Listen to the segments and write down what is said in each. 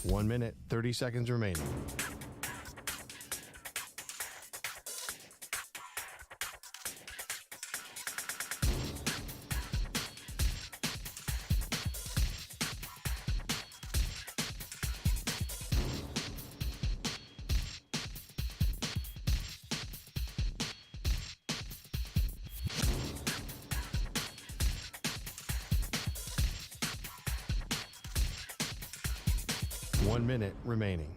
1 minute, 30 seconds remaining. One minute remaining.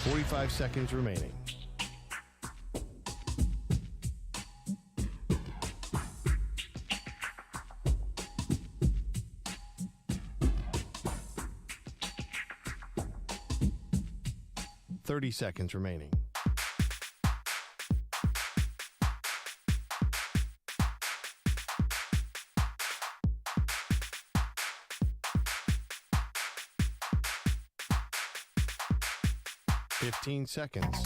Forty-five seconds remaining. Seconds remaining. Fifteen seconds.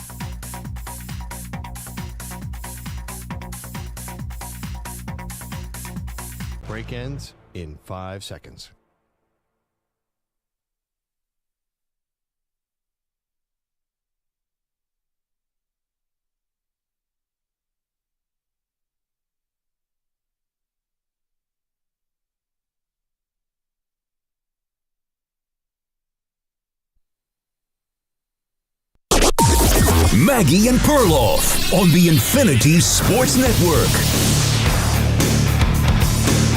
Break ends in 5 seconds. Maggie and Perloff on the Infinity Sports Network.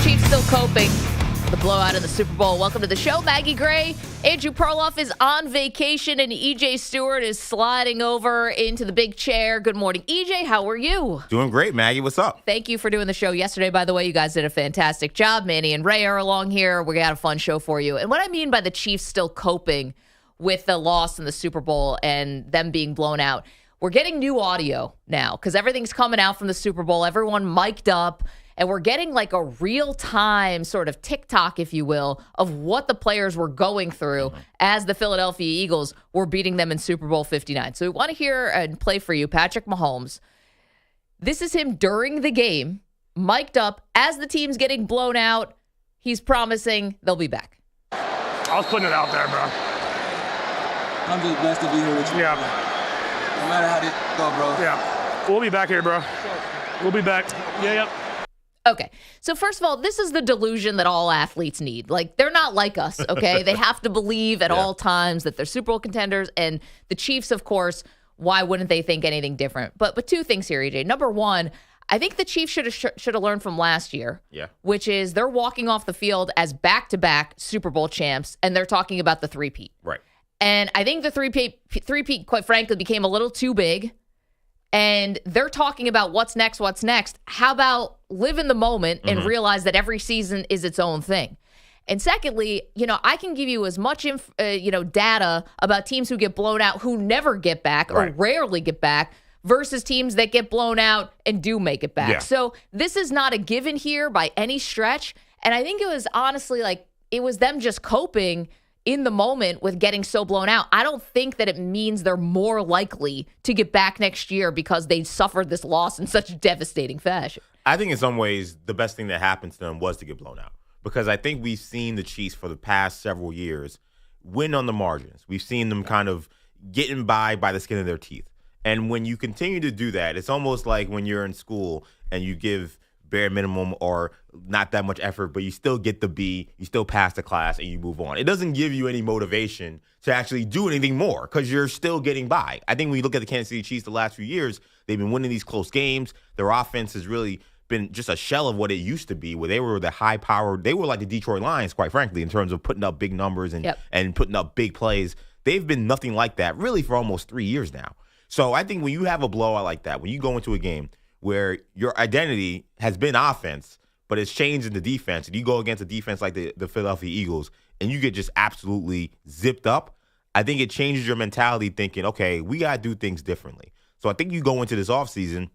Chiefs still coping with the blowout of the Super Bowl. Welcome to the show. Maggie Gray. Andrew Perloff is on vacation, and EJ Stewart is sliding over into the big chair. Good morning, EJ. How are you? Doing great, Maggie. What's up? Thank you for doing the show yesterday. By the way, you guys did a fantastic job. Manny and Ray are along here. We got a fun show for you. And what I mean by the Chiefs still coping with the loss in the Super Bowl and them being blown out, we're getting new audio now because everything's coming out from the Super Bowl. Everyone mic'd up, and we're getting like a real-time sort of TikTok, if you will, of what the players were going through as the Philadelphia Eagles were beating them in Super Bowl 59. So we want to hear and play for you Patrick Mahomes. This is him during the game, mic'd up as the team's getting blown out. He's promising they'll be back. I was putting it out there, bro. I'm just blessed to be here with you. Yeah. No matter how this go, bro. Yeah. We'll be back here, bro. We'll be back. Yeah. Okay, so first of all, this is the delusion that all athletes need. Like, they're not like us, okay? They have to believe at all times that they're Super Bowl contenders. And the Chiefs, of course, why wouldn't they think anything different? But two things here, EJ. Number one, I think the Chiefs should have learned from last year, which is they're walking off the field as back-to-back Super Bowl champs, and they're talking about the three-peat. Right. And I think the three-peat, quite frankly, became a little too big. And they're talking about what's next. How about live in the moment and realize that every season is its own thing? And secondly, I can give you as much data about teams who get blown out who never get back or rarely get back versus teams that get blown out and do make it back. Yeah. So this is not a given here by any stretch. And I think it was honestly it was them just coping in the moment with getting so blown out. I don't think that it means they're more likely to get back next year because they suffered this loss in such devastating fashion. I think in some ways the best thing that happened to them was to get blown out because I think we've seen the Chiefs for the past several years win on the margins. We've seen them kind of getting by the skin of their teeth. And when you continue to do that, it's almost like when you're in school and you give bare minimum or not that much effort, but you still get the B, you still pass the class, and you move on. It doesn't give you any motivation to actually do anything more because you're still getting by. I think when you look at the Kansas City Chiefs the last few years, they've been winning these close games. Their offense has really been just a shell of what it used to be, where they were the high-powered. They were like the Detroit Lions, quite frankly, in terms of putting up big numbers and putting up big plays. They've been nothing like that really for almost 3 years now. So I think when you have a blowout like that, when you go into a game where your identity has been offense, but it's changed into defense, and you go against a defense like the Philadelphia Eagles, and you get just absolutely zipped up, I think it changes your mentality thinking, okay, we got to do things differently. So I think you go into this offseason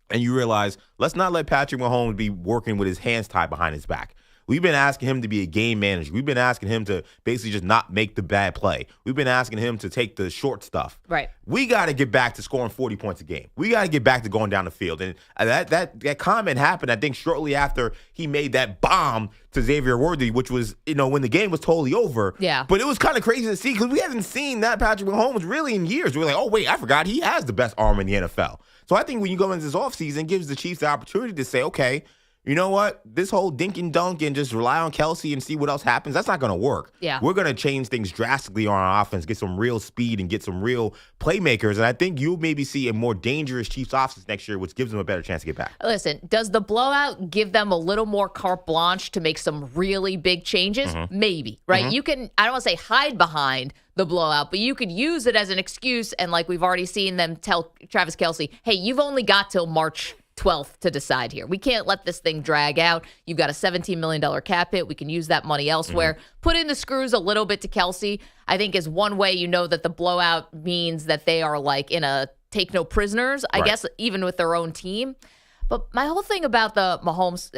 and you realize, let's not let Patrick Mahomes be working with his hands tied behind his back. We've been asking him to be a game manager. We've been asking him to basically just not make the bad play. We've been asking him to take the short stuff. Right. We got to get back to scoring 40 points a game. We got to get back to going down the field. And that comment happened, I think, shortly after he made that bomb to Xavier Worthy, which was, when the game was totally over. Yeah. But it was kind of crazy to see because we haven't seen that Patrick Mahomes really in years. We're like, oh, wait, I forgot he has the best arm in the NFL. So I think when you go into this offseason, it gives the Chiefs the opportunity to say, okay, you know what? This whole dink and dunk and just rely on Kelsey and see what else happens, that's not going to work. Yeah. We're going to change things drastically on our offense, get some real speed and get some real playmakers. And I think you'll maybe see a more dangerous Chiefs offense next year, which gives them a better chance to get back. Listen, does the blowout give them a little more carte blanche to make some really big changes? Maybe, right? You can, I don't want to say hide behind the blowout, but you could use it as an excuse. And like we've already seen them tell Travis Kelce, hey, you've only got till March 12th to decide here. We can't let this thing drag out. You've got a $17 million cap hit. We can use that money elsewhere. Put in the screws a little bit to Kelce, I think is one way you know that the blowout means that they are like in a take no prisoners, I guess, even with their own team. But my whole thing about the Mahomes,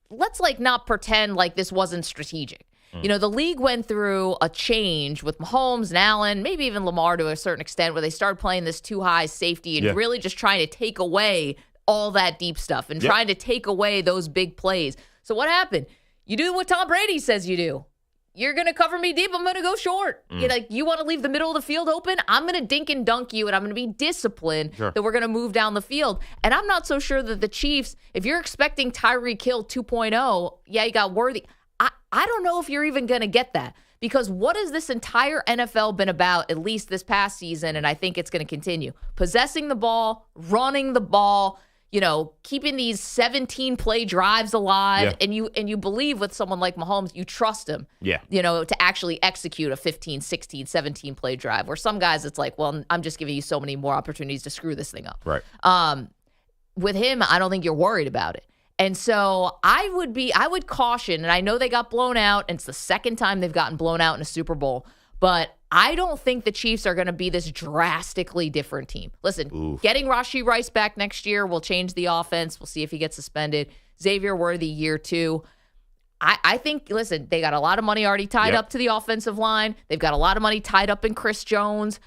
let's like not pretend like this wasn't strategic. The league went through a change with Mahomes and Allen, maybe even Lamar to a certain extent, where they started playing this too high safety and really just trying to take away all that deep stuff and trying to take away those big plays. So what happened? You do what Tom Brady says you do. You're going to cover me deep. I'm going to go short. You want to leave the middle of the field open? I'm going to dink and dunk you, and I'm going to be disciplined that we're going to move down the field. And I'm not so sure that the Chiefs, if you're expecting Tyreek Hill 2.0, you got Worthy. I don't know if you're even going to get that. Because what has this entire NFL been about, at least this past season, and I think it's going to continue? Possessing the ball, running the ball, keeping these 17-play drives alive, and you believe with someone like Mahomes, you trust him, to actually execute a 15, 16, 17-play drive. Where some guys, it's like, well, I'm just giving you so many more opportunities to screw this thing up. Right. With him, I don't think you're worried about it. And so I would caution, and I know they got blown out, and it's the second time they've gotten blown out in a Super Bowl, but I don't think the Chiefs are going to be this drastically different team. Listen, getting Rashee Rice back next year will change the offense. We'll see if he gets suspended. Xavier Worthy, year 2. I think, listen, they got a lot of money already tied up to the offensive line. They've got a lot of money tied up in Chris Jones.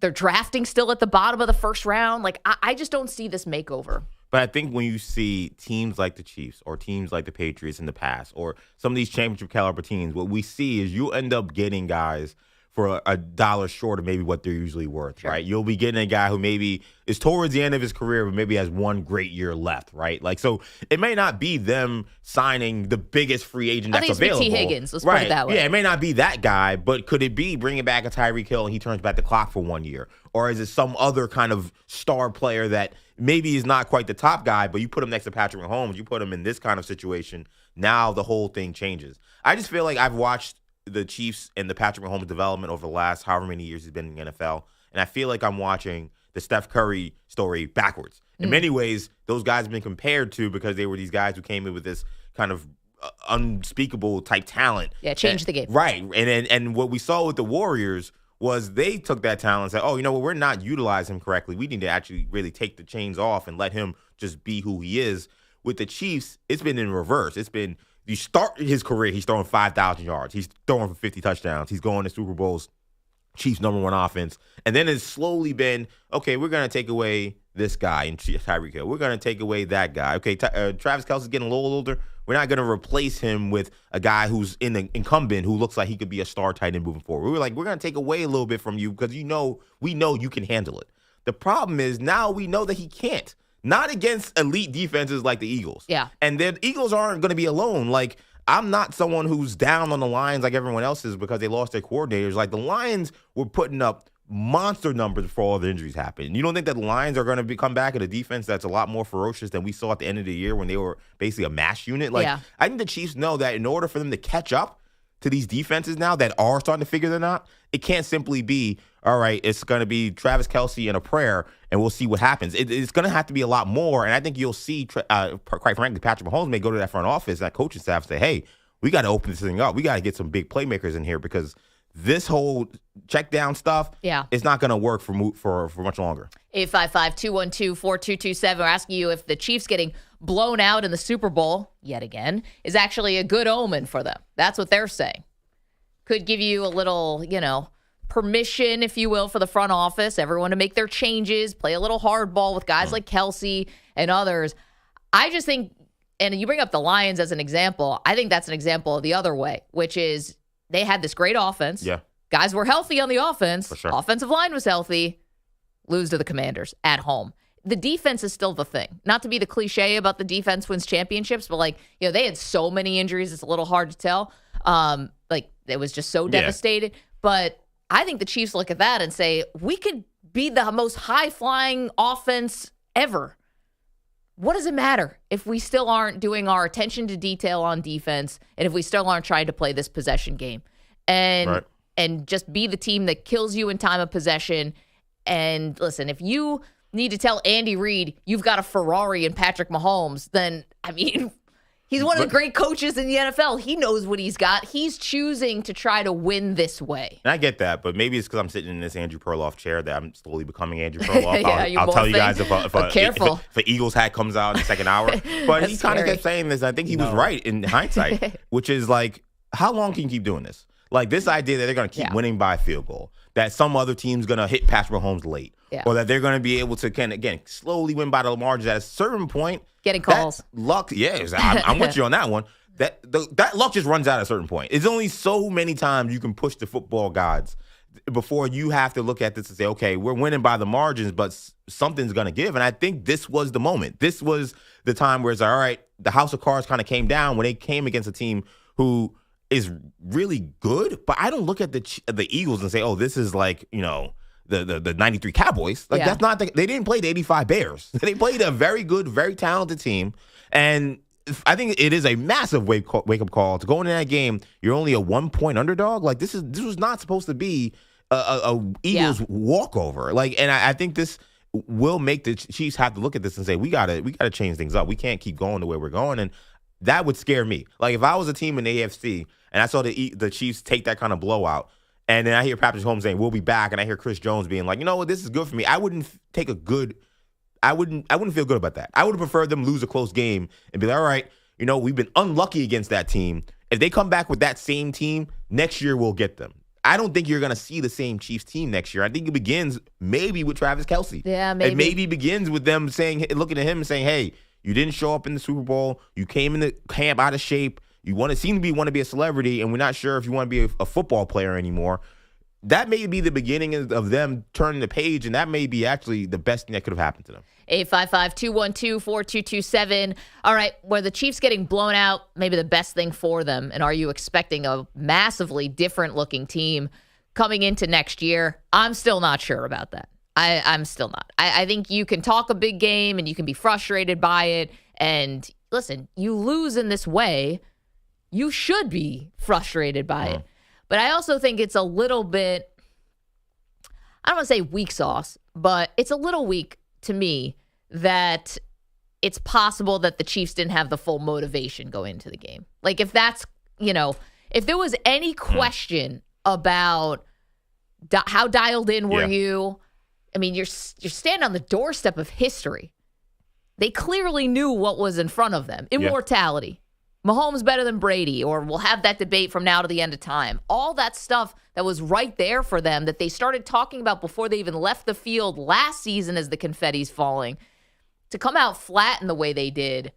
They're drafting still at the bottom of the first round. Like, I just don't see this makeover. But I think when you see teams like the Chiefs or teams like the Patriots in the past or some of these championship caliber teams, what we see is you end up getting guys for a dollar short of maybe what they're usually worth, right? You'll be getting a guy who maybe is towards the end of his career, but maybe has one great year left, right? Like, so it may not be them signing the biggest free agent that's available. I think it's T. Higgins. Let's put it that way. Yeah, it may not be that guy, but could it be bringing back a Tyreek Hill and he turns back the clock for 1 year? Or is it some other kind of star player that maybe is not quite the top guy, but you put him next to Patrick Mahomes, you put him in this kind of situation, now the whole thing changes. I just feel like I've watched the Chiefs and the Patrick Mahomes development over the last however many years he's been in the NFL, and I feel like I'm watching the Steph Curry story backwards. In many ways, those guys have been compared to because they were these guys who came in with this kind of unspeakable type talent. Yeah, changed the game. Right, and what we saw with the Warriors was they took that talent and said, oh, you know what, we're not utilizing him correctly. We need to actually really take the chains off and let him just be who he is. With the Chiefs, it's been in reverse. It's been, you start his career, he's throwing 5,000 yards. He's throwing for 50 touchdowns. He's going to Super Bowls, Chiefs' #1 offense. And then it's slowly been, okay, we're going to take away this guy in Tyreek Hill. We're going to take away that guy. Okay, Travis Kelce's getting a little older. We're not going to replace him with a guy who's in the incumbent who looks like he could be a star tight end moving forward. We were like, we're going to take away a little bit from you because we know you can handle it. The problem is now we know that he can't. Not against elite defenses like the Eagles. Yeah. And the Eagles aren't going to be alone. Like, I'm not someone who's down on the Lions like everyone else is because they lost their coordinators. Like, the Lions were putting up monster numbers before all the injuries happened. You don't think that the Lions are going to come back at a defense that's a lot more ferocious than we saw at the end of the year when they were basically a mash unit? Like, I think the Chiefs know that in order for them to catch up to these defenses now that are starting to figure them out, it can't simply be, all right, it's going to be Travis Kelce and a prayer, and we'll see what happens. It's going to have to be a lot more, and I think you'll see, quite frankly, Patrick Mahomes may go to that front office, that coaching staff, and say, hey, we got to open this thing up. We got to get some big playmakers in here because this whole check down stuff is not going to work for much longer. 855-212-4227. We're asking you if the Chiefs getting blown out in the Super Bowl, yet again, is actually a good omen for them. That's what they're saying. Could give you a little, permission, if you will, for the front office, everyone to make their changes, play a little hardball with guys like Kelsey and others. I just think, and you bring up the Lions as an example, I think that's an example of the other way, which is they had this great offense. Yeah. Guys were healthy on the offense. For sure. Offensive line was healthy. Lose to the Commanders at home. The defense is still the thing. Not to be the cliche about the defense wins championships, but they had so many injuries, it's a little hard to tell. It was just so devastated. But I think the Chiefs look at that and say, we could be the most high-flying offense ever. What does it matter if we still aren't doing our attention to detail on defense and if we still aren't trying to play this possession game? And just be the team that kills you in time of possession. And listen, if you need to tell Andy Reid you've got a Ferrari and Patrick Mahomes, then, he's one of the great coaches in the NFL. He knows what he's got. He's choosing to try to win this way. And I get that, but maybe it's because I'm sitting in this Andrew Perloff chair that I'm slowly becoming Andrew Perloff. I'll tell you guys if an Eagles hat comes out in the second hour. But he kind of kept saying this. I think he was right in hindsight, which is how long can you keep doing this? This idea that they're going to keep winning by a field goal, that some other team's going to hit Patrick Mahomes late, or that they're going to be able to, slowly win by the margins at a certain point. Getting calls. Luck, I'm with you on that one. That luck just runs out at a certain point. It's only so many times you can push the football gods before you have to look at this and say, okay, we're winning by the margins, but something's going to give. And I think this was the moment. This was the time where it's all right, the house of cards kind of came down when they came against a team who is really good, but I don't look at the Eagles and say, oh, this is the 93 Cowboys. That's not they didn't play the 85 Bears. They played a very good, very talented team. And I think it is a massive wake-up call to go into that game. You're only a 1-point underdog. This was not supposed to be a Eagles walkover. And I think this will make the Chiefs have to look at this and say, we gotta change things up. We can't keep going the way we're going. And that would scare me. If I was a team in the AFC and I saw the Chiefs take that kind of blowout, and then I hear Patrick Mahomes saying, we'll be back, and I hear Chris Jones being like, you know what, this is good for me. I wouldn't feel good about that. I would have preferred them lose a close game and be like, all right, we've been unlucky against that team. If they come back with that same team, next year we'll get them. I don't think you're going to see the same Chiefs team next year. I think it begins maybe with Travis Kelce. Yeah, maybe. It maybe begins with them looking at him and saying, hey, you didn't show up in the Super Bowl. You came in the camp out of shape. You want to be a celebrity, and we're not sure if you want to be a football player anymore. That may be the beginning of them turning the page, and that may be actually the best thing that could have happened to them. 855-212-4227. All right, were the Chiefs getting blown out maybe the best thing for them? And are you expecting a massively different-looking team coming into next year? I'm still not sure about that. I'm still not. I think you can talk a big game and you can be frustrated by it. And listen, you lose in this way, you should be frustrated by it. But I also think it's a little bit, I don't want to say weak sauce, but it's a little weak to me that it's possible that the Chiefs didn't have the full motivation going into the game. If that's, if there was any question about how dialed in were you, you're standing on the doorstep of history. They clearly knew what was in front of them. Immortality. Mahomes better than Brady, or we'll have that debate from now to the end of time. All that stuff that was right there for them that they started talking about before they even left the field last season as the confetti's falling. To come out flat in the way they did,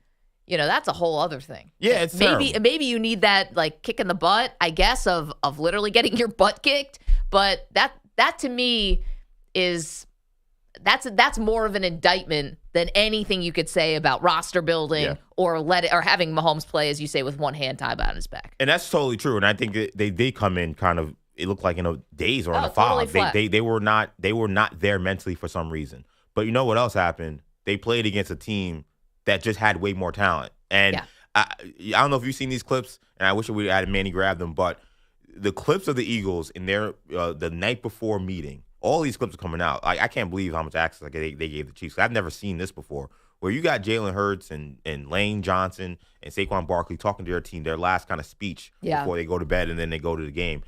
that's a whole other thing. Yeah, it's terrible. Maybe you need that kick in the butt, I guess, of literally getting your butt kicked. But that to me is that's more of an indictment than anything you could say about roster building or having Mahomes play, as you say, with one hand tied behind his back. And that's totally true. And I think they did come in kind of, it looked like in a daze or in a fog. Totally they were not there mentally for some reason. But you know what else happened? They played against a team that just had way more talent. And I don't know if you've seen these clips, and I wish we had Manny grab them, but the clips of the Eagles in their the night before meeting, all these clips are coming out. I can't believe how much access they gave the Chiefs. I've never seen this before, where you got Jalen Hurts and Lane Johnson and Saquon Barkley talking to their team, their last kind of speech before they go to bed and then they go to the game.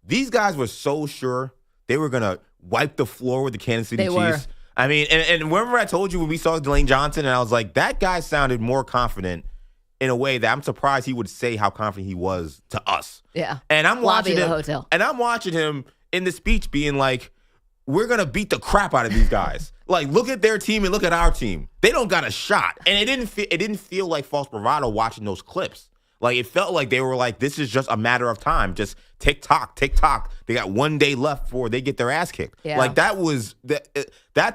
These guys were so sure they were going to wipe the floor with the Kansas City Chiefs. I mean, and remember I told you when we saw Delane Johnson, and I was like, that guy sounded more confident in a way that I'm surprised he would say how confident he was to us. Yeah. And I'm Lobby watching of him, the hotel. and I'm watching him in the speech being like, we're going to beat the crap out of these guys. Like, look at their team and look at our team. They don't got a shot. And it didn't feel like false bravado watching those clips. Like, it felt like they were like, this is just a matter of time. Just tick-tock, tick-tock. They got 1 day left before they get their ass kicked. Yeah. Like, that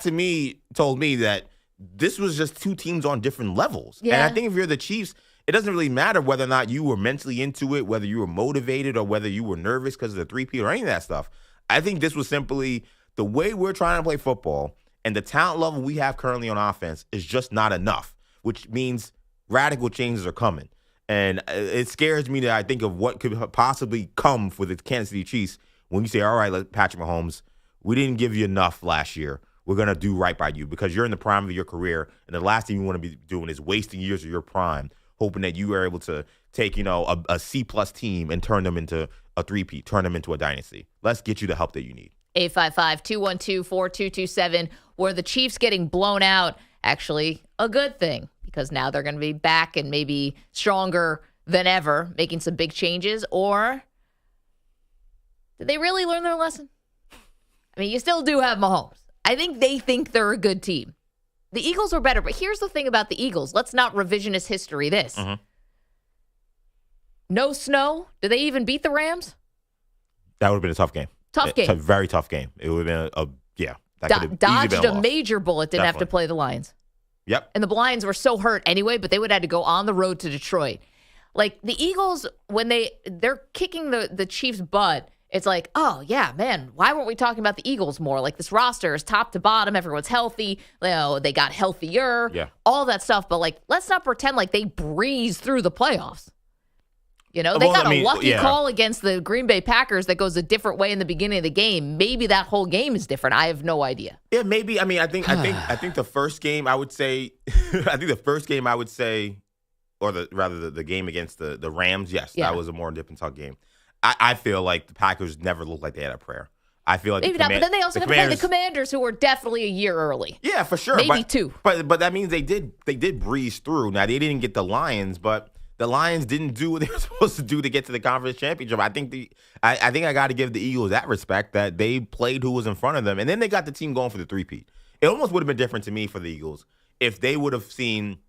to me told me that this was just two teams on different levels. Yeah. And I think if you're the Chiefs, it doesn't really matter whether or not you were mentally into it, whether you were motivated or whether you were nervous because of the three-peat or any of that stuff. I think this was simply the way we're trying to play football and the talent level we have currently on offense is just not enough, which means radical changes are coming. And it scares me that I think of what could possibly come for the Kansas City Chiefs when you say, all right, Patrick Mahomes, we didn't give you enough last year. We're going to do right by you because you're in the prime of your career. And the last thing you want to be doing is wasting years of your prime, hoping that you are able to take, a C-plus team and turn them into a three-peat, turn them into a dynasty. Let's get you the help that you need. 855-212-4227, were the Chiefs getting blown out actually a good thing? Because now they're going to be back and maybe stronger than ever, making some big changes? Or did they really learn their lesson? I mean, you still do have Mahomes. I think they think they're a good team. The Eagles were better, but here's the thing about the Eagles. Let's not revisionist history this. Mm-hmm. No snow. Did they even beat the Rams? That would have been a tough game. Tough game. It's a very tough game. It would have been that could have Dodged easily been a loss. major bullet, didn't have to Definitely. play the Lions. Yep. And the Lions were so hurt anyway, but they would have had to go on the road to Detroit. Like the Eagles, when they're kicking the Chiefs' butt, it's like, oh yeah, man, why weren't we talking about the Eagles more? Like this roster is top to bottom, everyone's healthy, they got healthier, all that stuff. But like, let's not pretend like they breeze through the playoffs. They got a lucky call against the Green Bay Packers that goes a different way in the beginning of the game. Maybe that whole game is different. I have no idea. Yeah, maybe. I mean, I think the first game I would say, or the game against the Rams, yes, that was a more dip and tuck game. I feel like the Packers never looked like they had a prayer. I feel like maybe not, but then they also have to play the Commanders, who were definitely a year early. Yeah, for sure. Maybe two. But that means they did breeze through. Now they didn't get the Lions, but the Lions didn't do what they were supposed to do to get to the conference championship. I think I got to give the Eagles that respect that they played who was in front of them, and then they got the team going for the three-peat. It almost would have been different to me for the Eagles if they would have seen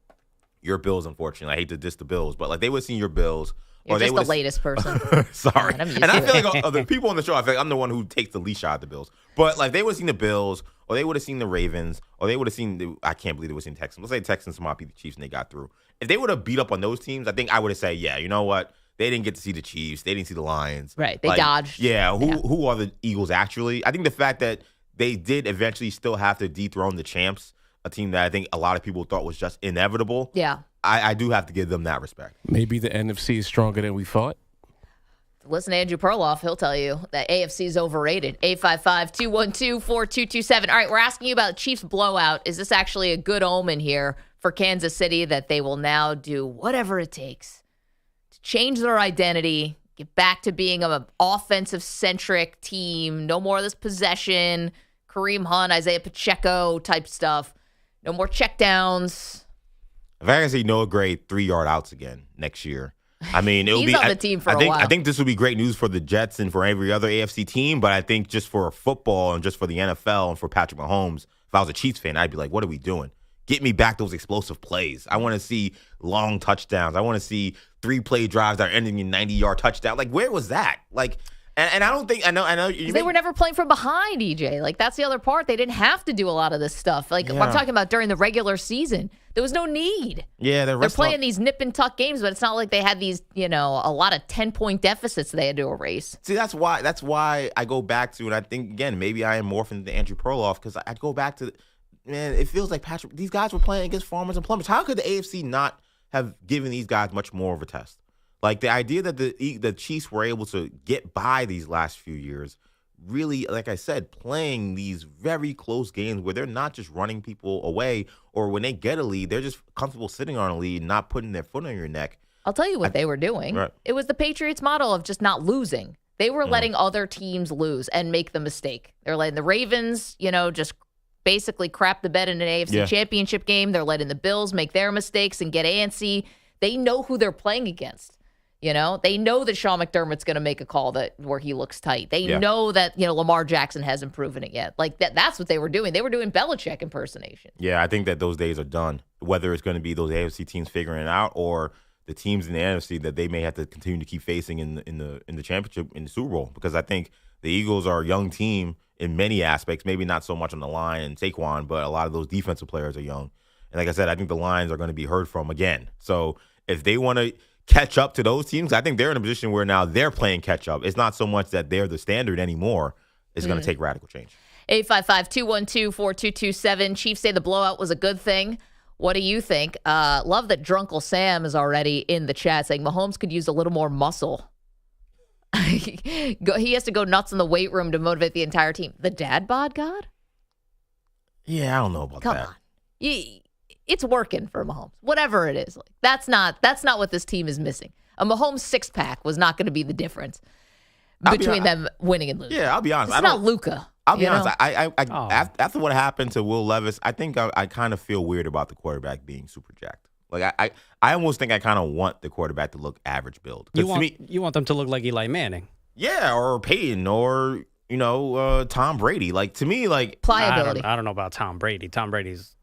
your Bills. Unfortunately, I hate to diss the Bills, but like they would have seen your Bills. You're just the latest person. Sorry. Man, and I feel like the people on the show, I feel like I'm the one who takes the leash out of the Bills. But like they would have seen the Bills, or they would have seen the Ravens, or they would have seen I can't believe they would have seen Texans. Let's say Texans might beat the Chiefs and they got through. If they would have beat up on those teams, I think I would have said, yeah, you know what? They didn't get to see the Chiefs. They didn't see the Lions. Right. They dodged. Yeah. Who are the Eagles actually? I think the fact that they did eventually still have to dethrone the champs, a team that I think a lot of people thought was just inevitable. Yeah. I do have to give them that respect. Maybe the NFC is stronger than we thought. Listen to Andrew Perloff. He'll tell you that AFC is overrated. 855-212-4227. All right, we're asking you about Chiefs blowout. Is this actually a good omen here for Kansas City that they will now do whatever it takes to change their identity, get back to being an offensive-centric team, no more of this possession, Kareem Hunt, Isaiah Pacheco type stuff, no more checkdowns. If I can see Noah Gray 3-yard outs again next year, I mean, it'll He's be on the team for a while. I think this will be great news for the Jets and for every other AFC team. But I think just for football and just for the NFL and for Patrick Mahomes, if I was a Chiefs fan, I'd be like, what are we doing? Get me back those explosive plays. I want to see long touchdowns. I want to see 3-play drives that are ending in 90-yard touchdown. Like, where was that? Like, and I don't think I know. They were never playing from behind, EJ. Like, that's the other part. They didn't have to do a lot of this stuff. Like, I'm talking about during the regular season. There was no need. Yeah, they're playing these nip and tuck games, but it's not like they had these, a lot of 10-point deficits they had to erase. See, that's why I go back to, and I think again, maybe I am morphing into Andrew Perloff because I go back to, man, it feels like these guys were playing against farmers and plumbers. How could the AFC not have given these guys much more of a test? Like the idea that the Chiefs were able to get by these last few years, really, like I said, playing these very close games where they're not just running people away, or when they get a lead, they're just comfortable sitting on a lead, not putting their foot on your neck. I'll tell you what they were doing. Right. It was the Patriots model of just not losing. They were letting other teams lose and make the mistake. They're letting the Ravens, just basically crap the bed in an AFC championship game. They're letting the Bills make their mistakes and get antsy. They know who they're playing against. They know that Sean McDermott's going to make a call where he looks tight. They know that, Lamar Jackson hasn't proven it yet. Like that's what they were doing. They were doing Belichick impersonation. Yeah, I think that those days are done. Whether it's going to be those AFC teams figuring it out or the teams in the NFC that they may have to continue to keep facing in the championship, in the Super Bowl, because I think the Eagles are a young team in many aspects, maybe not so much on the line and Saquon, but a lot of those defensive players are young. And like I said, I think the Lions are going to be heard from again. So if they want to catch up to those teams, I think they're in a position where now they're playing catch up. It's not so much that they're the standard anymore. It's going to take radical change. 855-212-4227. Chiefs say the blowout was a good thing. What do you think? Love that Drunkle Sam is already in the chat saying Mahomes could use a little more muscle. He has to go nuts in the weight room to motivate the entire team. The dad bod god? Yeah, I don't know about Come that. on. It's working for Mahomes. Whatever it is. That's not what this team is missing. A Mahomes six-pack was not going to be the difference between them winning and losing. Yeah, I'll be honest. It's not Luka. I'll be honest. After what happened to Will Levis, I think I kind of feel weird about the quarterback being super jacked. Like I almost think I kind of want the quarterback to look average build. You want them to look like Eli Manning. Yeah, or Peyton, or Tom Brady. Like, to me, like pliability. I don't know about Tom Brady. Tom Brady's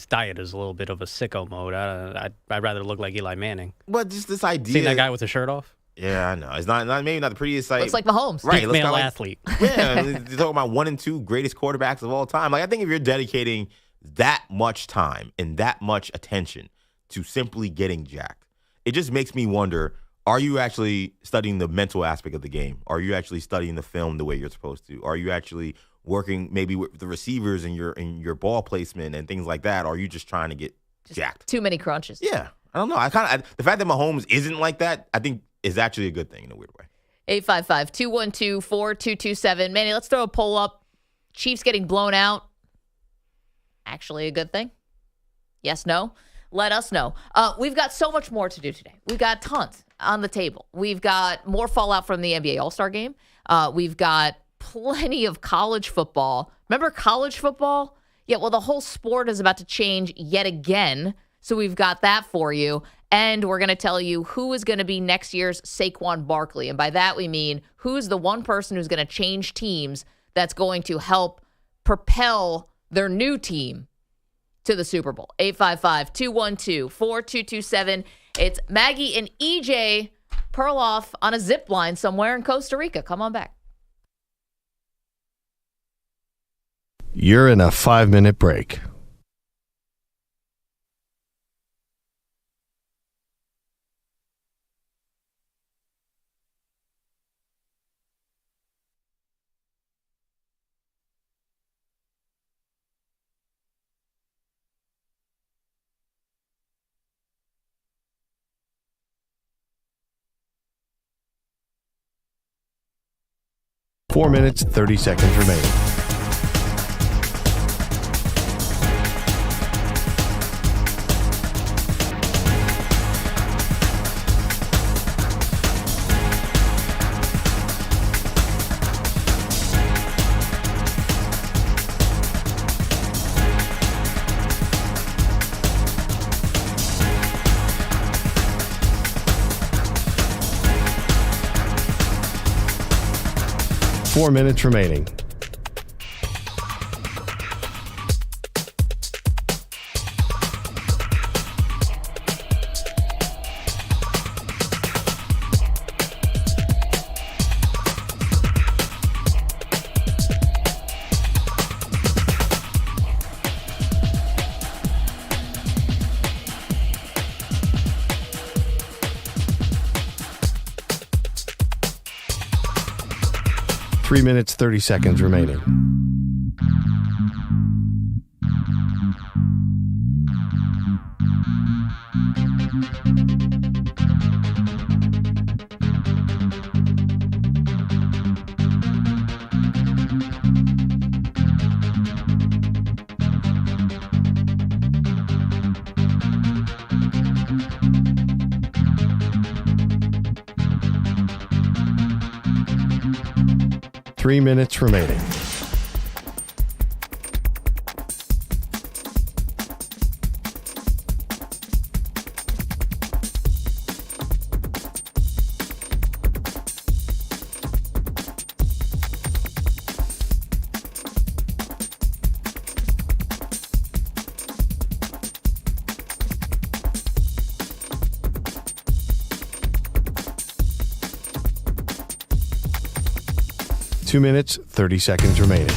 diet is a little bit of a sicko mode. I'd rather look like Eli Manning. But just this idea. Seen that guy with the shirt off? Yeah, I know. It's not maybe not the prettiest sight. Looks like Mahomes. Right, male athlete. Yeah, you're talking about 1 and 2 greatest quarterbacks of all time. Like, I think if you're dedicating that much time and that much attention to simply getting jacked, it just makes me wonder, are you actually studying the mental aspect of the game? Are you actually studying the film the way you're supposed to? Are you actually working maybe with the receivers and your ball placement and things like that? Or are you just trying to get jacked? Too many crunches. Yeah, I don't know. The fact that Mahomes isn't like that, I think, is actually a good thing in a weird way. 855-212-4227. Manny, let's throw a poll up. Chiefs getting blown out. Actually a good thing? Yes, no? Let us know. We've got so much more to do today. We've got tons on the table. We've got more fallout from the NBA All-Star Game. We've got plenty of college football. Remember college football? Yeah, well, the whole sport is about to change yet again. So we've got that for you. And we're going to tell you who is going to be next year's Saquon Barkley. And by that, we mean who's the one person who's going to change teams that's going to help propel their new team to the Super Bowl. 855-212-4227. It's Maggie and EJ Perloff on a zip line somewhere in Costa Rica. Come on back. You're in a 5-minute break. Four minutes, 30 seconds remaining. Four minutes remaining. Three minutes, 30 seconds remaining. Three minutes remaining. 2 minutes, 30 seconds remaining.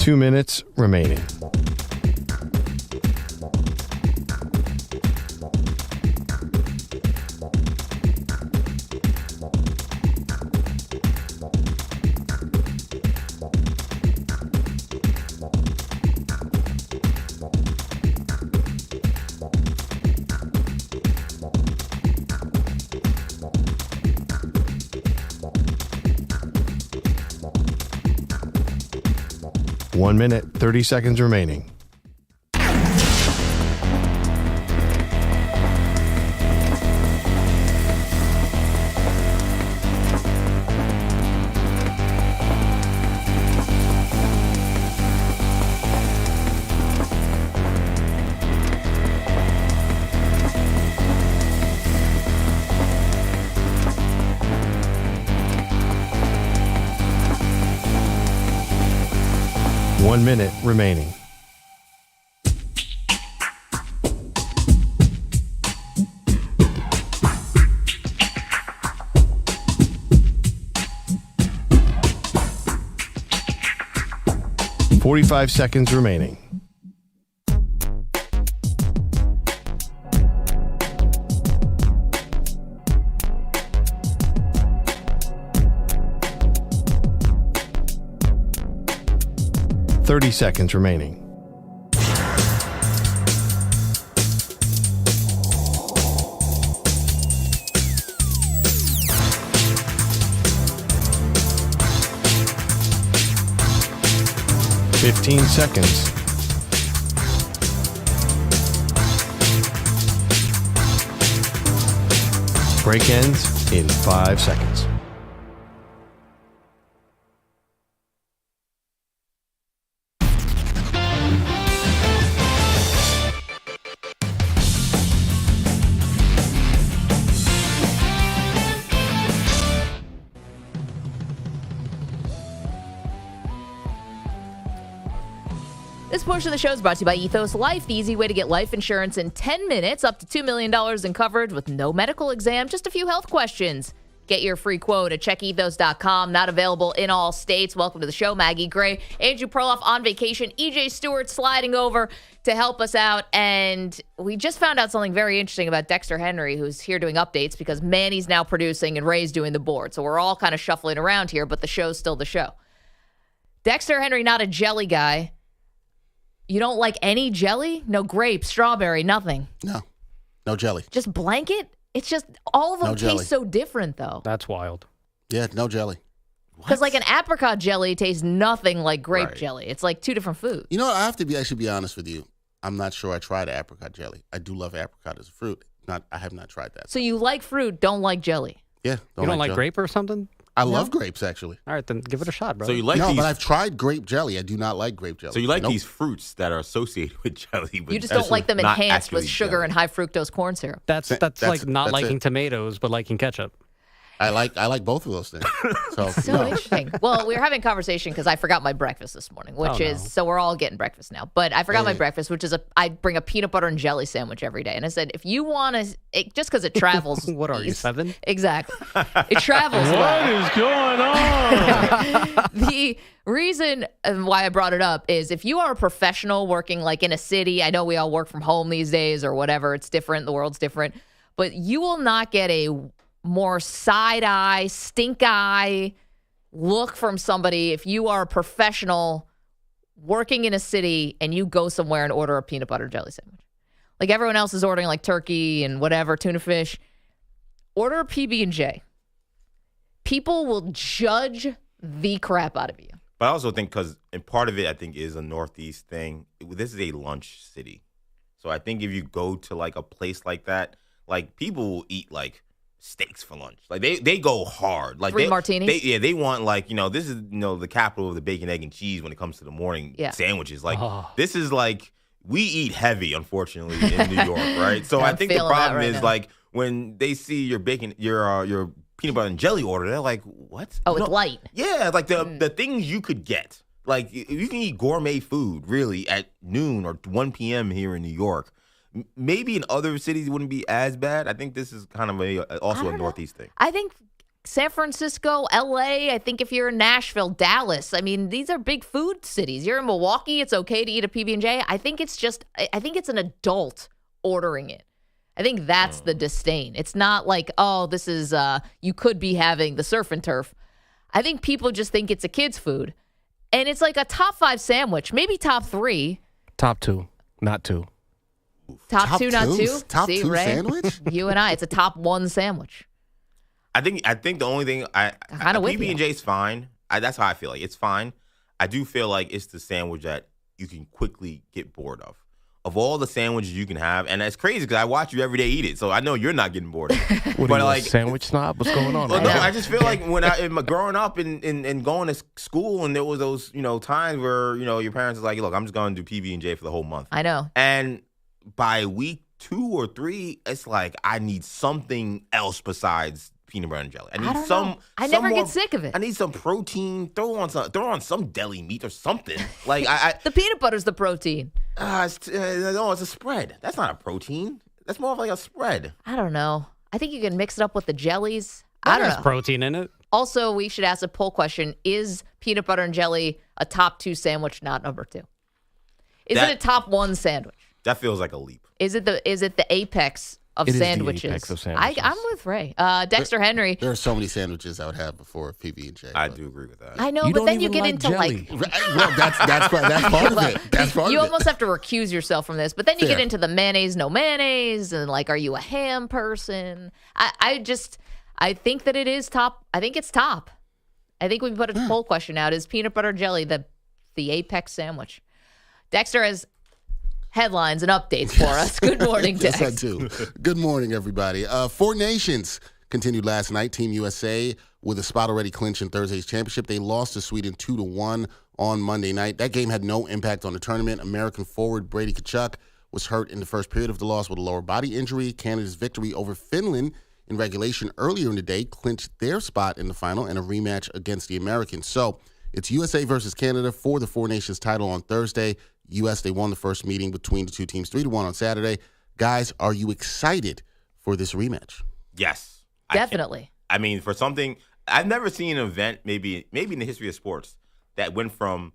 Two minutes remaining. One minute, 30 seconds remaining. One minute remaining. Forty-five seconds remaining. Thirty seconds remaining. Fifteen seconds. Break ends in 5 seconds. This portion of the show is brought to you by Ethos Life, the easy way to get life insurance in 10 minutes, up to $2 million in coverage with no medical exam, just a few health questions. Get your free quote at checkethos.com. Not available in all states. Welcome to the show, Maggie Gray. Andrew Perloff on vacation. EJ Stewart sliding over to help us out. And we just found out something very interesting about Dexter Henry, who's here doing updates because Manny's now producing and Ray's doing the board. So we're all kind of shuffling around here, but the show's still the show. Dexter Henry, not a jelly guy. You don't like any jelly? No grape, strawberry, nothing. No jelly. Just blanket? It's just all of them taste so different, though. That's wild. Yeah, no jelly. Because like an apricot jelly tastes nothing like grape jelly. It's like two different foods. You know what? I have to be honest with you. I'm not sure I tried apricot jelly. I do love apricot as a fruit. I have not tried that. So you like fruit, don't like jelly. Yeah. You don't like jelly. grape or something? I love grapes, actually. All right, then give it a shot, bro. So you like No, these, but I've tried grape jelly. I do not like grape jelly. so you like Nope. these fruits that are associated with jelly. But You just don't like them not enhanced with actually sugar jelly. and high fructose corn syrup. That's like not that's liking it. tomatoes, but liking ketchup. I like both of those things. So, So no. interesting. Well, we were having a conversation because I forgot my breakfast this morning, which so we're all getting breakfast now. But I forgot my breakfast, which is I bring a peanut butter and jelly sandwich every day. And I said, if you want to, just because it travels. What are you, 7? Exactly. It travels What is going on? The reason why I brought it up is if you are a professional working like in a city, I know we all work from home these days or whatever. It's different. The world's different. But you will not get a more side-eye, stink-eye look from somebody if you are a professional working in a city and you go somewhere and order a peanut butter jelly sandwich. Like everyone else is ordering like turkey and whatever, tuna fish. Order a PB&J. People will judge the crap out of you. But I also think and part of it, I think, is a Northeast thing. This is a lunch city. So I think if you go to like a place like that, like people will eat like steaks for lunch. Like they go hard. Like 3 martinis. They want like this is the capital of the bacon, egg, and cheese when it comes to the morning sandwiches. Like this is like we eat heavy, unfortunately, in New York, right? So I think the problem is like when they see your bacon, your peanut butter and jelly order, they're like, what? Oh, it's light. Yeah, like the things you could get. Like you can eat gourmet food really at noon or 1 p.m. here in New York. Maybe in other cities it wouldn't be as bad. I think this is kind of also a Northeast thing. I think San Francisco, LA, I think if you're in Nashville, Dallas, I mean, these are big food cities. You're in Milwaukee, it's okay to eat a PB&J. I think it's an adult ordering it. I think that's the disdain. It's not like, oh, this is, you could be having the surf and turf. I think people just think it's a kid's food. And it's like a top 5 sandwich, maybe top 3. Top 2, not 2. Top 2, not 2? Top See, 2 Ray? sandwich? You and I, it's a top 1 sandwich. I think the only thing PB&J is fine. That's how I feel like it's fine. I do feel like it's the sandwich that you can quickly get bored of. Of all the sandwiches you can have, and that's crazy because I watch you every day eat it, so I know you're not getting bored of it. What are you, a sandwich snob? What's going on? Well, no, I just feel like when growing up and going to school, and there was those times where your parents was like, look, I'm just going to do PB&J for the whole month. I know. And by week 2 or 3, it's like I need something else besides peanut butter and jelly. I need I never get sick of it. I need some protein. Throw on some deli meat or something. Like the peanut butter's the protein. It's a spread. That's not a protein. That's more of like a spread. I don't know. I think you can mix it up with the jellies. I don't know. There's protein in it. Also, we should ask a poll question: is peanut butter and jelly a top 2 sandwich, not number 2? Is it a top 1 sandwich? That feels like a leap. Is it the apex of sandwiches? Is the apex of sandwiches. I'm with Ray. Dexter Henry. There are so many sandwiches I would have before PB&J. I do agree with that. I know, but then you get into jelly. Well, that's part of it. That's part you of it. almost have to recuse yourself from this. But then you get into the mayonnaise, no mayonnaise, and like, are you a ham person? I think that it is top. I think it's top. I think we put a poll question out: is peanut butter jelly the apex sandwich? Dexter has headlines and updates for us. Good morning, Dex. Yes, I do. Good morning, everybody. 4 Nations continued last night. Team USA with a spot already clinched in Thursday's championship. They lost to Sweden 2-1 on Monday night. That game had no impact on the tournament. American forward Brady Tkachuk was hurt in the first period of the loss with a lower body injury. Canada's victory over Finland in regulation earlier in the day clinched their spot in the final and a rematch against the Americans. So it's USA versus Canada for the 4 Nations title on Thursday. U.S., they won the first meeting between the two teams 3-1 on Saturday. Guys, are you excited for this rematch? Yes. Definitely. I mean, for something, I've never seen an event, maybe in the history of sports, that went from,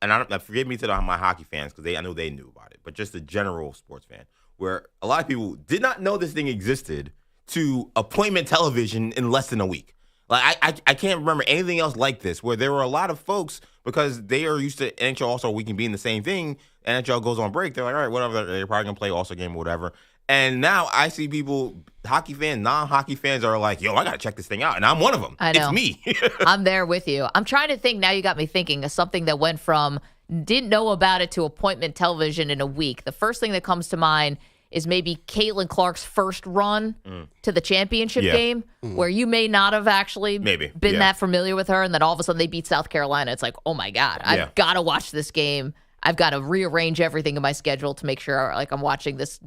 and forgive me to my hockey fans because I know they knew about it, but just a general sports fan, where a lot of people did not know this thing existed, to appointment television in less than a week. Like I can't remember anything else like this, where there were a lot of folks, because they are used to NHL All-Star Weekend being the same thing. NHL goes on break. They're like, all right, whatever. They're probably going to play All-Star game or whatever. And now I see people, hockey fans, non-hockey fans, are like, yo, I got to check this thing out. And I'm one of them. I know. It's me. I'm there with you. I'm trying to think. Now you got me thinking of something that went from didn't know about it to appointment television in a week. The first thing that comes to mind is maybe Caitlin Clark's first run to the championship game, where you may not have actually been that familiar with her, and then all of a sudden they beat South Carolina. It's like, oh my God, I've got to watch this game. I've got to rearrange everything in my schedule to make sure like I'm watching this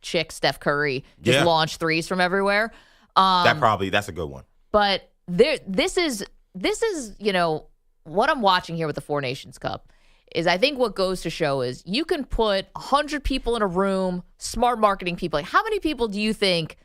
chick, Steph Curry, just launch threes from everywhere. That's a good one. But this is what I'm watching here with the 4 Nations Cup. Is I think what goes to show is you can put 100 people in a room, smart marketing people. Like, how many people do you think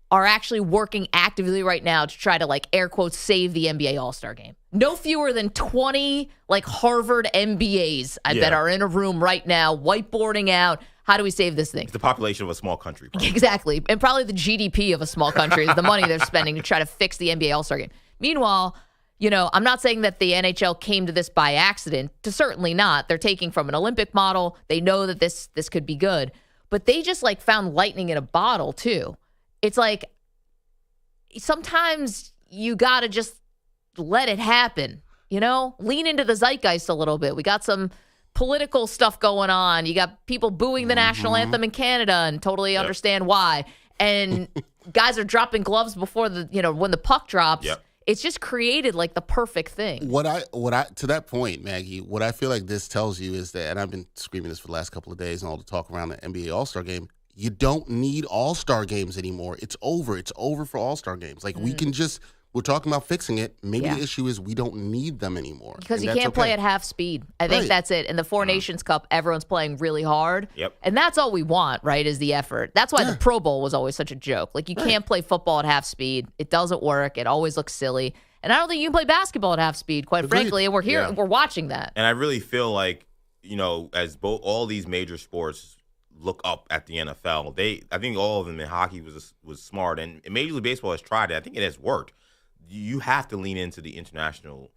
are actually working actively right now to try to, like, air quotes, save the NBA All-Star game? No fewer than 20, like, Harvard MBAs, I bet, are in a room right now, whiteboarding out, how do we save this thing? It's the population of a small country. Probably. Exactly. And probably the GDP of a small country is the money they're spending to try to fix the NBA All-Star game. Meanwhile, I'm not saying that the NHL came to this by accident. Certainly not. They're taking from an Olympic model. They know that this could be good. But they just, like, found lightning in a bottle, too. It's like sometimes you got to just let it happen, Lean into the zeitgeist a little bit. We got some political stuff going on. You got people booing the national anthem in Canada and totally understand why. And guys are dropping gloves before when the puck drops. Yep. It's just created like the perfect thing. What I to that point, Maggie, what I feel like this tells you is that, and I've been screaming this for the last couple of days and all the talk around the NBA All-Star game, you don't need All-Star games anymore. It's over. It's over for All-Star games. Like we're talking about fixing it. Maybe the issue is we don't need them anymore. Because you can't play at half speed. I think that's it. In the Four Nations Cup, everyone's playing really hard. Yep. And that's all we want, right, is the effort. That's why the Pro Bowl was always such a joke. Like, you can't play football at half speed. It doesn't work. It always looks silly. And I don't think you can play basketball at half speed, quite frankly. And we're here, we're watching that. And I really feel like, as all these major sports look up at the NFL, I think all of them in hockey was smart. And Major League Baseball has tried it. I think it has worked. You have to lean into the international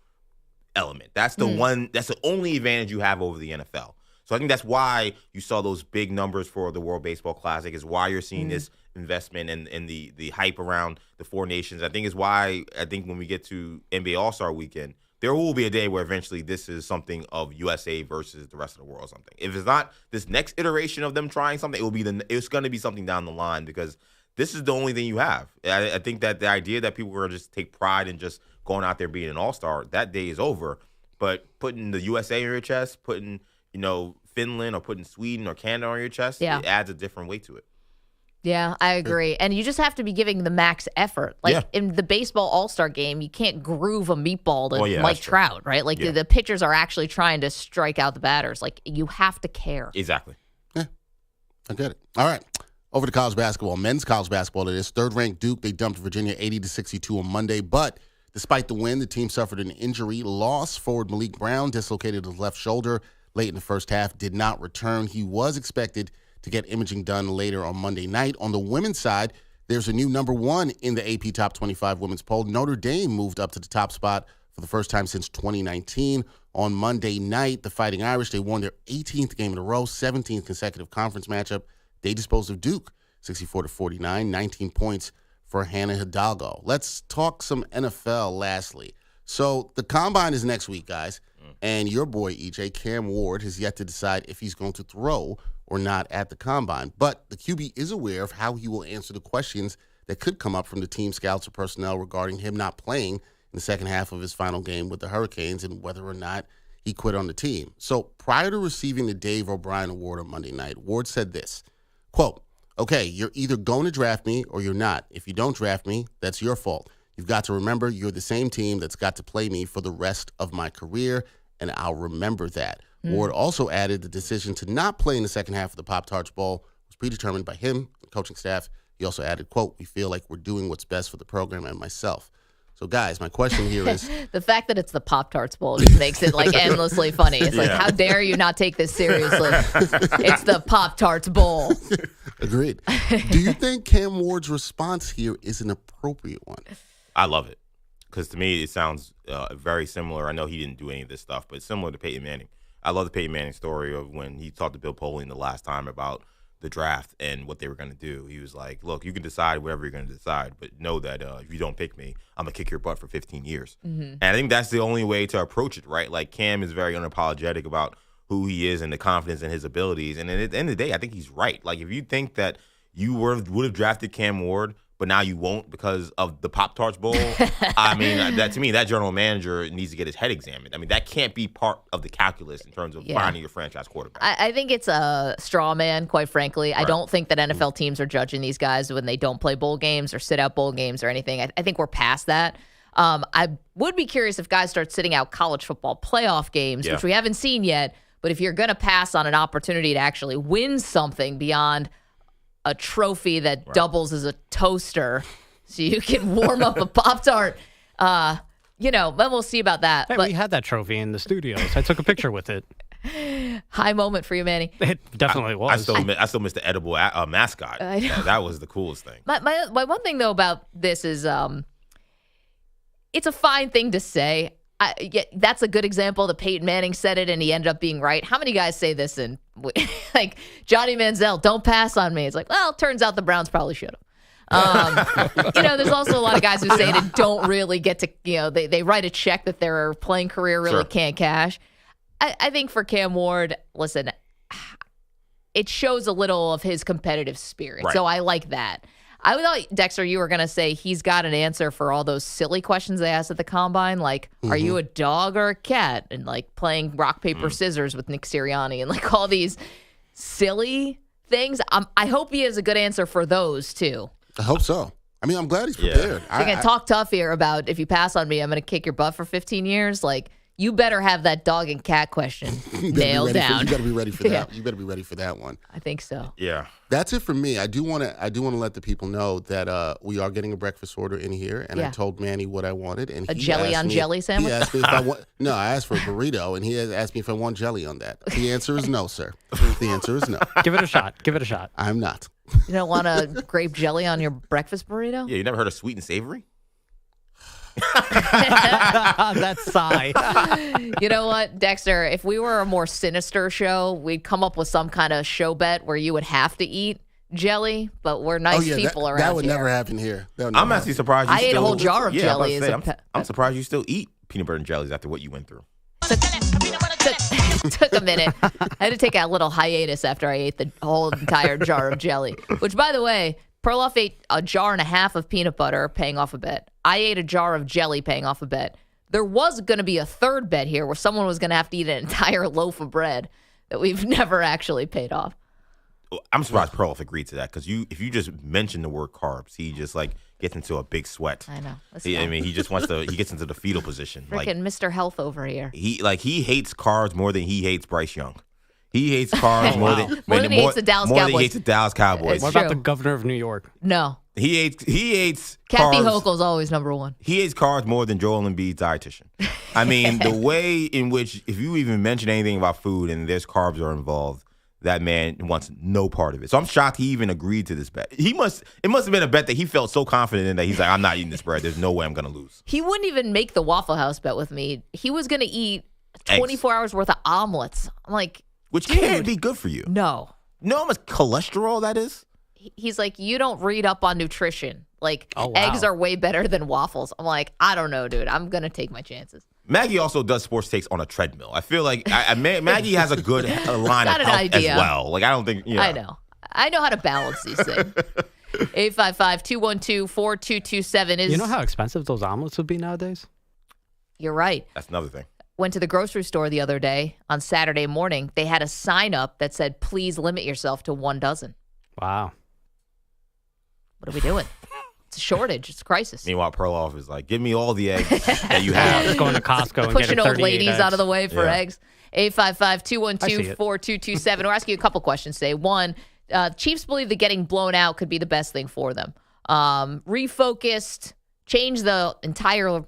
element. That's the one. That's the only advantage you have over the NFL. So I think that's why you saw those big numbers for the World Baseball Classic. Is why you're seeing this investment and the hype around the Four Nations. I think is why when we get to NBA All-Star Weekend, there will be a day where eventually this is something of USA versus the rest of the world. Or something. If it's not this next iteration of them trying something, it's going to be something down the line because this is the only thing you have. I think that the idea that people were just take pride in just going out there being an all-star, that day is over. But putting the USA on your chest, putting, Finland or putting Sweden or Canada on your chest, it adds a different weight to it. Yeah, I agree. And you just have to be giving the max effort. Like in the baseball all-star game, you can't groove a meatball to Mike Trout, right? Like the pitchers are actually trying to strike out the batters. Like, you have to care. Exactly. Yeah, I get it. All right. Over to college basketball. Men's college basketball, it is. Third-ranked Duke, they dumped Virginia 80-62 on Monday. But despite the win, the team suffered an injury loss. Forward Malik Brown dislocated his left shoulder late in the first half, did not return. He was expected to get imaging done later on Monday night. On the women's side, there's a new number one in the AP Top 25 women's poll. Notre Dame moved up to the top spot for the first time since 2019. On Monday night, the Fighting Irish, they won their 18th game in a row, 17th consecutive conference matchup. They disposed of Duke 64-49, 19 points for Hannah Hidalgo. Let's talk some NFL lastly. So the Combine is next week, guys, and your boy, EJ, Cam Ward, has yet to decide if he's going to throw or not at the Combine. But the QB is aware of how he will answer the questions that could come up from the team scouts or personnel regarding him not playing in the second half of his final game with the Hurricanes and whether or not he quit on the team. So prior to receiving the Dave O'Brien Award on Monday night, Ward said this, quote, "Okay, you're either going to draft me or you're not. If you don't draft me, that's your fault. You've got to remember you're the same team that's got to play me for the rest of my career, and I'll remember that." Ward also added the decision to not play in the second half of the Pop-Tarts Bowl was predetermined by him and the coaching staff. He also added, quote, "We feel like we're doing what's best for the program and myself." So, guys, my question here is... the fact that it's the Pop-Tarts Bowl just makes it, like, endlessly funny. It's like, how dare you not take this seriously? It's the Pop-Tarts Bowl. Agreed. Do you think Cam Ward's response here is an appropriate one? I love it because to me it sounds very similar. I know he didn't do any of this stuff, but it's similar to Peyton Manning. I love the Peyton Manning story of when he talked to Bill Polian the last time about the draft and what they were going to do. He was like, look, you can decide whatever you're going to decide, but know that if you don't pick me, I'm going to kick your butt for 15 years. And I think that's the only way to approach it, right? Like, Cam is very unapologetic about who he is and the confidence in his abilities. And at the end of the day, I think he's right. Like, if you think that you would have drafted Cam Ward, but now you won't because of the Pop-Tarts Bowl, I mean, that to me, that general manager needs to get his head examined. I mean, that can't be part of the calculus in terms of finding your franchise quarterback. I think it's a straw man, quite frankly. Right. I don't think that NFL teams are judging these guys when they don't play bowl games or sit out bowl games or anything. I think we're past that. I would be curious if guys start sitting out college football playoff games, which we haven't seen yet. But if you're going to pass on an opportunity to actually win something beyond a trophy that doubles as a toaster so you can warm up a Pop-Tart, then we'll see about that. Hey, but we had that trophy in the studios. I took a picture with it. High moment for you, Manny. It definitely was. I still miss the edible mascot. That was the coolest thing. My one thing, though, about this is it's a fine thing to say. That's a good example that Peyton Manning said it and he ended up being right. How many guys say this in like Johnny Manziel, don't pass on me? It's like, well, it turns out the Browns probably should have. There's also a lot of guys who say it and don't really get to, they write a check that their playing career really can't cash. I think for Cam Ward, listen, it shows a little of his competitive spirit. Right. So I like that. I thought, Dexter, you were going to say he's got an answer for all those silly questions they asked at the Combine, like, are you a dog or a cat? And, like, playing rock, paper, scissors with Nick Sirianni and, like, all these silly things. I hope he has a good answer for those, too. I hope so. I mean, I'm glad he's prepared. So you're going to talk tough here about if you pass on me, I'm going to kick your butt for 15 years. Like, you better have that dog and cat question nailed down. You better be ready for that. You better be ready for that one. I think so. Yeah. That's it for me. I do want to let the people know that we are getting a breakfast order in here, and I told Manny what I wanted, and a jelly on jelly sandwich. He asked me if I want. No, I asked for a burrito, and he has asked me if I want jelly on that. The answer is no, sir. The answer is no. Give it a shot. Give it a shot. I'm not. You don't want a grape jelly on your breakfast burrito? Yeah, you never heard of sweet and savory? That sigh. You know what, Dexter? If we were a more sinister show, we'd come up with some kind of show bet where you would have to eat jelly, but we're nice people around here. That would never happen here. I'm actually surprised you I ate a whole jar of jelly. I'm surprised you still eat peanut butter and jellies after what you went through. Took a minute. I had to take a little hiatus after I ate the whole entire jar of jelly, which, by the way, Perloff ate a jar and a half of peanut butter, paying off a bet. I ate a jar of jelly, paying off a bet. There was going to be a third bet here where someone was going to have to eat an entire loaf of bread that we've never actually paid off. I'm surprised Perloff agreed to that because if you just mention the word carbs, he just like gets into a big sweat. I know. He just wants to. He gets into the fetal position. Freaking like, Mr. Health over here. He hates carbs more than he hates Bryce Young. He hates carbs more than he hates the Dallas Cowboys. More than he hates the Dallas Cowboys. What about the governor of New York? No. He hates Kathy carbs. Hochul's always number one. He hates carbs more than Joel Embiid's dietitian. I mean, the way in which if you even mention anything about food and there's carbs are involved, that man wants no part of it. So I'm shocked he even agreed to this bet. It must have been a bet that he felt so confident in that he's like, I'm not eating this bread. There's no way I'm going to lose. He wouldn't even make the Waffle House bet with me. He was going to eat 24 hours worth of omelets. I'm like, which can't be good for you. No. You know how much cholesterol that is? He's like, you don't read up on nutrition. Like, eggs are way better than waffles. I'm like, I don't know, dude. I'm going to take my chances. Maggie also does sports takes on a treadmill. I feel like Maggie has a good line of health idea. as well. Like, I don't think, I know. I know how to balance these things. 855-212-4227 is... You know how expensive those omelets would be nowadays? You're right. That's another thing. Went to the grocery store the other day on Saturday morning. They had a sign up that said, please limit yourself to 1 dozen. Wow. What are we doing? It's a shortage. It's a crisis. Meanwhile, Perloff is like, give me all the eggs that you have. Just going to Costco and pushing getting old ladies eggs. out of the way for eggs. 855-212-4227. We're asking you a couple questions today. One, Chiefs believe that getting blown out could be the best thing for them. Refocused, change the entire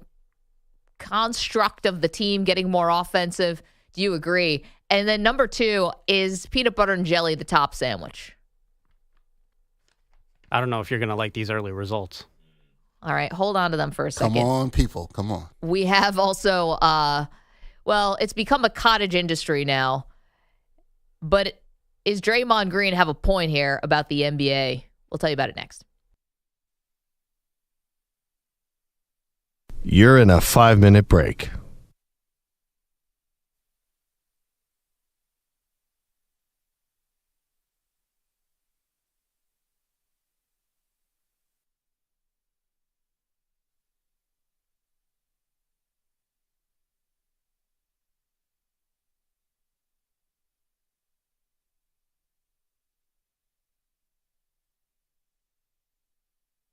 construct of the team, getting more offensive. Do you agree? And then number 2, is peanut butter and jelly the top sandwich? I don't know if you're going to like these early results. All right, hold on to them for a second. Come on, people. Come on. We have also, it's become a cottage industry now. But is Draymond Green have a point here about the NBA? We'll tell you about it next. You're in a 5-minute break.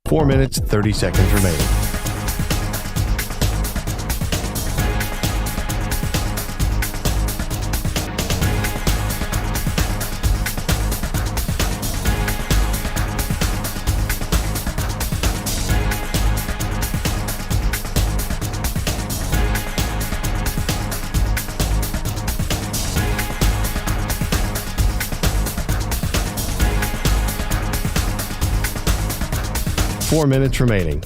Four minutes, 30 seconds remaining. Four minutes remaining.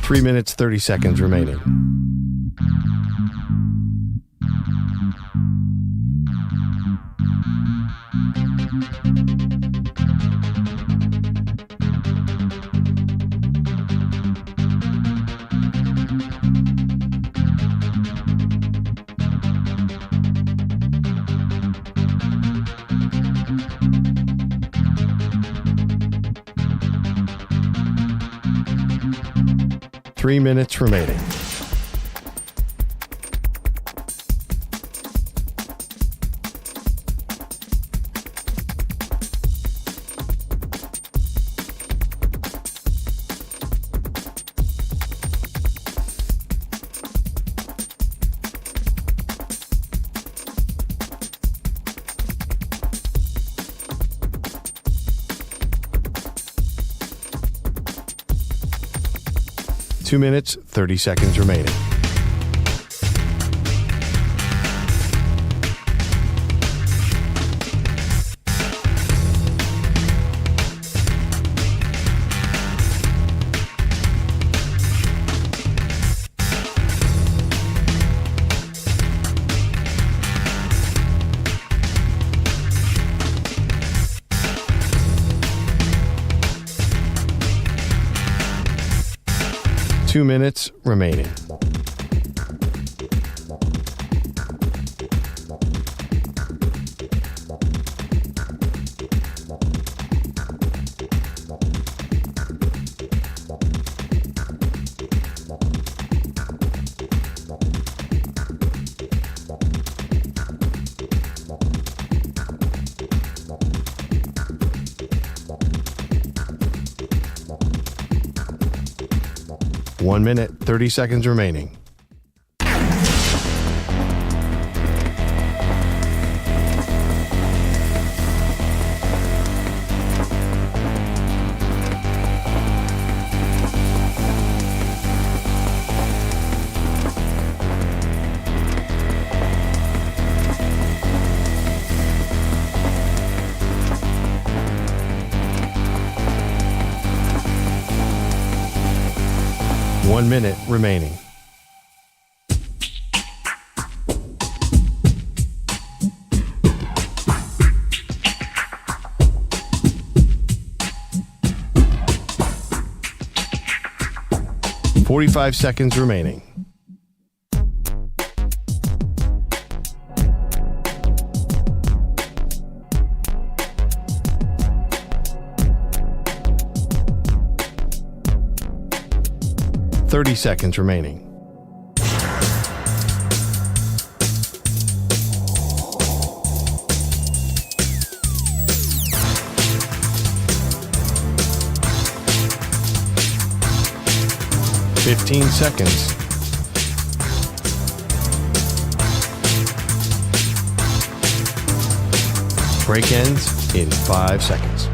3 minutes, 30 seconds remaining. Three minutes remaining. Two minutes, 30 seconds remaining. Two minutes remaining. One minute, 30 seconds remaining. One minute remaining. .45 seconds remaining. .30 seconds remaining. .15 seconds. Break ends in 5 seconds.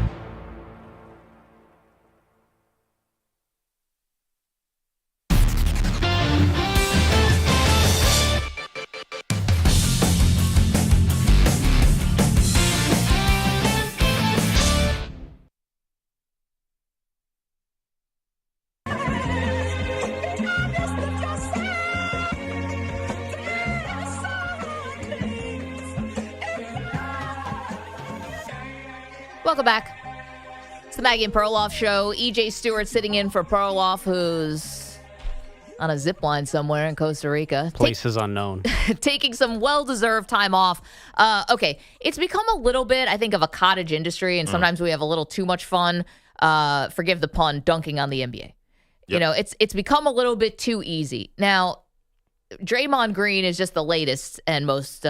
Welcome back. It's the Maggie and Perloff show. EJ Stewart sitting in for Perloff, who's on a zip line somewhere in Costa Rica. Places unknown. Taking some well-deserved time off. Okay, it's become a little bit, I think, of a cottage industry, and sometimes we have a little too much fun, forgive the pun, dunking on the NBA. Yep. You know, it's become a little bit too easy. Now, Draymond Green is just the latest and most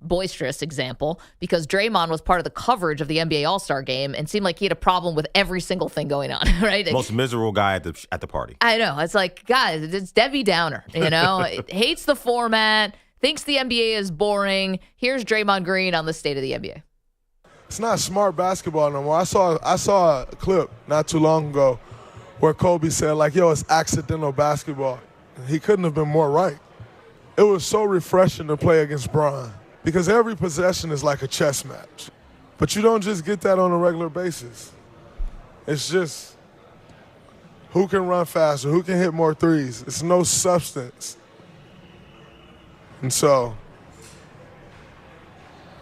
boisterous example because Draymond was part of the coverage of the NBA All-Star game and seemed like he had a problem with every single thing going on, right? Most miserable guy at the party. I know. It's like, guys, it's Debbie Downer, you know? Hates the format, thinks the NBA is boring. Here's Draymond Green on the state of the NBA. It's not smart basketball no more. I saw a clip not too long ago where Kobe said, like, yo, it's accidental basketball. He couldn't have been more right. It was so refreshing to play against Bron because every possession is like a chess match. But you don't just get that on a regular basis. It's just Who can run faster? Who can hit more threes? It's no substance. And so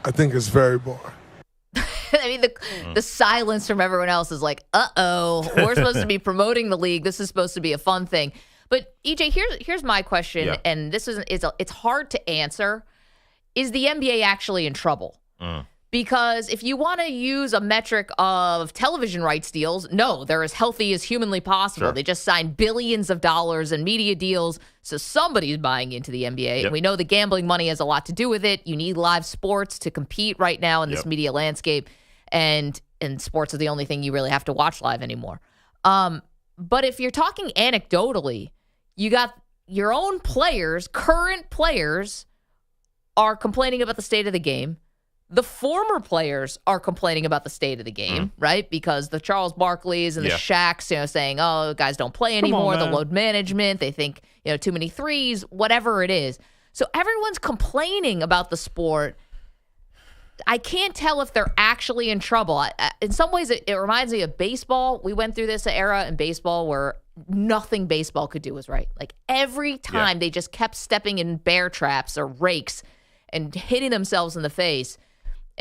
I think it's very boring. I mean, the silence from everyone else is like, uh-oh, we're supposed to be promoting the league. This is supposed to be a fun thing. But, EJ, here's my question, and this it's hard to answer. Is the NBA actually in trouble? Because if you want to use a metric of television rights deals, no, they're as healthy as humanly possible. Sure. They just signed billions of dollars in media deals, so somebody's buying into the NBA. Yep. And we know the gambling money has a lot to do with it. You need live sports to compete right now in this media landscape, and sports are the only thing you really have to watch live anymore. But if you're talking anecdotally, you got your own players, current players, are complaining about the state of the game. The former players are complaining about the state of the game, right? Because the Charles Barkleys and the Shaqs, saying, oh, guys don't play anymore, the load management, they think, too many threes, whatever it is. So everyone's complaining about the sport. I can't tell if they're actually in trouble. In some ways, it reminds me of baseball. We went through this era in baseball where nothing baseball could do was right. Like every time they just kept stepping in bear traps or rakes and hitting themselves in the face.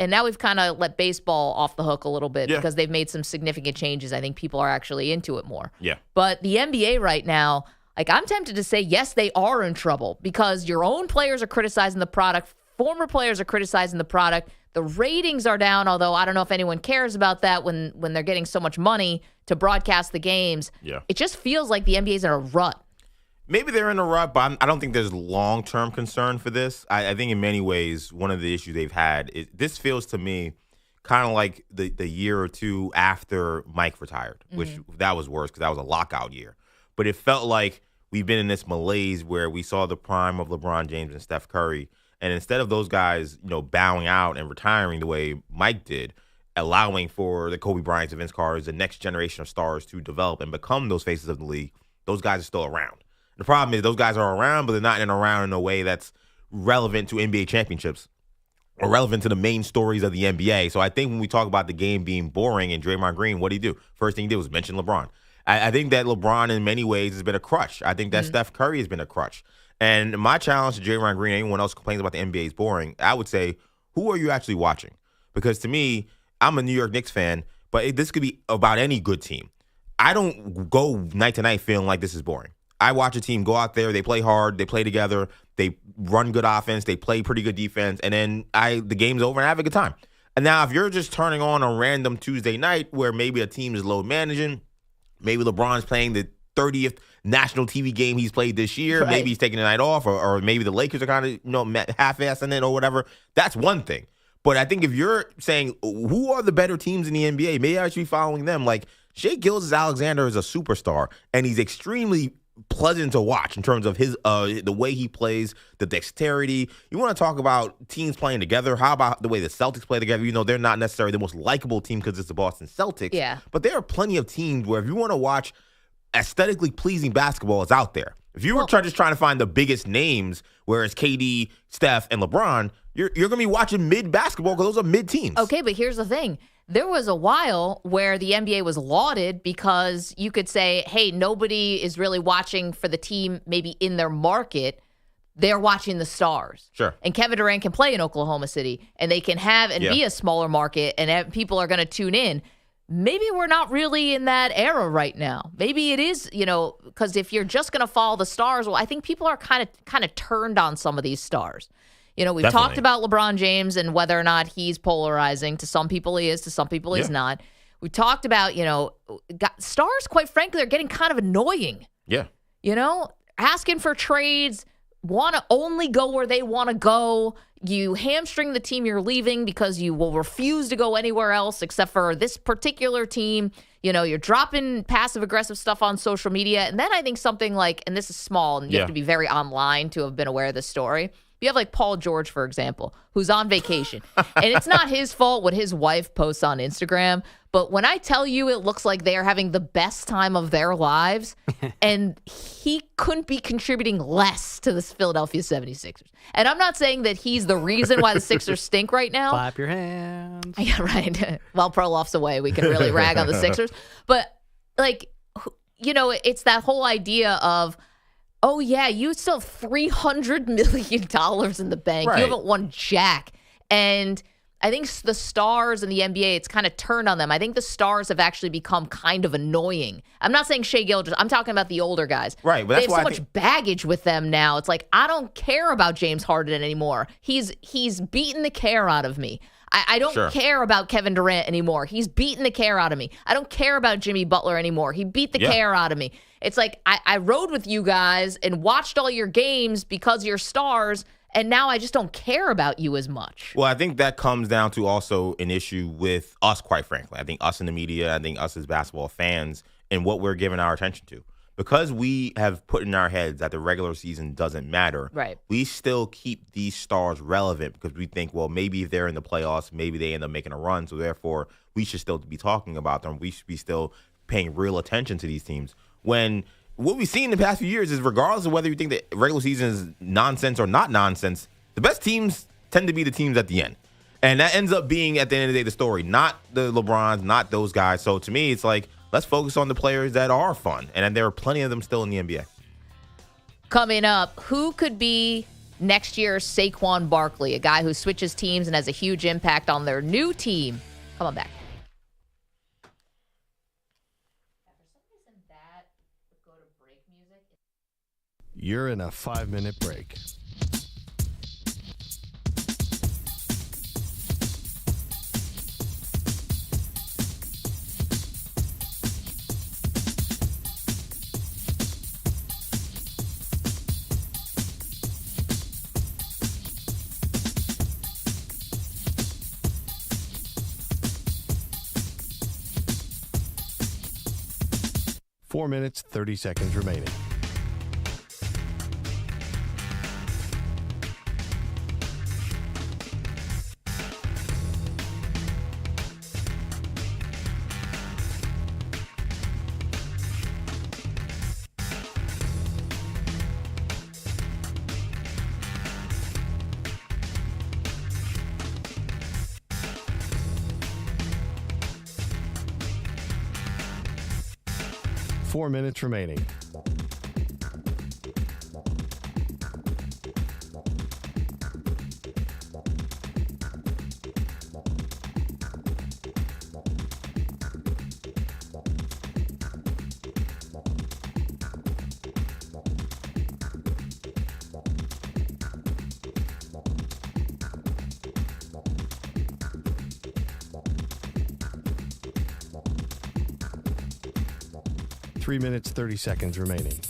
And now we've kind of let baseball off the hook a little bit because they've made some significant changes. I think people are actually into it more. Yeah. But the NBA right now, like I'm tempted to say, yes, they are in trouble because your own players are criticizing the product. Former players are criticizing the product. The ratings are down, although I don't know if anyone cares about that when they're getting so much money to broadcast the games. Yeah. It just feels like the NBA's in a rut. Maybe they're in a rut, but I don't think there's long-term concern for this. I think in many ways, one of the issues they've had is this feels to me kind of like the year or two after Mike retired, which that was worse because that was a lockout year. But it felt like we've been in this malaise where we saw the prime of LeBron James and Steph Curry, and instead of those guys, bowing out and retiring the way Mike did, allowing for the Kobe Bryants, Vince Carters, the next generation of stars to develop and become those faces of the league, those guys are still around. The problem is those guys are around, but they're not around in a way that's relevant to NBA championships or relevant to the main stories of the NBA. So I think when we talk about the game being boring and Draymond Green, what did he do? First thing he did was mention LeBron. I think that LeBron in many ways has been a crutch. I think that Steph Curry has been a crutch. And my challenge to Draymond Green, anyone else complains about the NBA is boring, I would say, who are you actually watching? Because to me, I'm a New York Knicks fan, but this could be about any good team. I don't go night to night feeling like this is boring. I watch a team go out there, they play hard, they play together, they run good offense, they play pretty good defense, and then the game's over and I have a good time. And now if you're just turning on a random Tuesday night where maybe a team is load managing, maybe LeBron's playing the 30th national TV game he's played this year, maybe he's taking the night off, or maybe the Lakers are kind of half-assing it or whatever, that's one thing. But I think if you're saying who are the better teams in the NBA, maybe I should be following them. Like Shai Gilgeous-Alexander is a superstar, and he's extremely pleasant to watch in terms of his the way he plays, the dexterity. You want to talk about teams playing together? How about the way the Celtics play together? They're not necessarily the most likable team because it's the Boston Celtics. Yeah. But there are plenty of teams where if you want to watch aesthetically pleasing basketball, it's out there. If you were just trying to find the biggest names, where it's KD, Steph, and LeBron, you're going to be watching mid basketball because those are mid teams. Okay, but here's the thing. There was a while where the NBA was lauded because you could say, hey, nobody is really watching for the team maybe in their market. They're watching the stars. Sure. And Kevin Durant can play in Oklahoma City, and they can have and be a smaller market, and people are going to tune in. Maybe we're not really in that era right now. Maybe it is, because if you're just going to follow the stars, well, I think people are kind of turned on some of these stars. We've talked about LeBron James and whether or not he's polarizing. To some people he is, to some people he's not. We talked about, stars, quite frankly, are getting kind of annoying. Yeah. Asking for trades, want to only go where they want to go. You hamstring the team you're leaving because you will refuse to go anywhere else except for this particular team. You're dropping passive-aggressive stuff on social media. And then I think something like, and this is small, and you have to be very online to have been aware of this story. You have like Paul George, for example, who's on vacation. And it's not his fault what his wife posts on Instagram. But when I tell you it looks like they are having the best time of their lives, and he couldn't be contributing less to the Philadelphia 76ers. And I'm not saying that he's the reason why the Sixers stink right now. Clap your hands. Yeah, right. While Perloff's away, we can really rag on the Sixers. But, it's that whole idea of, oh, yeah, you still have $300 million in the bank. Right. You haven't won jack. And I think the stars in the NBA, it's kind of turned on them. I think the stars have actually become kind of annoying. I'm not saying Shai Gilgeous. I'm talking about the older guys. Right. But they that's have so much baggage with them now. It's like, I don't care about James Harden anymore. He's beaten the care out of me. I don't care about Kevin Durant anymore. He's beaten the care out of me. I don't care about Jimmy Butler anymore. He beat the care out of me. It's like I rode with you guys and watched all your games because you're stars, and now I just don't care about you as much. Well, I think that comes down to also an issue with us, quite frankly. I think us in the media, I think us as basketball fans, and what we're giving our attention to. Because we have put in our heads that the regular season doesn't matter, right? We still keep these stars relevant because we think, well, maybe if they're in the playoffs, maybe they end up making a run. So therefore, we should still be talking about them. We should be still paying real attention to these teams. When what we've seen in the past few years is, regardless of whether you think the regular season is nonsense or not nonsense, the best teams tend to be the teams at the end. And that ends up being, at the end of the day, the story, not the LeBrons, not those guys. So to me, it's like, let's focus on the players that are fun. And there are plenty of them still in the NBA. Coming up, who could be next year's Saquon Barkley, a guy who switches teams and has a huge impact on their new team? Come on back. You're in a 5-minute break. Four minutes, 30 seconds remaining. Four minutes remaining. Three minutes, 30 seconds remaining.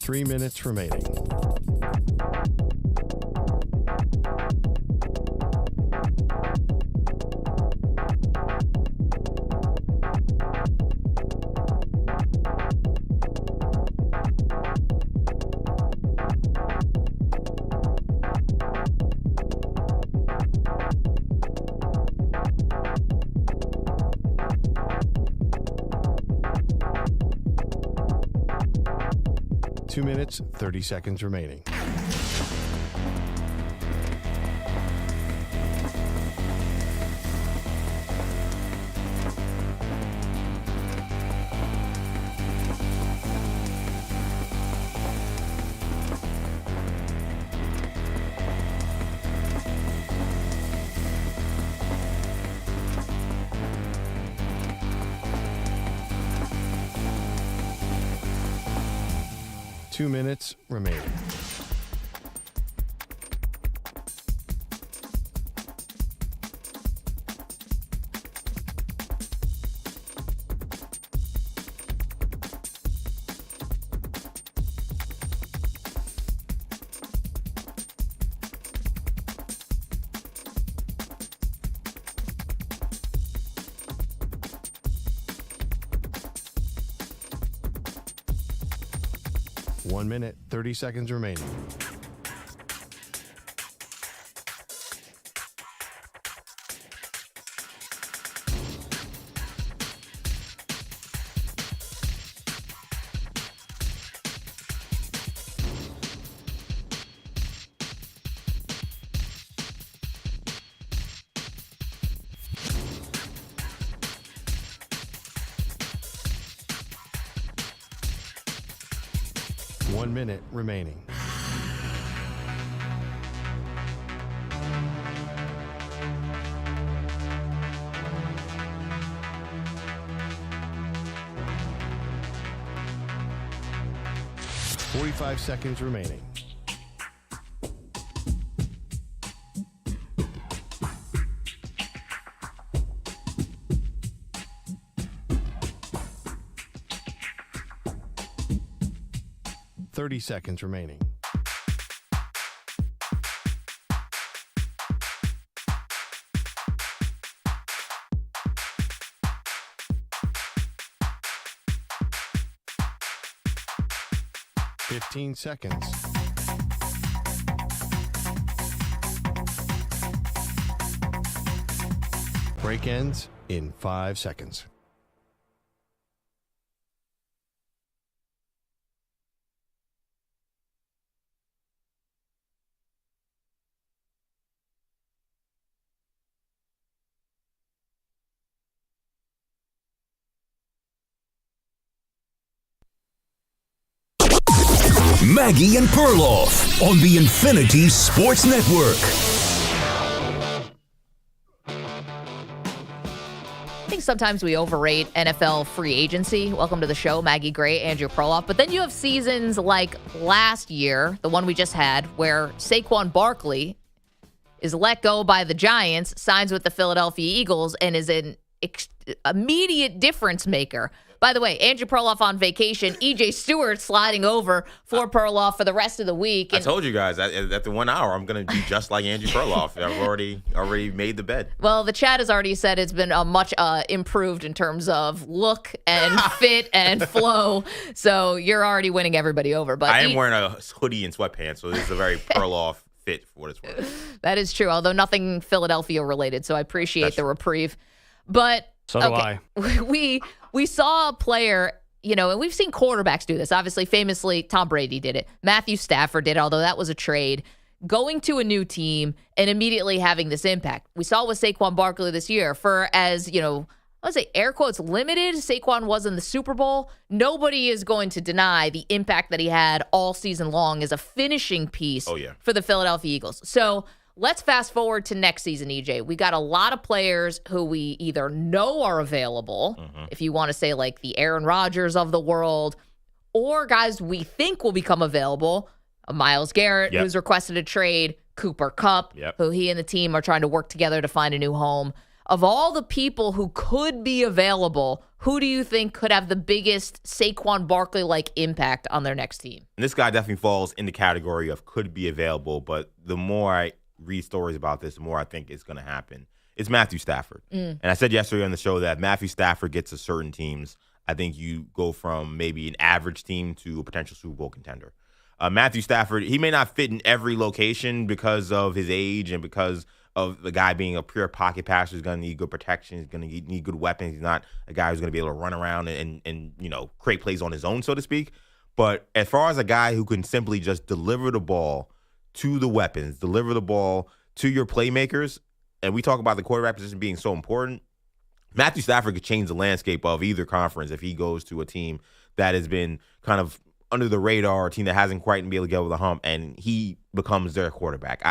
Three minutes remaining. Two minutes, 30 seconds remaining. Two minutes remaining. 1 minute, 30 seconds remaining. One minute remaining. Forty-five seconds remaining. Seconds remaining. Fifteen seconds. Break ends in 5 seconds. Maggie and Perloff on the Infinity Sports Network. I think sometimes we overrate NFL free agency. Welcome to the show, Maggie Gray, Andrew Perloff. But then you have seasons like last year, the one we just had, where Saquon Barkley is let go by the Giants, signs with the Philadelphia Eagles, and is an immediate difference maker. By the way, Andrew Perloff on vacation, EJ Stewart sliding over for Perloff for the rest of the week. I told you guys at the 1 hour I'm going to be just like Andrew Perloff. I've already made the bed. Well, the chat has already said it's been much improved in terms of look and fit and flow. So you're already winning everybody over. But I am wearing a hoodie and sweatpants, so this is a very Perloff fit for what it's worth. That is true, although nothing Philadelphia related. So I appreciate the reprieve. But so do I. We saw a player, and we've seen quarterbacks do this. Obviously, famously, Tom Brady did it. Matthew Stafford did it, although that was a trade. Going to a new team and immediately having this impact. We saw with Saquon Barkley this year for as, I would say air quotes limited Saquon was in the Super Bowl. Nobody is going to deny the impact that he had all season long as a finishing piece for the Philadelphia Eagles. So let's fast forward to next season, EJ. We got a lot of players who we either know are available, if you want to say like the Aaron Rodgers of the world, or guys we think will become available. Myles Garrett, who's requested a trade, Cooper Kupp, who he and the team are trying to work together to find a new home. Of all the people who could be available, who do you think could have the biggest Saquon Barkley-like impact on their next team? And this guy definitely falls in the category of could be available, but the more I read stories about this, the more I think it's going to happen. It's Matthew Stafford. And I said yesterday on the show that Matthew Stafford gets to certain teams, I think you go from maybe an average team to a potential Super Bowl contender. Matthew Stafford, he may not fit in every location because of his age and because of the guy being a pure pocket passer. He's going to need good protection. He's going to need good weapons. He's not a guy who's going to be able to run around and create plays on his own, so to speak. But as far as a guy who can simply just deliver the ball to the weapons, deliver the ball to your playmakers, and we talk about the quarterback position being so important, Matthew Stafford could change the landscape of either conference if he goes to a team that has been kind of under the radar, a team that hasn't quite been able to get over the hump, and he becomes their quarterback.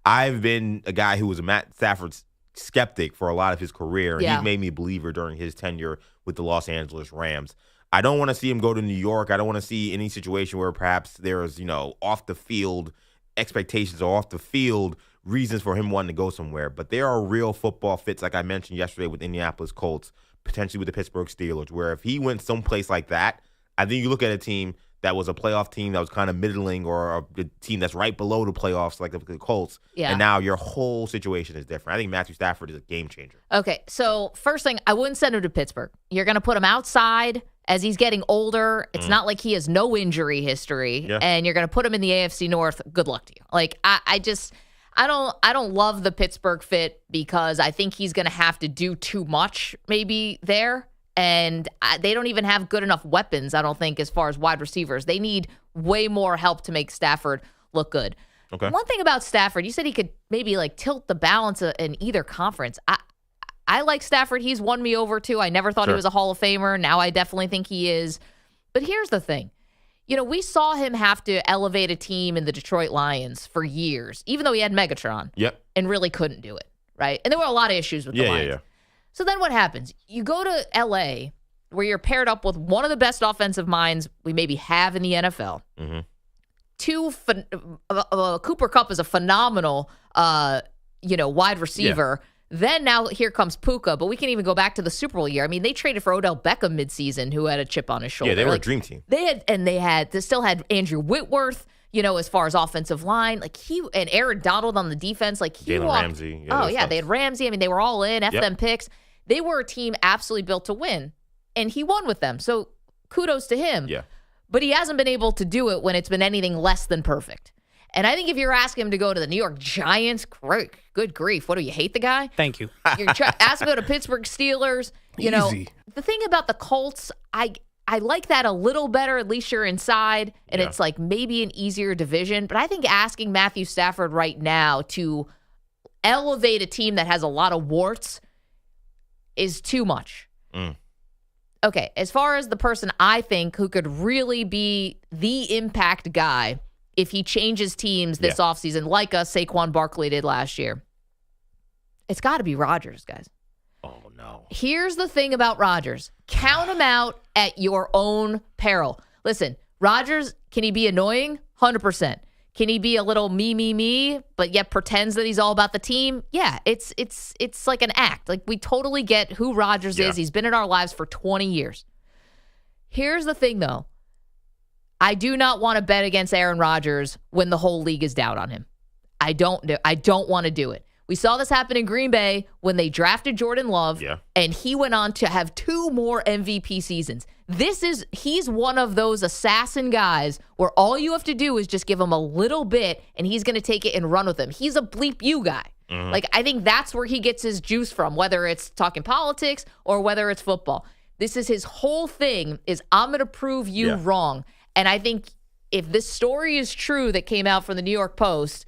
I've been a guy who was a Matt Stafford skeptic for a lot of his career, and he made me a believer during his tenure with the Los Angeles Rams. I don't want to see him go to New York. I don't want to see any situation where perhaps there's, off the field expectations or off the field reasons for him wanting to go somewhere. But there are real football fits, like I mentioned yesterday with Indianapolis Colts, potentially with the Pittsburgh Steelers, where if he went someplace like that, I think you look at a team that was a playoff team that was kind of middling, or a team that's right below the playoffs, like the Colts. Yeah. And now your whole situation is different. I think Matthew Stafford is a game changer. Okay, so first thing, I wouldn't send him to Pittsburgh. You're going to put him outside as he's getting older. It's not like he has no injury history, and you're going to put him in the AFC North. Good luck to you. Like, I don't love the Pittsburgh fit, because I think he's going to have to do too much maybe there. And they don't even have good enough weapons, I don't think, as far as wide receivers. They need way more help to make Stafford look good. Okay. One thing about Stafford, you said he could maybe like tilt the balance in either conference. I like Stafford. He's won me over too. I never thought he was a Hall of Famer. Now I definitely think he is. But here's the thing. We saw him have to elevate a team in the Detroit Lions for years, even though he had Megatron. Yep. And really couldn't do it, right? And there were a lot of issues with the Lions. Yeah. So then what happens? You go to L.A., where you're paired up with one of the best offensive minds we maybe have in the NFL. Mm-hmm. Cooper Kupp is a phenomenal, wide receiver. Yeah. Then now here comes Puka, but we can even go back to the Super Bowl year. I mean, they traded for Odell Beckham midseason, who had a chip on his shoulder. Yeah, they were a dream team. They still had Andrew Whitworth, as far as offensive line, and Aaron Donald on the defense, Jalen Ramsey. Yeah, they had Ramsey. I mean, they were all in, them picks. They were a team absolutely built to win, and he won with them. So kudos to him. Yeah. But he hasn't been able to do it when it's been anything less than perfect. And I think if you're asking him to go to the New York Giants, great, good grief. What, do you hate the guy? Thank you. You're ask him to go to Pittsburgh Steelers. Easy. The thing about the Colts, I like that a little better. At least you're inside, and it's like maybe an easier division. But I think asking Matthew Stafford right now to elevate a team that has a lot of warts is too much. Okay, as far as the person I think who could really be the impact guy if he changes teams this offseason, like Saquon Barkley did last year, it's got to be Rodgers, guys. Oh, no. Here's the thing about Rodgers. Count him out at your own peril. Listen, Rodgers, can he be annoying? 100%. Can he be a little me, but yet pretends that he's all about the team? Yeah, it's like an act. Like, we totally get who Rodgers is. He's been in our lives for 20 years. Here's the thing, though. I do not want to bet against Aaron Rodgers when the whole league is down on him. I don't want to do it. We saw this happen in Green Bay when they drafted Jordan Love, and he went on to have 2 more MVP seasons. He's one of those assassin guys where all you have to do is just give him a little bit, and he's going to take it and run with him. He's a bleep you guy. Mm-hmm. I think that's where he gets his juice from, whether it's talking politics or whether it's football. This is his whole thing, is I'm going to prove you wrong. And I think if this story is true that came out from the New York Post,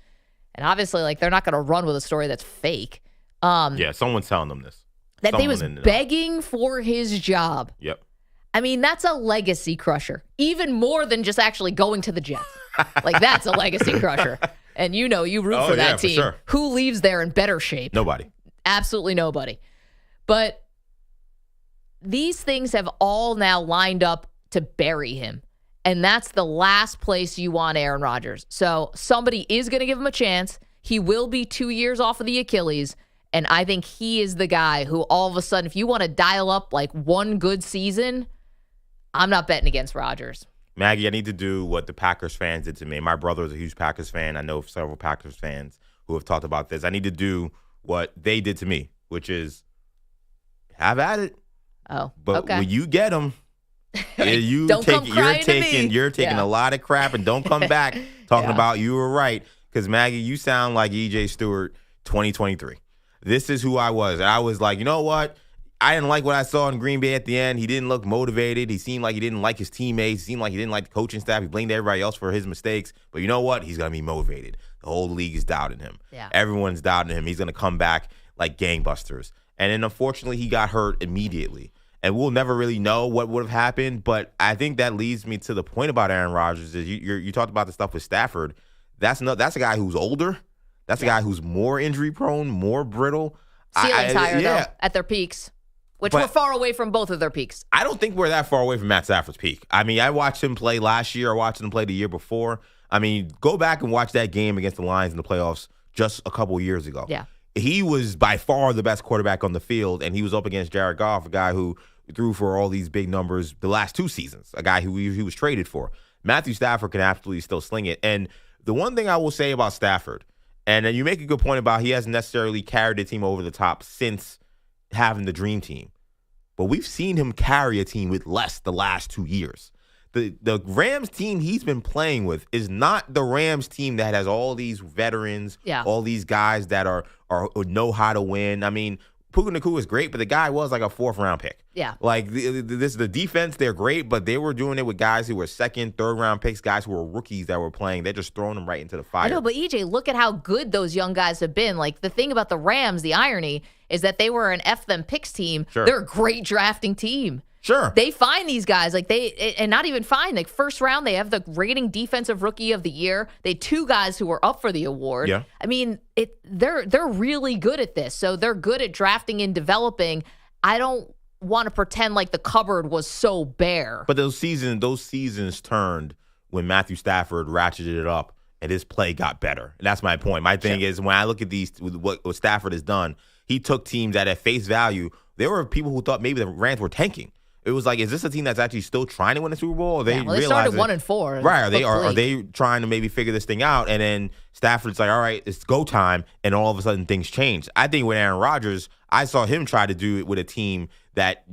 and obviously, they're not going to run with a story that's fake. Someone's telling them this. That they was begging for his job. Yep. I mean, that's a legacy crusher. Even more than just actually going to the Jets. That's a legacy crusher. And you root for that team. For sure. Who leaves there in better shape? Nobody. Absolutely nobody. But these things have all now lined up to bury him. And that's the last place you want Aaron Rodgers. So somebody is going to give him a chance. He will be 2 years off of the Achilles. And I think he is the guy who all of a sudden, if you want to dial up one good season, I'm not betting against Rodgers. Maggie, I need to do what the Packers fans did to me. My brother is a huge Packers fan. I know several Packers fans who have talked about this. I need to do what they did to me, which is have at it. Oh, but okay. when you get them, you're taking a lot of crap, and don't come back talking about you were right. Because, Maggie, you sound like E.J. Stewart 2023. This is who I was. And I was like, you know what? I didn't like what I saw in Green Bay at the end. He didn't look motivated. He seemed like he didn't like his teammates. He seemed like he didn't like the coaching staff. He blamed everybody else for his mistakes. But you know what? He's going to be motivated. The whole league is doubting him. Yeah. Everyone's doubting him. He's going to come back like gangbusters. And then, unfortunately, he got hurt immediately. And we'll never really know what would have happened. But I think that leads me to the point about Aaron Rodgers. Is you talked about the stuff with Stafford. That's a guy who's older. That's a guy who's more injury prone, more brittle. Ceiling's higher, though, at their peaks, which we're far away from both of their peaks. I don't think we're that far away from Matt Stafford's peak. I mean, I watched him play last year. I watched him play the year before. I mean, go back and watch that game against the Lions in the playoffs just a couple of years ago. Yeah. He was by far the best quarterback on the field, and he was up against Jared Goff, a guy who threw for all these big numbers the last 2 seasons, a guy who he was traded for. Matthew Stafford can absolutely still sling it. And the one thing I will say about Stafford, and you make a good point about he hasn't necessarily carried the team over the top since having the dream team. But we've seen him carry a team with less the last 2 years. The Rams team he's been playing with is not the Rams team that has all these veterans, all these guys that are know how to win. I mean, Puka Nacua is great, but the guy was like a 4th-round pick. Yeah. Like, the defense, they're great, but they were doing it with guys who were 2nd, 3rd-round picks, guys who were rookies that were playing. They're just throwing them right into the fire. I know, but EJ, look at how good those young guys have been. Like, the thing about the Rams, the irony, is that they were an F them picks team. Sure. They're a great drafting team. Sure. They find these guys, and not even find, like, 1st round, they have the rating defensive rookie of the year. They had 2 guys who were up for the award. Yeah. I mean, they're really good at this. So they're good at drafting and developing. I don't want to pretend like the cupboard was so bare. But those seasons turned when Matthew Stafford ratcheted it up and his play got better. And that's my point. My thing is, when I look at what Stafford has done, he took teams that at face value, there were people who thought maybe the Rams were tanking. It was like, is this a team that's actually still trying to win the Super Bowl? Or they started 1-4. Right. Are they trying to maybe figure this thing out? And then Stafford's like, all right, it's go time. And all of a sudden things change. I think with Aaron Rodgers, I saw him try to do it with a team that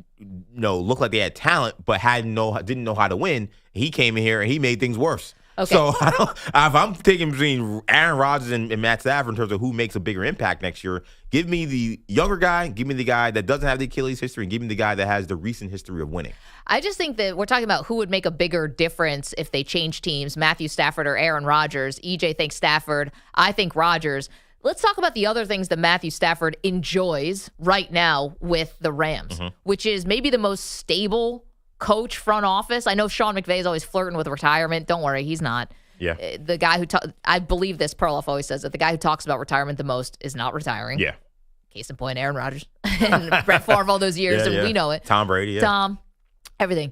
looked like they had talent, but didn't know how to win. He came in here and he made things worse. Okay. So if I'm taking between Aaron Rodgers and Matt Stafford in terms of who makes a bigger impact next year, give me the younger guy, give me the guy that doesn't have the Achilles history, and give me the guy that has the recent history of winning. I just think that we're talking about who would make a bigger difference if they change teams, Matthew Stafford or Aaron Rodgers. EJ thinks Stafford. I think Rodgers. Let's talk about the other things that Matthew Stafford enjoys right now with the Rams, which is maybe the most stable coach front office. I know Sean McVay is always flirting with retirement. Don't worry, he's not. Yeah. The guy who I believe this, Perloff always says that the guy who talks about retirement the most is not retiring. Yeah. Case in point, Aaron Rodgers and Brett Favre all those years, and we know it. Tom Brady, Tom, everything.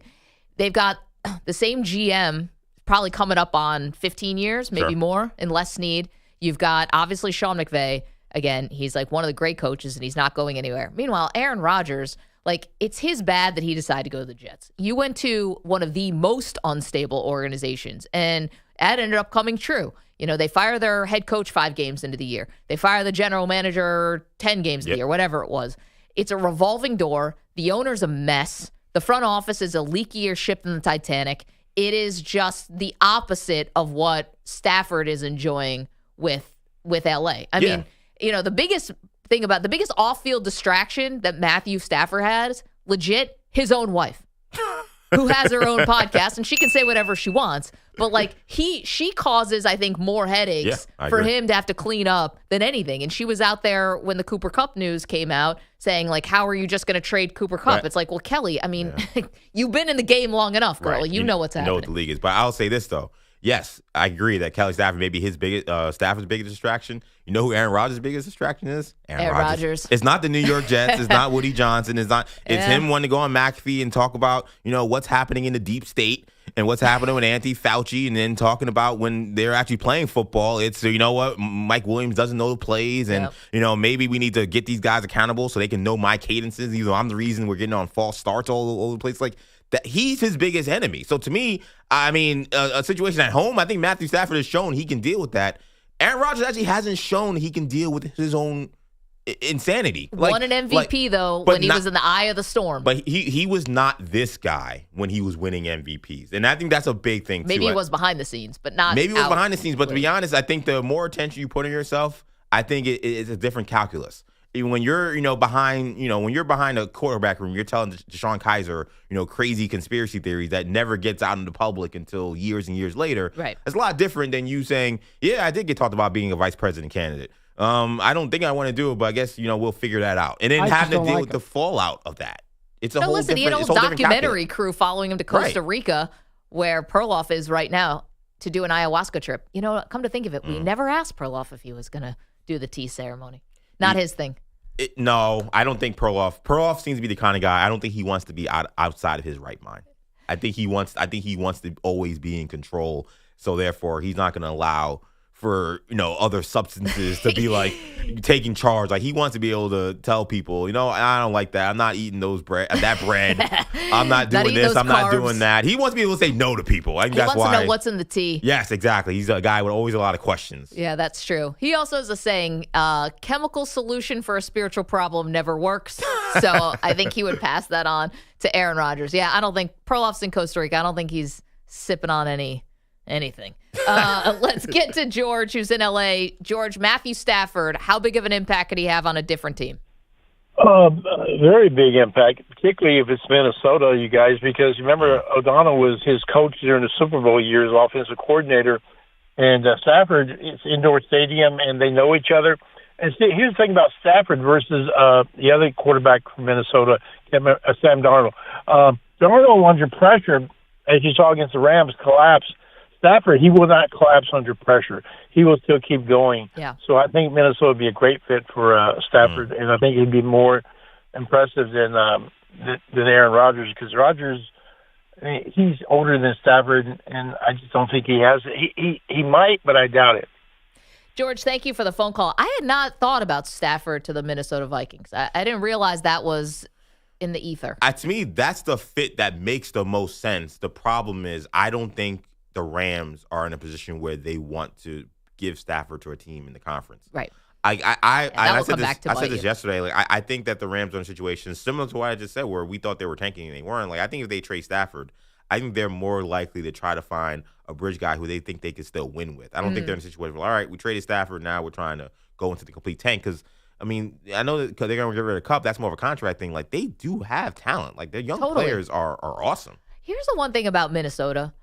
They've got the same GM, probably coming up on 15 years, maybe more, in Les Snead. You've got, obviously, Sean McVay. Again, he's like one of the great coaches, and he's not going anywhere. Meanwhile, Aaron Rodgers, like, it's his bad that he decided to go to the Jets. You went to one of the most unstable organizations, and that ended up coming true. They fire their head coach 5 games into the year. They fire the general manager 10 games into the year, whatever it was. It's a revolving door. The owner's a mess. The front office is a leakier ship than the Titanic. It is just the opposite of what Stafford is enjoying with LA. I mean, the biggest thing about the biggest off-field distraction that Matthew Stafford has, legit, his own wife, who has her own podcast, and she can say whatever she wants. But like she causes, I think, more headaches for him to have to clean up than anything. And she was out there when the Cooper Kupp news came out saying, like, how are you just going to trade Cooper Kupp? Right. It's like, well, Kelly, I mean, you've been in the game long enough, girl. Right. You know what's happening. You know what the league is. But I'll say this, though. Yes, I agree that Kelly Stafford may be his biggest Stafford's biggest distraction. You know who Aaron Rodgers' biggest distraction is? Aaron Rodgers. It's not the New York Jets. It's not Woody Johnson. It's him wanting to go on McAfee and talk about, what's happening in the deep state and what's happening with Anthony Fauci, and then talking about when they're actually playing football. It's, what, Mike Williams doesn't know the plays, and, maybe we need to get these guys accountable so they can know my cadences. I'm the reason we're getting on false starts all over the place. Like, that he's his biggest enemy. So to me, I mean, a situation at home, I think Matthew Stafford has shown he can deal with that. Aaron Rodgers actually hasn't shown he can deal with his own insanity. Won an MVP, though, when he was in the eye of the storm. But he was not this guy when he was winning MVPs. And I think that's a big thing, too. Maybe he was behind the scenes, but not Maybe he was behind the scenes, but to be honest, I think the more attention you put on yourself, I think it's a different calculus. Even when you're, when you're behind a quarterback room, you're telling Deshaun Kaiser, crazy conspiracy theories that never gets out in the public until years and years later. Right. It's a lot different than you saying, yeah, I did get talked about being a vice president candidate. I don't think I want to do it, but I guess, we'll figure that out. And then having to deal with the fallout of that. It's a whole different, he had a whole documentary crew following him to Costa Rica, where Perloff is right now, to do an ayahuasca trip. Come to think of it, we never asked Perloff if he was going to do the tea ceremony. Not his thing. No, I don't think Perloff. Perloff seems to be the kind of guy. I don't think he wants to be outside of his right mind. I think he wants to always be in control. So therefore, he's not going to allow for other substances to be like taking charge. Like he wants to be able to tell people, I don't like that. I'm not eating that bread. I'm not doing this. I'm not doing that. He wants to be able to say no to people. I think that's why. He wants to know what's in the tea. Yes, exactly. He's a guy with always a lot of questions. Yeah, that's true. He also has a saying, chemical solution for a spiritual problem never works. So I think he would pass that on to Aaron Rodgers. Yeah, I don't think Perloff's in Costa Rica. I don't think he's sipping on anything. Let's get to George, who's in L.A. George, Matthew Stafford, how big of an impact could he have on a different team? Very big impact, particularly if it's Minnesota, you guys, because remember O'Donnell was his coach during the Super Bowl years, offensive coordinator, and Stafford, it's indoor stadium, and they know each other. And see, here's the thing about Stafford versus the other quarterback from Minnesota, Sam Darnold. Darnold, under pressure, as you saw against the Rams, collapse. Stafford, he will not collapse under pressure. He will still keep going. Yeah. So I think Minnesota would be a great fit for Stafford, and I think he'd be more impressive than Aaron Rodgers, because Rodgers, he's older than Stafford, and I just don't think he has it. He might, but I doubt it. George, thank you for the phone call. I had not thought about Stafford to the Minnesota Vikings. I didn't realize that was in the ether. To me, that's the fit that makes the most sense. The problem is I don't think the Rams are in a position where they want to give Stafford to a team in the conference. Right. I said this yesterday. Like I think that the Rams are in a situation similar to what I just said, where we thought they were tanking and they weren't. Like I think if they trade Stafford, I think they're more likely to try to find a bridge guy who they think they could still win with. I don't think they're in a situation where, all right, we traded Stafford, now we're trying to go into the complete tank. Because I mean, I know that they're going to get rid of Cup. That's more of a contract thing. Like they do have talent. Like their young players are awesome. Here's the one thing about Minnesota.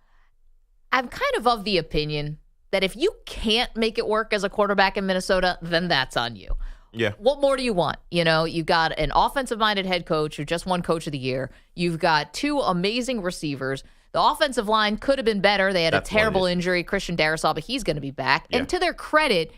I'm kind of the opinion that if you can't make it work as a quarterback in Minnesota, then that's on you. Yeah. What more do you want? You've got an offensive-minded head coach who just won Coach of the Year. You've got two amazing receivers. The offensive line could have been better. They had a terrible injury, Christian Darrisaw, but he's going to be back. Yeah. And to their credit,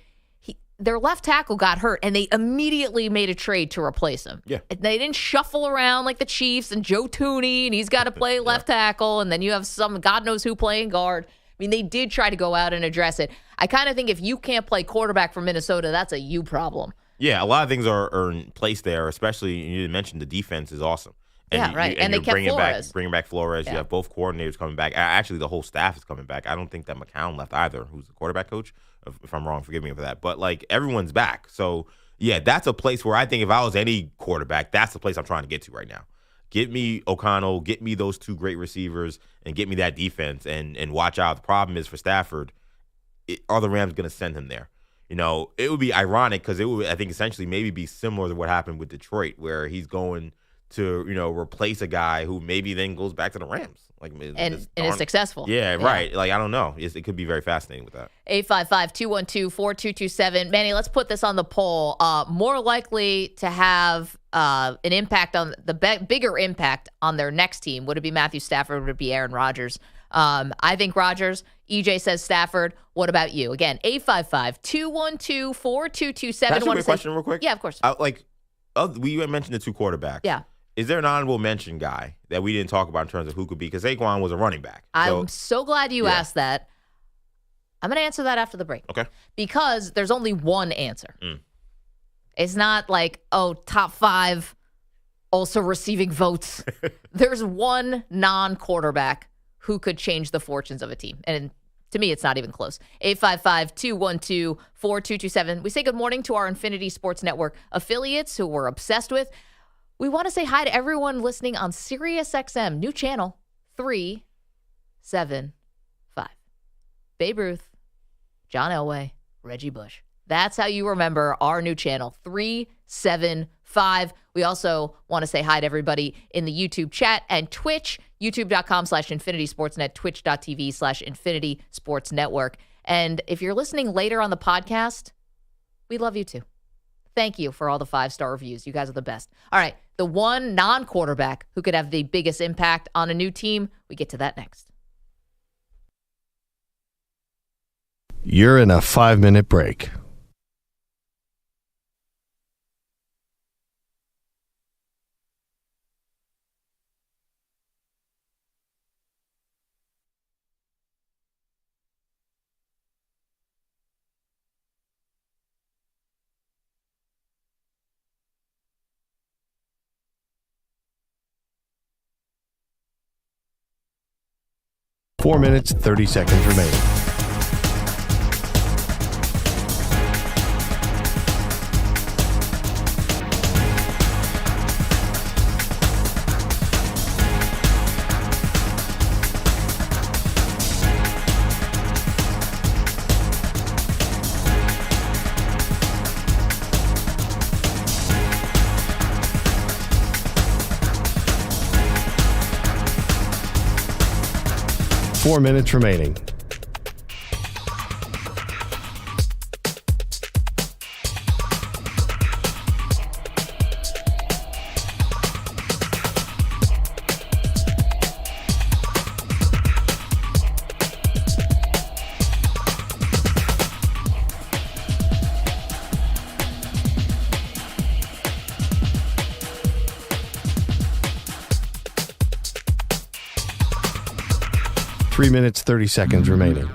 their left tackle got hurt, and they immediately made a trade to replace him. Yeah. They didn't shuffle around like the Chiefs and Joe Tooney, and he's got to play left tackle, and then you have some God knows who playing guard. I mean, they did try to go out and address it. I kind of think if you can't play quarterback for Minnesota, that's a you problem. Yeah, a lot of things are in place there, especially you mentioned the defense is awesome. And right. And they kept Flores. Bringing back Flores. Yeah. You have both coordinators coming back. Actually, the whole staff is coming back. I don't think that McCown left either, who's the quarterback coach. If I'm wrong, forgive me for that. But, everyone's back. So, yeah, that's a place where I think if I was any quarterback, that's the place I'm trying to get to right now. Get me O'Connell, get me those two great receivers, and get me that defense, and watch out. The problem is for Stafford, are the Rams going to send him there? It would be ironic because it would, I think, essentially maybe be similar to what happened with Detroit, where he's going to, replace a guy who maybe then goes back to the Rams. And is successful. Yeah, right. I don't know. It could be very fascinating with that. 855-212-4227. Manny, let's put this on the poll. More likely to have an impact on bigger impact on their next team. Would it be Matthew Stafford? Would it be Aaron Rodgers? I think Rodgers. EJ says Stafford. What about you? Again, 855-212-4227. Can I ask you a question real quick? Yeah, of course. We mentioned the two quarterbacks. Yeah. Is there an honorable mention guy that we didn't talk about in terms of who could be? Because Saquon was a running back. I'm so glad you asked that. I'm going to answer that after the break. Okay. Because there's only one answer. It's not like, top 5 also receiving votes. There's one non-quarterback who could change the fortunes of a team. And to me, it's not even close. 855-212-4227. We say good morning to our Infinity Sports Network affiliates who we're obsessed with. We want to say hi to everyone listening on SiriusXM, new channel 375. Babe Ruth, John Elway, Reggie Bush. That's how you remember our new channel, 375. We also want to say hi to everybody in the YouTube chat and Twitch, youtube.com/Infinity Sportsnet, twitch.tv/Infinity Sports Network. And if you're listening later on the podcast, we love you too. Thank you for all the 5-star reviews. You guys are the best. All right, the one non-quarterback who could have the biggest impact on a new team, we get to that next. You're in a 5-minute break. 4 minutes, 30 seconds remaining. 4 minutes remaining. Three minutes, 30 seconds remaining.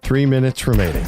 Three minutes remaining.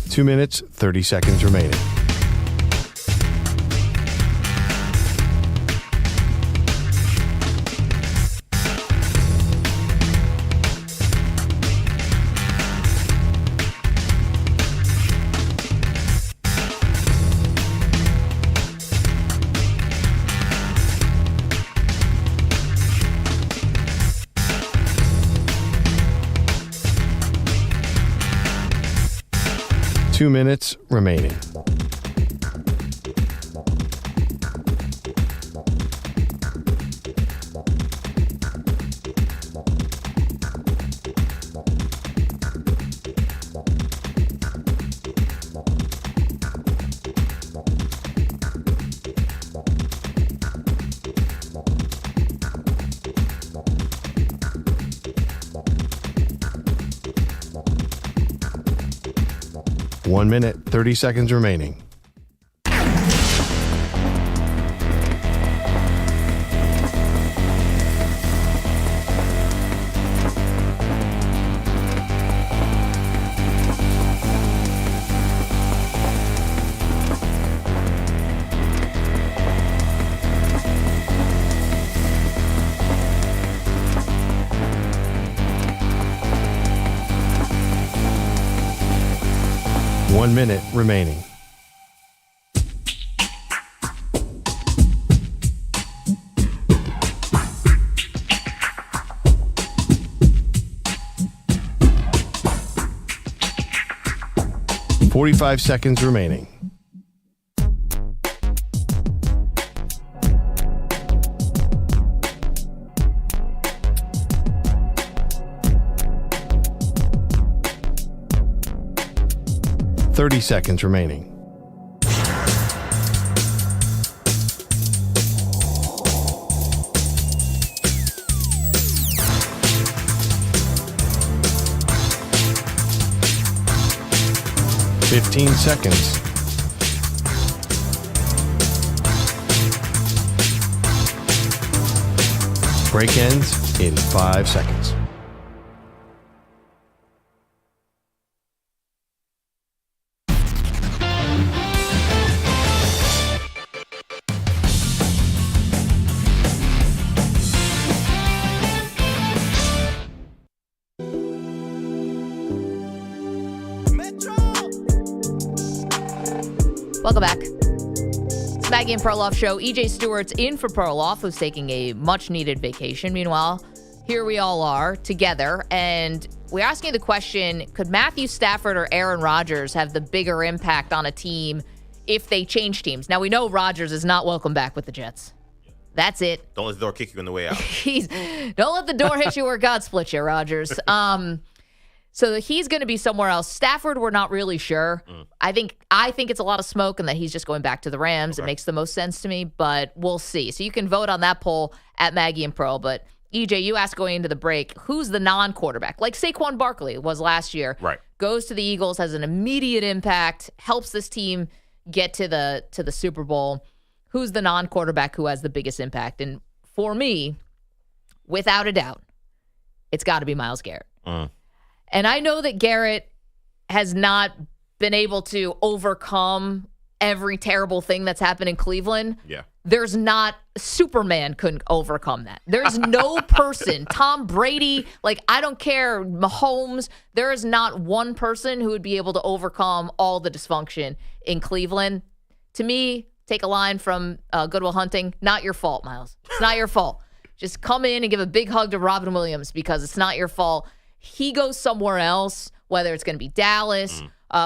Two minutes, 30 seconds remaining. Two minutes remaining. 1 minute, 30 seconds remaining. One minute remaining. .45 seconds remaining. .30 seconds remaining. .15 seconds. Break ends in 5 seconds. Welcome back. It's Maggie and Perloff show. EJ Stewart's in for Perloff, who's taking a much-needed vacation. Meanwhile, here we all are together, and we're asking the question, could Matthew Stafford or Aaron Rodgers have the bigger impact on a team if they change teams? Now, we know Rodgers is not welcome back with the Jets. That's it. Don't let the door kick you on the way out. Don't let the door hit you where God split you, Rodgers. So he's going to be somewhere else. Stafford, we're not really sure. I think it's a lot of smoke and that he's just going back to the Rams. Okay. It makes the most sense to me, but we'll see. So you can vote on that poll at Maggie and Pearl. But EJ, you asked going into the break, who's the non-quarterback? Like Saquon Barkley was last year. Right. Goes to the Eagles, has an immediate impact, helps this team get to the Super Bowl. Who's the non-quarterback who has the biggest impact? And for me, without a doubt, it's got to be Myles Garrett. And I know that Garrett has not been able to overcome every terrible thing that's happened in Cleveland. Yeah. There's not, Superman couldn't overcome that. There's no person, Tom Brady, like I don't care, Mahomes, there is not one person who would be able to overcome all the dysfunction in Cleveland. To me, take a line from Good Will Hunting, not your fault, Myles. It's not your fault. Just come in and give a big hug to Robin Williams because it's not your fault. He goes somewhere else, whether it's going to be Dallas,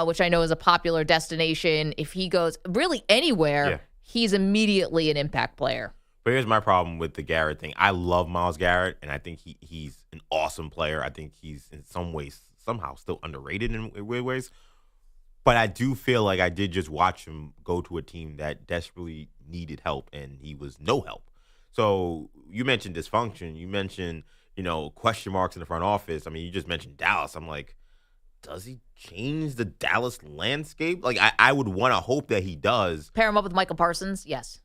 which I know is a popular destination. If he goes really anywhere, he's immediately an impact player. But here's my problem with the Garrett thing. I love Myles Garrett, and I think he's an awesome player. I think he's in some ways somehow still underrated in weird ways. But I do feel like I did just watch him go to a team that desperately needed help, and he was no help. So you mentioned dysfunction. You mentioned question marks in the front office. I mean, you just mentioned Dallas. I'm like, does he change the Dallas landscape? Like, I would want to hope that he does. Pair him up with Michael Parsons? Yes.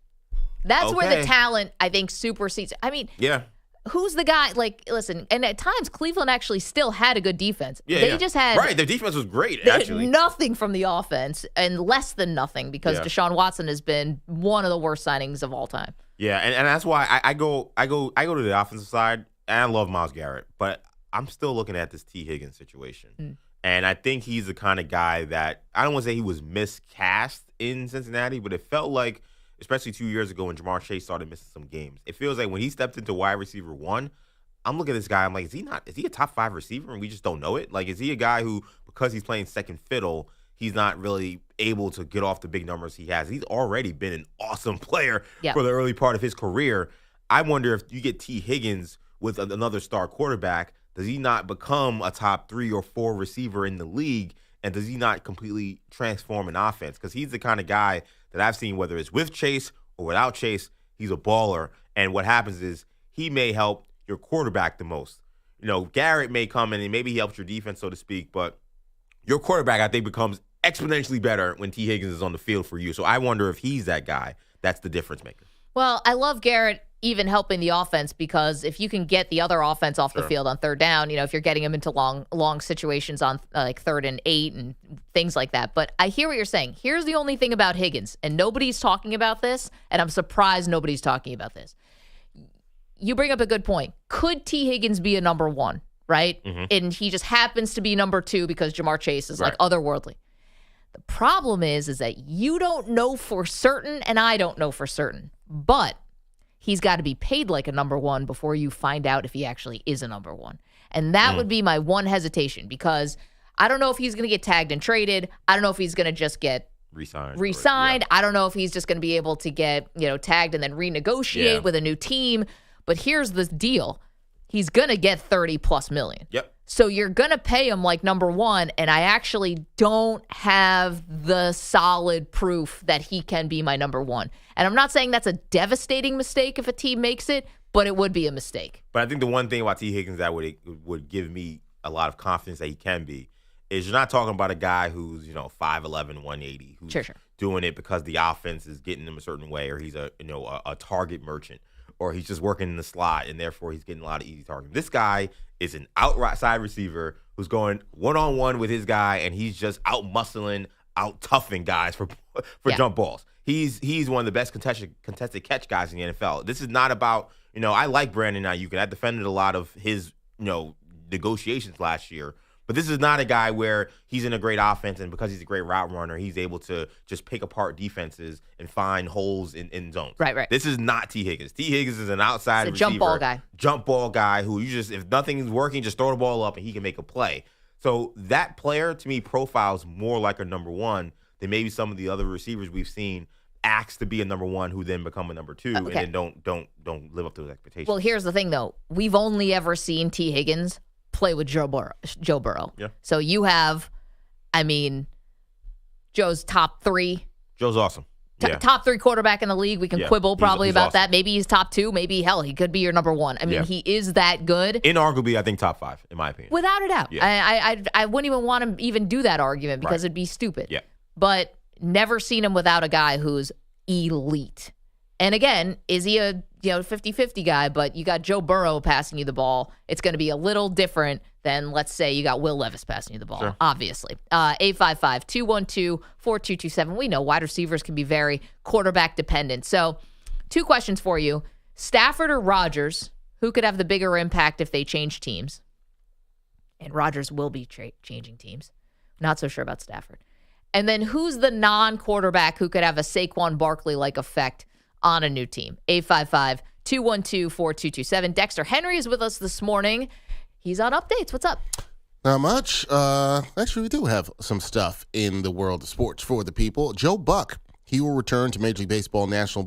That's where the talent, I think, supersedes. I mean, who's the guy? Like, listen, and at times, Cleveland actually still had a good defense. They just had. Right, their defense was great, actually. Nothing from the offense, and less than nothing, because Deshaun Watson has been one of the worst signings of all time. Yeah, and that's why I go to the offensive side. And I love Myles Garrett, but I'm still looking at this T. Higgins situation. And I think he's the kind of guy that, I don't want to say he was miscast in Cincinnati, but it felt like, especially 2 years ago when Jamar Chase started missing some games, it feels like when he stepped into wide receiver 1, I'm looking at this guy, I'm like, is he a top 5 receiver and we just don't know it? Like, is he a guy who, because he's playing second fiddle, he's not really able to get off the big numbers he has? He's already been an awesome player for the early part of his career. I wonder if you get T. Higgins with another star quarterback, does he not become a top 3 or 4 receiver in the league? And does he not completely transform an offense? Because he's the kind of guy that I've seen, whether it's with Chase or without Chase, he's a baller. And what happens is he may help your quarterback the most. Garrett may come in and maybe he helps your defense, so to speak, but your quarterback, I think, becomes exponentially better when T. Higgins is on the field for you. So I wonder if he's that guy that's the difference maker. Well, I love Garrett even helping the offense, because if you can get the other offense off the field on third down, if you're getting them into long situations on like 3rd and 8 and things like that. But I hear what you're saying. Here's the only thing about Higgins, and nobody's talking about this, and I'm surprised nobody's talking about this. You bring up a good point. Could T. Higgins be a number 1, right? And he just happens to be number 2 because Jamar Chase is like otherworldly. The problem is that you don't know for certain, and I don't know for certain, but he's got to be paid like a number 1 before you find out if he actually is a number 1. And that would be my one hesitation, because I don't know if he's going to get tagged and traded. I don't know if he's going to just get re-signed. I don't know if he's just going to be able to get, tagged and then renegotiate with a new team. But here's the deal. He's going to get $30+ million. Yep. So you're going to pay him like number 1, and I actually don't have the solid proof that he can be my number 1. And I'm not saying that's a devastating mistake if a team makes it, but it would be a mistake. But I think the one thing about T. Higgins that would give me a lot of confidence that he can be is you're not talking about a guy who's, 5'11", 180, who's doing it because the offense is getting him a certain way, or he's a target merchant, or he's just working in the slot and therefore he's getting a lot of easy targets. This guy is an outside receiver who's going one-on-one with his guy, and he's just out-muscling, out-toughing guys for jump balls. He's one of the best contested catch guys in the NFL. This is not about, I like Brandon Ayuk, and I defended a lot of his, negotiations last year. But this is not a guy where he's in a great offense, and because he's a great route runner, he's able to just pick apart defenses and find holes in zones. Right. This is not T. Higgins. T. Higgins is an outside receiver. Jump ball guy who if nothing is working, just throw the ball up and he can make a play. So that player, to me, profiles more like a number one than maybe some of the other receivers we've seen acts to be a number one who then become a number two and then don't live up to those expectations. Well, here's the thing, though. We've only ever seen T. Higgins play with Joe Burrow. Yeah. So you have, Joe's top 3. Joe's awesome. Top 3 quarterback in the league. We can quibble probably he's about awesome. that. Maybe he's top 2. Maybe, hell, he could be your number 1. He is that good. Inarguably, I think top 5, in my opinion. Without a doubt. Yeah. I wouldn't even want to even do that argument because it'd be stupid. Yeah. But never seen him without a guy who's elite. And again, is he a 50-50 guy? But you got Joe Burrow passing you the ball. It's going to be a little different than, let's say, you got Will Levis passing you the ball, obviously. 855-212-4227. We know wide receivers can be very quarterback dependent. So 2 questions for you. Stafford or Rodgers, who could have the bigger impact if they change teams? And Rodgers will be changing teams. Not so sure about Stafford. And then who's the non-quarterback who could have a Saquon Barkley-like effect on a new team? 855-212-4227. Dexter Henry is with us this morning. He's on updates. What's up? Not much. Actually, we do have some stuff in the world of sports for the people. Joe Buck, he will return to Major League Baseball national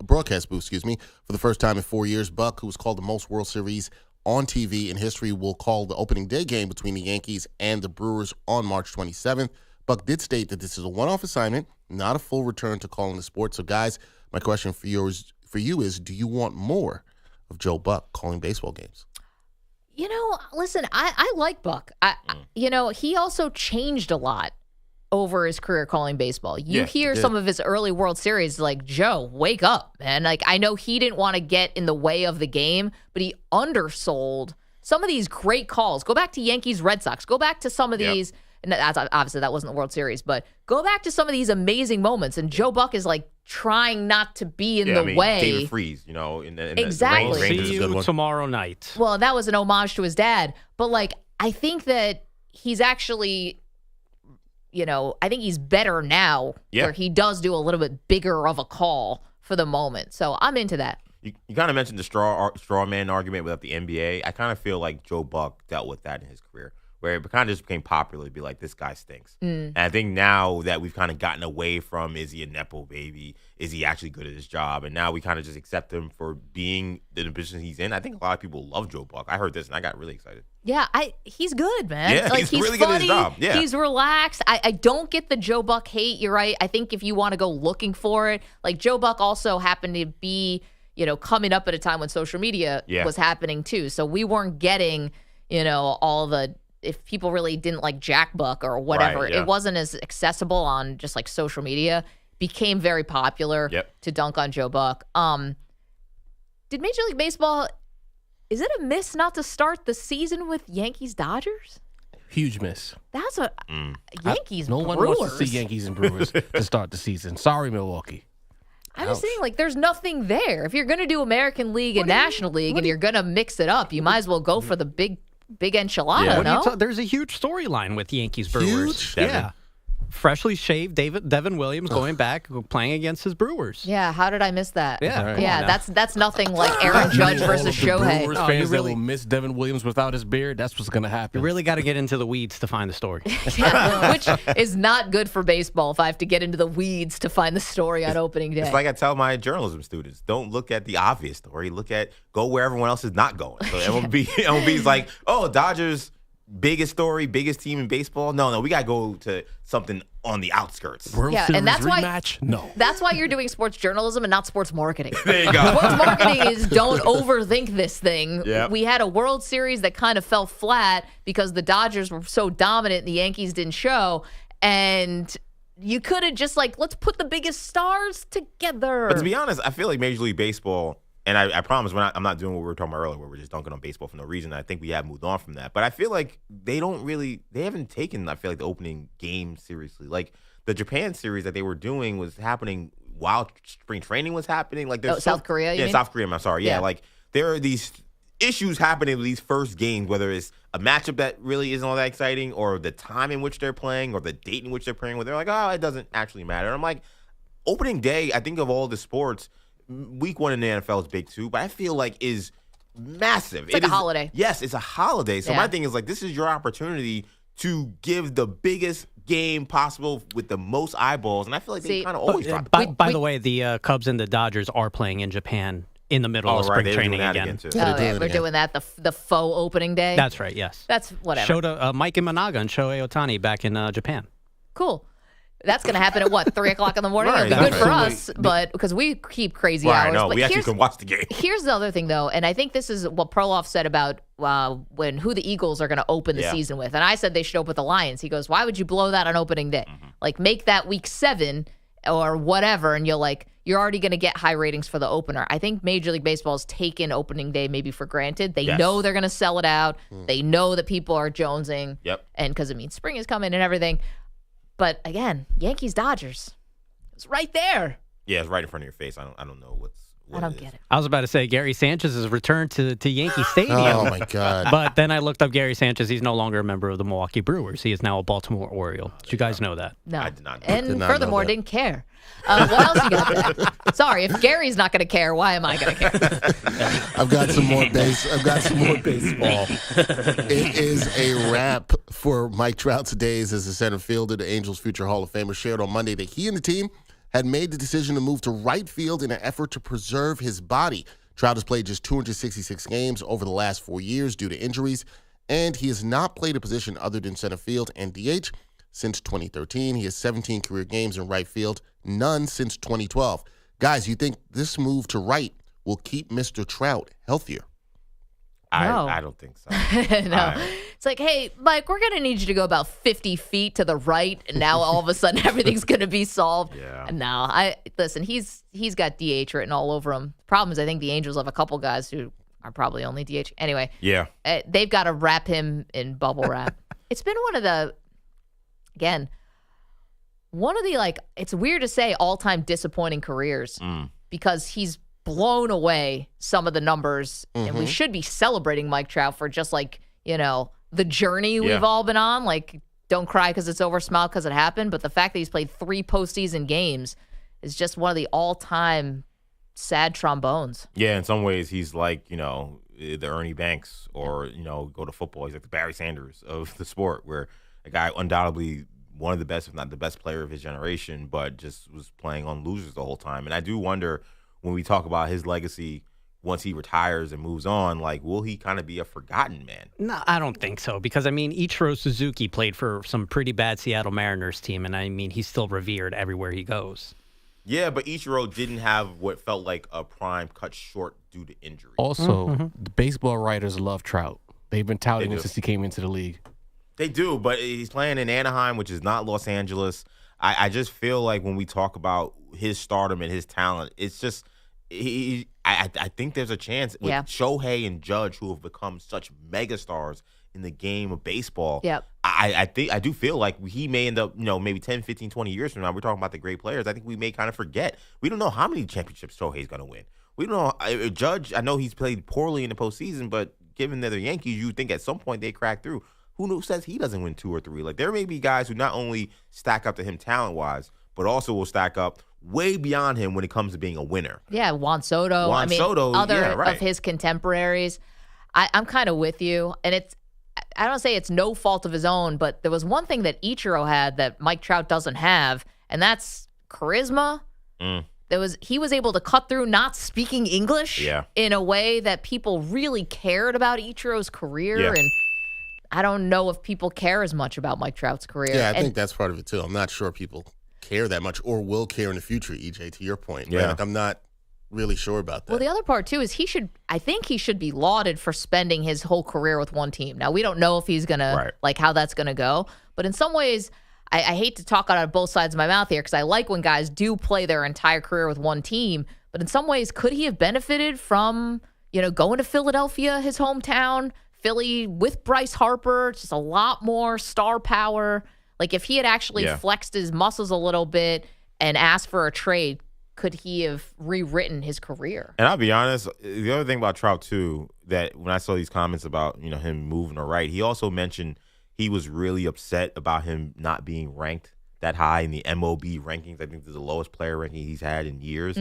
broadcast booth, for the first time in 4 years. Buck, who was called the most World Series on TV in history, will call the opening day game between the Yankees and the Brewers on March 27th. Buck did state that this is a one-off assignment, not a full return to calling the sport. So, guys, my question for you is, do you want more of Joe Buck calling baseball games? Listen, I like Buck. He also changed a lot over his career calling baseball. You hear some of his early World Series, like, Joe, wake up, man. Like, I know he didn't want to get in the way of the game, but he undersold some of these great calls. Go back to Yankees, Red Sox. Go back to some of these. And that's obviously that wasn't the World Series, but go back to some of these amazing moments. And Joe Buck is like trying not to be in the way. David Freese, in exactly. The See you tomorrow night. Well, that was an homage to his dad. But I think that he's actually, I think he's better now where he does do a little bit bigger of a call for the moment. So I'm into that. You kind of mentioned the straw man argument with the NBA. I kind of feel like Joe Buck dealt with that in his career, where it kind of just became popular to be like, this guy stinks. And I think now that we've kind of gotten away from, is he a Nepo baby? Is he actually good at his job? And now we kind of just accept him for being the position he's in. I think a lot of people love Joe Buck. I heard this and I got really excited. Yeah, he's good, man. Yeah, he's really funny, good at his job. Yeah. He's relaxed. I don't get the Joe Buck hate. You're right. I think if you want to go looking for it, like Joe Buck also happened to be, coming up at a time when social media was happening too. So we weren't getting, all the, if people really didn't like Jack Buck or whatever, it wasn't as accessible on just like social media. Became very popular to dunk on Joe Buck. Did Major League Baseball, is it a miss not to start the season with Yankees Dodgers? Huge miss. That's a Yankees No Brewers. one wants to see Yankees and Brewers to start the season. Sorry, Milwaukee. I'm just saying, there's nothing there. If you're going to do American League and National League and you're going to mix it up, you might as well go for the big enchilada, no? There's a huge storyline with Yankees Brewers. Huge? Yeah. Freshly shaved Devin Williams going back, playing against his Brewers. Yeah, how did I miss that? Yeah, yeah, that's nothing like Aaron Judge versus Shohei. Brewers fans that will miss Devin Williams without his beard, that's what's going to happen. You really got to get into the weeds to find the story. Which is not good for baseball if I have to get into the weeds to find the story on opening day. It's like I tell my journalism students, don't look at the obvious story. Go where everyone else is not going. So MLB's like, oh, Dodgers, biggest story, biggest team in baseball. No, we got to go to something on the outskirts. World Series and that's rematch? No. That's why you're doing sports journalism and not sports marketing. There you go. Sports marketing is don't overthink this thing. Yep. We had a World Series that kind of fell flat because the Dodgers were so dominant and the Yankees didn't show. And you could have just let's put the biggest stars together. But to be honest, I feel like Major League Baseball, and I promise I'm not doing what we were talking about earlier, where we're just dunking on baseball for no reason. I think we have moved on from that. But I feel like they haven't taken, the opening game seriously. Like the Japan series that they were doing was happening while spring training was happening. South Korea, you mean? South Korea, I'm sorry. Yeah, there are these issues happen in these first games, whether it's a matchup that really isn't all that exciting or the time in which they're playing or the date in which they're playing, where they're like, oh, it doesn't actually matter. And I'm like, opening day, I think of all the sports, week 1 in the NFL is big too, but I feel like is massive. It's like a holiday. Yes, it's a holiday. So my thing is like, this is your opportunity to give the biggest game possible with the most eyeballs, and I feel like they kind of always drop. By the way, the Cubs and the Dodgers are playing in Japan in the middle of spring training again. We're doing that, the faux opening day. That's right, yes. That's whatever. Mike Imanaga and Shohei Ohtani back in Japan. Cool. That's going to happen at what, 3 o'clock in the morning? Right, It'll be good for us, but because we keep crazy hours. No, but we actually can watch the game. Here's the other thing, though, and I think this is what Perloff said about who the Eagles are going to open the season with. And I said they should open with the Lions. He goes, why would you blow that on opening day? Like, make that week 7 or whatever, and you're already going to get high ratings for the opener. I think Major League Baseball has taken opening day maybe for granted. They know they're going to sell it out. They know that people are jonesing. And because it means spring is coming and everything. But again, Yankees Dodgers, it's right there. Yeah, it's right in front of your face. I don't know what I don't get it. I was about to say Gary Sanchez's return to Yankee Stadium. Oh my God! But then I looked up Gary Sanchez. He's no longer a member of the Milwaukee Brewers. He is now a Baltimore Oriole. Did you guys know that? No, I did not. And furthermore, didn't care. What else you got there? Sorry, if Gary's not going to care, why am I going to care? I've got some more baseball. It is a wrap for Mike Trout's days as a center fielder. The Angels' future Hall of Famer shared on Monday that he and the team had made the decision to move to right field in an effort to preserve his body. Trout has played just 266 games over the last 4 years due to injuries, and he has not played a position other than center field and DH since 2013. He has 17 career games in right field, none since 2012. Guys, you think this move to right will keep Mr. Trout healthier? No. I don't think so. No. It's like, hey, Mike, we're going to need you to go about 50 feet to the right, and now all of a sudden everything's going to be solved. Yeah. No, listen, he's got DH written all over him. Problem is, I think the Angels have a couple guys who are probably only DH. Anyway, they've got to wrap him in bubble wrap. It's been one of the, it's weird to say all-time disappointing careers because he's blown away some of the numbers, and we should be celebrating Mike Trout for just the journey we've all been on. Like, don't cry because it's over, smile because it happened. But the fact that he's played 3 postseason games is just one of the all-time sad trombones. Yeah, in some ways he's like, the Ernie Banks or, go to football. He's like the Barry Sanders of the sport, where a guy undoubtedly one of the best, if not the best player of his generation, but just was playing on losers the whole time. And I do wonder, when we talk about his legacy, once he retires and moves on, will he kind of be a forgotten man? No, I don't think so. Because, Ichiro Suzuki played for some pretty bad Seattle Mariners team, and, he's still revered everywhere he goes. Yeah, but Ichiro didn't have what felt like a prime cut short due to injury. Also, the baseball writers love Trout. They've been touting him since he came into the league. They do, but he's playing in Anaheim, which is not Los Angeles. I just feel like when we talk about his stardom and his talent, it's just I think there's a chance with Shohei and Judge, who have become such megastars in the game of baseball. I do feel like he may end up, maybe 10, 15, 20 years from now, we're talking about the great players. I think we may kind of forget. We don't know how many championships Shohei's going to win. We don't know. Judge, I know he's played poorly in the postseason, but given that they're Yankees, you think at some point they crack through. Who says he doesn't win 2 or 3? Like, there may be guys who not only stack up to him talent-wise, but also will stack up way beyond him when it comes to being a winner. Yeah, Juan Soto. Other of his contemporaries. I'm kind of with you. And I don't say it's no fault of his own, but there was one thing that Ichiro had that Mike Trout doesn't have, and that's charisma. He was able to cut through not speaking English in a way that people really cared about Ichiro's career. And I don't know if people care as much about Mike Trout's career. Yeah, I think that's part of it, too. I'm not sure people care that much or will care in the future, EJ, to your point. Yeah. Right? Like, I'm not really sure about that. Well, the other part, too, is I think he should be lauded for spending his whole career with one team. Now, we don't know if he's going to, how that's going to go. But in some ways, I hate to talk out of both sides of my mouth here because I like when guys do play their entire career with one team. But in some ways, could he have benefited from, going to Philadelphia, his hometown, Philly with Bryce Harper, just a lot more star power. Like, if he had actually flexed his muscles a little bit and asked for a trade, could he have rewritten his career? And I'll be honest, the other thing about Trout too, that when I saw these comments about him moving to right, he also mentioned he was really upset about him not being ranked that high in the MOB rankings. I think this is the lowest player ranking he's had in years.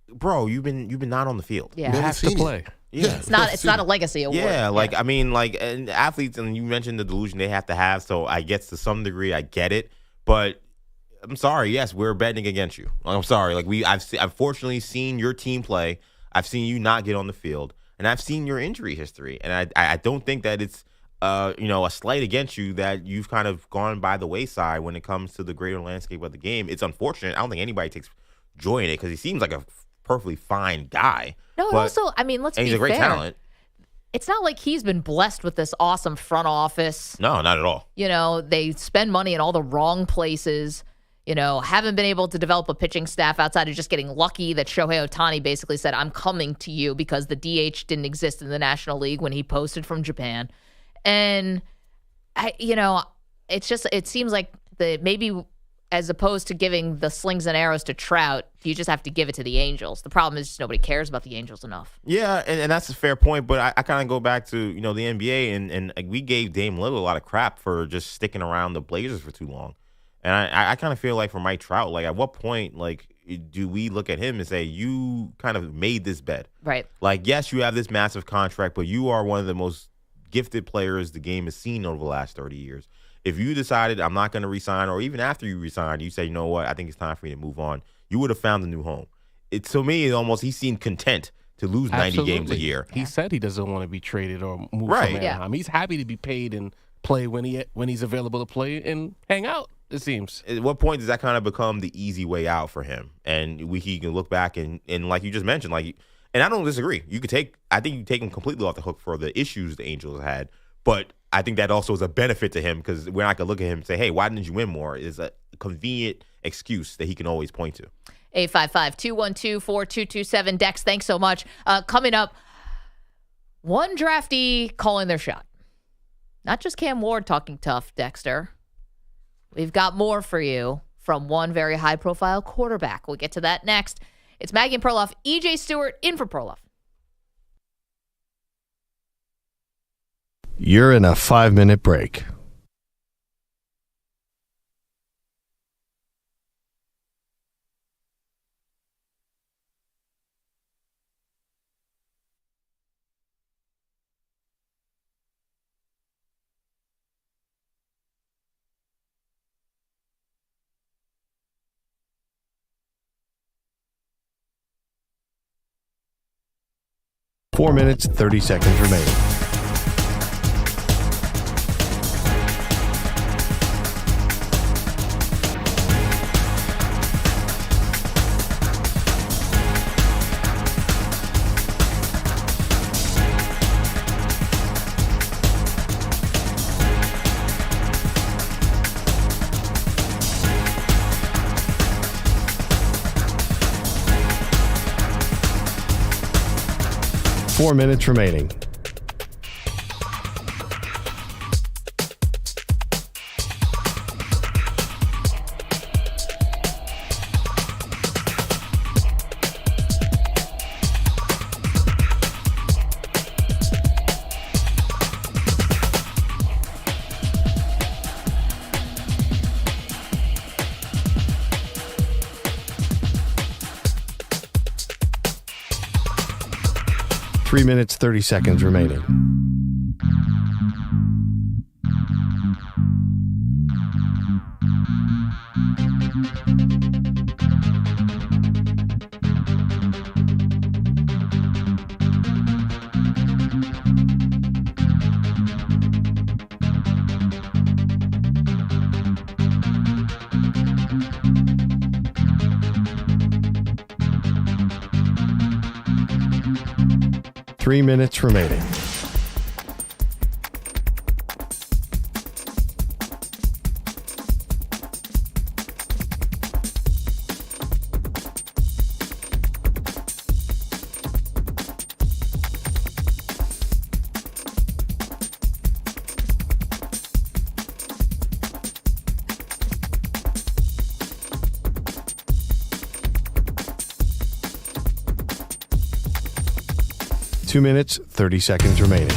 Bro, you've been not on the field. Yeah. You have to play. Yeah. It's not a legacy award. Yeah, and athletes, and you mentioned the delusion they have to have, so I guess to some degree I get it, but I'm sorry, yes, we're betting against you. I'm sorry. I've fortunately seen your team play. I've seen you not get on the field, and I've seen your injury history, and I don't think that it's a slight against you that you've kind of gone by the wayside when it comes to the greater landscape of the game. It's unfortunate. I don't think anybody takes joy in it because he seems like a perfectly fine guy. No, and also, let's be fair. He's a great talent. It's not like he's been blessed with this awesome front office. No, not at all. They spend money in all the wrong places. Haven't been able to develop a pitching staff outside of just getting lucky that Shohei Ohtani basically said, I'm coming to you because the DH didn't exist in the National League when he posted from Japan. And, it seems like maybe as opposed to giving the slings and arrows to Trout, you just have to give it to the Angels. The problem is just nobody cares about the Angels enough. Yeah, and that's a fair point, but I kind of go back to, the NBA, and we gave Dame Lillard a lot of crap for just sticking around the Blazers for too long. And I kind of feel like for Mike Trout, at what point, do we look at him and say, you kind of made this bet? Right. Yes, you have this massive contract, but you are one of the most gifted players the game has seen over the last 30 years. If you decided I'm not going to resign, or even after you resign, you say, you know what, I think it's time for me to move on, you would have found a new home. To me, he seemed content to lose 90 games a year. He said he doesn't want to be traded or move Right. from Anaheim. He's happy to be paid and play when he's available to play and hang out, it seems. At what point does that kind of become the easy way out for him? And he can look back and like you just mentioned, and I don't disagree. I think you take him completely off the hook for the issues the Angels had, but I think that also is a benefit to him because we're not going to look at him and say, hey, why didn't you win more? Is a convenient excuse that he can always point to. 855-212-4227. Dex, thanks so much. Coming up, one draftee calling their shot. Not just Cam Ward talking tough, Dexter. We've got more for you from one very high-profile quarterback. We'll get to that next. It's Maggie and Perloff. EJ Stewart in for Perloff. You're in a 5-minute break. Four minutes, 30 seconds remaining. Four minutes remaining. Three minutes, 30 seconds remaining. Three minutes remaining. 2 minutes, 30 seconds remaining.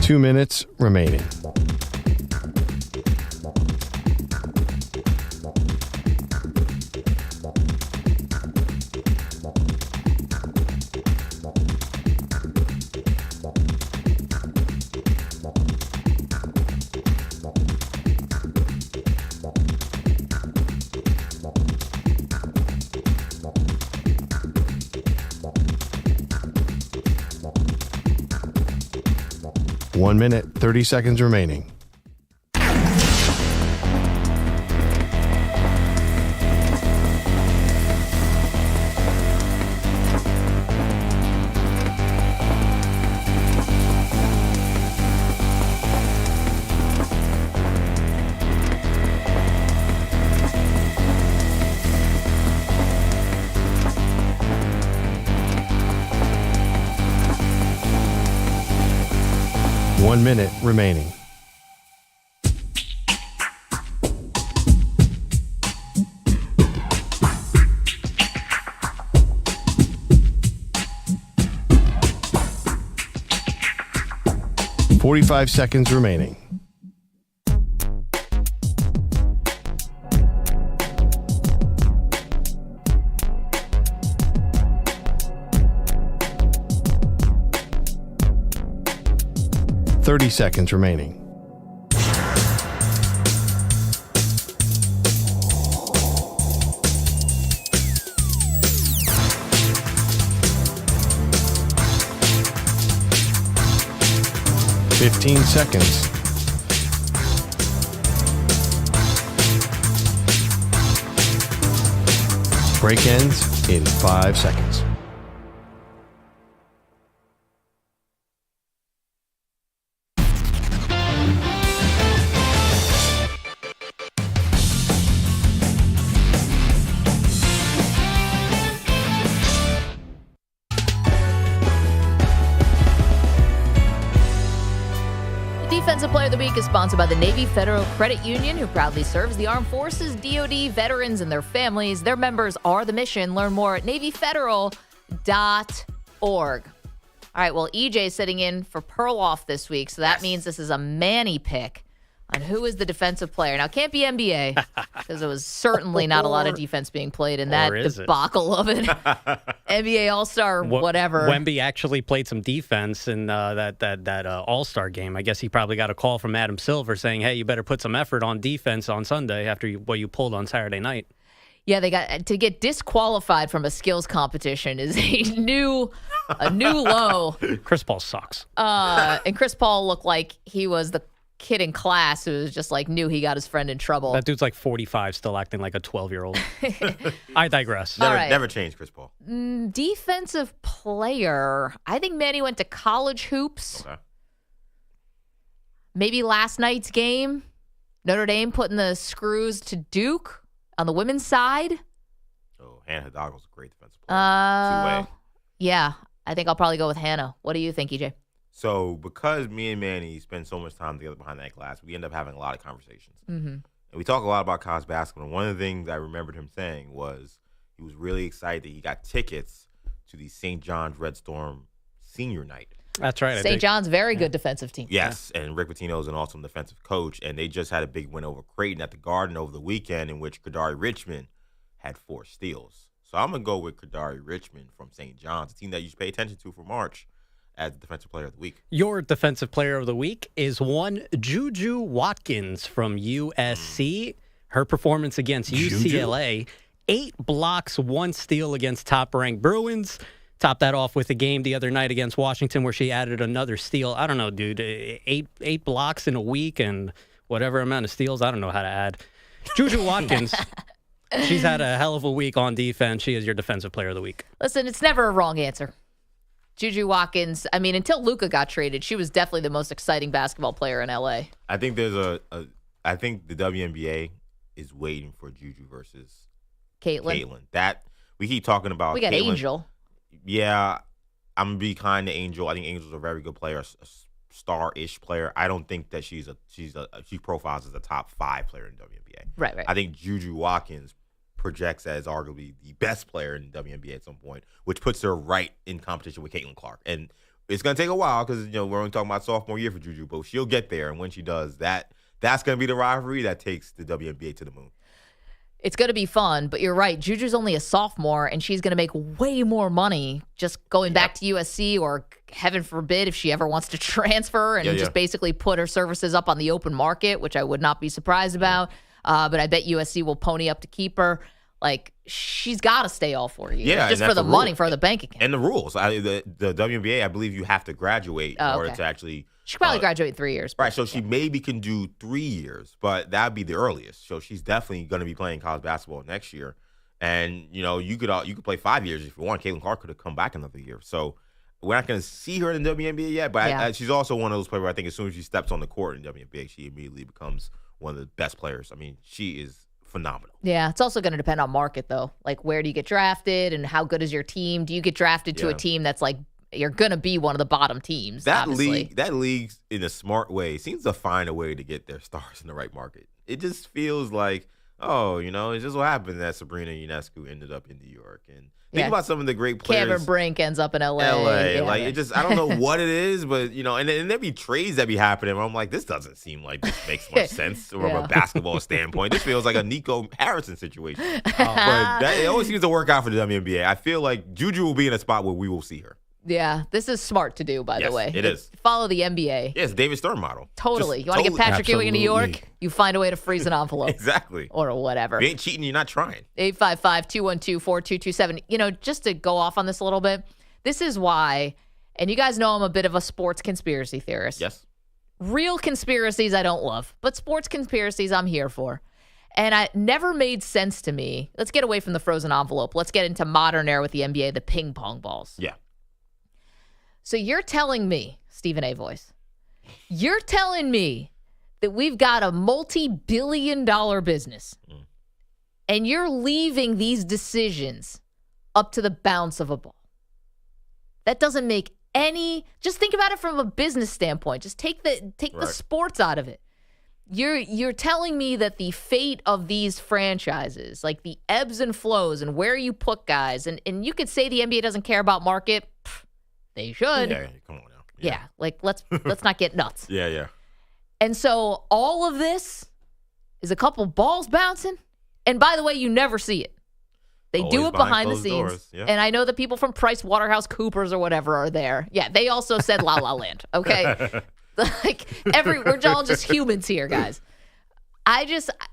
Two minutes remaining. One minute, 30 seconds remaining. One minute remaining. Forty-five seconds remaining. Thirty seconds remaining. Fifteen seconds. Break ends in 5 seconds. Defensive Player of the Week is sponsored by the Navy Federal Credit Union, who proudly serves the armed forces, DoD, veterans, and their families. Their members are the mission. Learn more at NavyFederal.org. All right, well, EJ is sitting in for Perloff this week, so that means this is a Manny pick on who is the defensive player. Now, it can't be NBA, because there was certainly not a lot of defense being played in that debacle of it. NBA All-Star, whatever. Wemby actually played some defense in that All-Star game. I guess he probably got a call from Adam Silver saying, hey, you better put some effort on defense on Sunday after what you pulled on Saturday night. Yeah, they got to get disqualified from a skills competition is a new low. Chris Paul sucks. And Chris Paul looked like he was the kid in class who was just like knew he got his friend in trouble. That dude's like 45, still acting like a 12-year-old. I digress. Never changed Chris Paul. Defensive player. I think Manny went to college hoops. Okay. Maybe last night's game. Notre Dame putting the screws to Duke on the women's side. Oh, Hannah Hidalgo's a great defensive player. Two-way. Yeah, I think I'll probably go with Hannah. What do you think, EJ? So because me and Manny spend so much time together behind that glass, we end up having a lot of conversations. Mm-hmm. And we talk a lot about college basketball. And one of the things I remembered him saying was he was really excited that he got tickets to the St. John's Red Storm senior night. That's right. St. John's, very good defensive team. Yes, and Rick Pitino is an awesome defensive coach. And they just had a big win over Creighton at the Garden over the weekend in which Kadari Richmond had 4 steals. So I'm going to go with Kadari Richmond from St. John's, a team that you should pay attention to for March, as Defensive Player of the Week. Your Defensive Player of the Week is one Juju Watkins from USC. Her performance against UCLA, 8 blocks, 1 steal against top-ranked Bruins. Topped that off with a game the other night against Washington where she added another steal. I don't know, dude. 8 blocks in a week and whatever amount of steals. I don't know how to add. Juju Watkins, she's had a hell of a week on defense. She is your Defensive Player of the Week. Listen, it's never a wrong answer. Juju Watkins, I mean, until Luka got traded, she was definitely the most exciting basketball player in LA. I think I think the WNBA is waiting for Juju versus Caitlyn. That we keep talking about. We got Caitlyn. Angel. Yeah, I'm gonna be kind to Angel. I think Angel's a very good player, a star-ish player. I don't think that she profiles as a top 5 player in WNBA. Right. I think Juju Watkins projects as arguably the best player in the WNBA at some point, which puts her right in competition with Caitlin Clark. And it's going to take a while because, we're only talking about sophomore year for Juju, but she'll get there. And when she does, that's going to be the rivalry that takes the WNBA to the moon. It's going to be fun, but you're right. Juju's only a sophomore, and she's going to make way more money just going back to USC, or heaven forbid if she ever wants to transfer and just basically put her services up on the open market, which I would not be surprised about. But I bet USC will pony up to keep her. Like, she's got to stay all 4 years. Yeah, just for the money, for the bank account. And the rules. The WNBA, I believe you have to graduate in order to actually. She could probably graduate in 3 years. Right, so she maybe can do 3 years, but that'd be the earliest. So she's definitely going to be playing college basketball next year. And, you could play 5 years if you want. Caitlin Clark could have come back another year. So we're not going to see her in the WNBA yet, but she's also one of those players where I think as soon as she steps on the court in the WNBA, she immediately becomes one of the best players. I mean, she is phenomenal. Yeah, it's also going to depend on market, though. Like, where do you get drafted and how good is your team? Do you get drafted to a team that's like, you're going to be one of the bottom teams? That league, in a smart way, seems to find a way to get their stars in the right market. It just feels like, it's just what happened that Sabrina Ionescu ended up in New York. And think about some of the great players. Cameron Brink ends up in LA. Like, I don't know what it is, but, and there be trades that be happening where I'm like, this doesn't seem like this makes much sense from a basketball standpoint. This feels like a Nico Harrison situation. But it always seems to work out for the WNBA. I feel like Juju will be in a spot where we will see her. Yeah, this is smart to do, by the way. It is. Follow the NBA. Yes, David Stern model. Totally. You want to get Patrick Ewing in New York? You find a way to freeze an envelope. Exactly. Or whatever. You ain't cheating, you're not trying. 855-212-4227. Just to go off on this a little bit, this is why, and you guys know I'm a bit of a sports conspiracy theorist. Yes. Real conspiracies I don't love, but sports conspiracies I'm here for. And it never made sense to me. Let's get away from the frozen envelope. Let's get into modern era with the NBA, the ping pong balls. Yeah. So you're telling me, Stephen A. Voice, you're telling me that we've got a multi-billion-dollar business, and you're leaving these decisions up to the bounce of a ball. That doesn't make any. Just think about it from a business standpoint. Just take the sports out of it. You're telling me that the fate of these franchises, like the ebbs and flows and where you put guys, and you could say the NBA doesn't care about market. They should. Yeah, come on now. Yeah, like let's not get nuts. Yeah. And so all of this is a couple balls bouncing. And by the way, you never see it. They do it behind the scenes. Yeah. And I know the people from PricewaterhouseCoopers or whatever are there. Yeah, they also said La La Land. Okay. Like we're all just humans here, guys.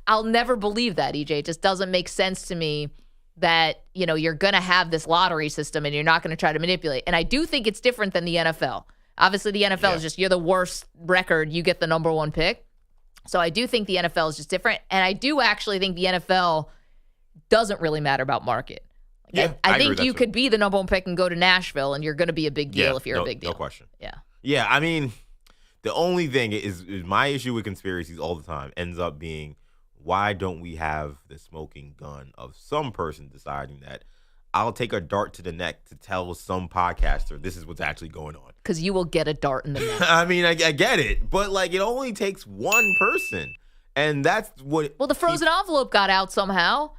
I'll never believe that, EJ. It just doesn't make sense to me that, you're going to have this lottery system and you're not going to try to manipulate. And I do think it's different than the NFL. Obviously, the NFL is just, you're the worst record, you get the number one pick. So I do think the NFL is just different. And I do actually think the NFL doesn't really matter about market. I think you could be the number one pick and go to Nashville and you're going to be a big deal if you're a big deal. No question. Yeah. Yeah, I mean, the only thing is my issue with conspiracies all the time ends up being, why don't we have the smoking gun of some person deciding that I'll take a dart to the neck to tell some podcaster this is what's actually going on? Because you will get a dart in the neck. I mean, I get it, but it only takes one person, and that's what. Well, the frozen envelope got out somehow.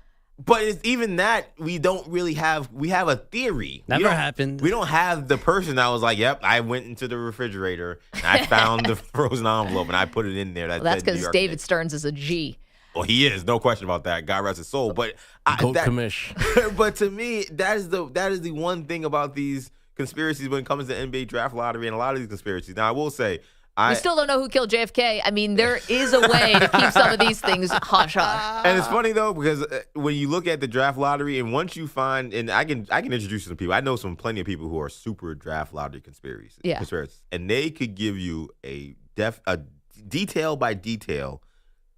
But even that, we don't really have. We have a theory. Never happened. We don't have the person that was like, "Yep, I went into the refrigerator and I found the frozen envelope and I put it in there." That's because David Stearns is a G. Well, he is, no question about that. God rest his soul. But commish. But to me, that is the one thing about these conspiracies when it comes to NBA draft lottery and a lot of these conspiracies. Now, I will say, we still don't know who killed JFK. I mean, there is a way to keep some of these things hush-hush. And it's funny, though, because when you look at the draft lottery, and once you find, and I can introduce you to people. I know plenty of people who are super draft lottery conspiracies. Yeah. And they could give you a detail by detail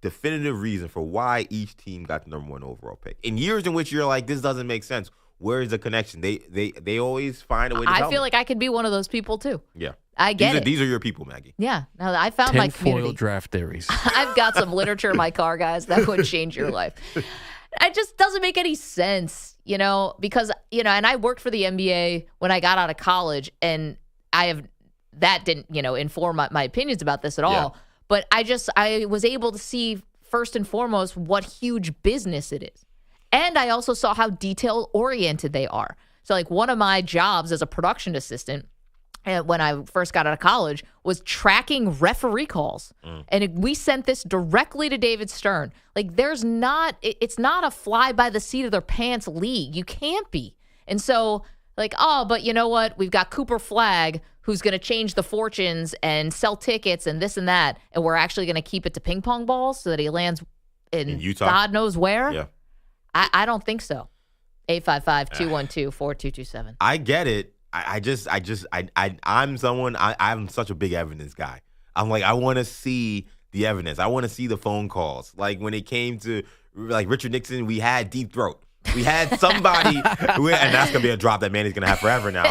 definitive reason for why each team got the number one overall pick. In years in which you're like, this doesn't make sense. Where's the connection? They always find a way to tell I feel me. like I could be one of those people too. Yeah. I get it. These are your people, Maggie. Yeah. Now I found my community. Tinfoil draft theories. I've got some literature in my car, guys, that would change your life. It just doesn't make any sense, because, and I worked for the NBA when I got out of college, and that didn't, inform my opinions about this at all. Yeah. But I was able to see first and foremost what huge business it is. And I also saw how detail oriented they are. So like one of my jobs as a production assistant when I first got out of college was tracking referee calls. And we sent this directly to David Stern. Like it's not a fly by the seat of their pants league. You can't be. And so like, but you know what? We've got Cooper Flagg who's going to change the fortunes and sell tickets and this and that. And we're actually going to keep it to ping pong balls so that he lands in Utah. God knows where. Yeah. I don't think so. 855-212-4227. I get it. I'm such a big evidence guy. I'm like, I want to see the evidence. I want to see the phone calls. Like when it came to like Richard Nixon, we had Deep Throat. We had somebody, and that's going to be a drop that Manny's going to have forever now.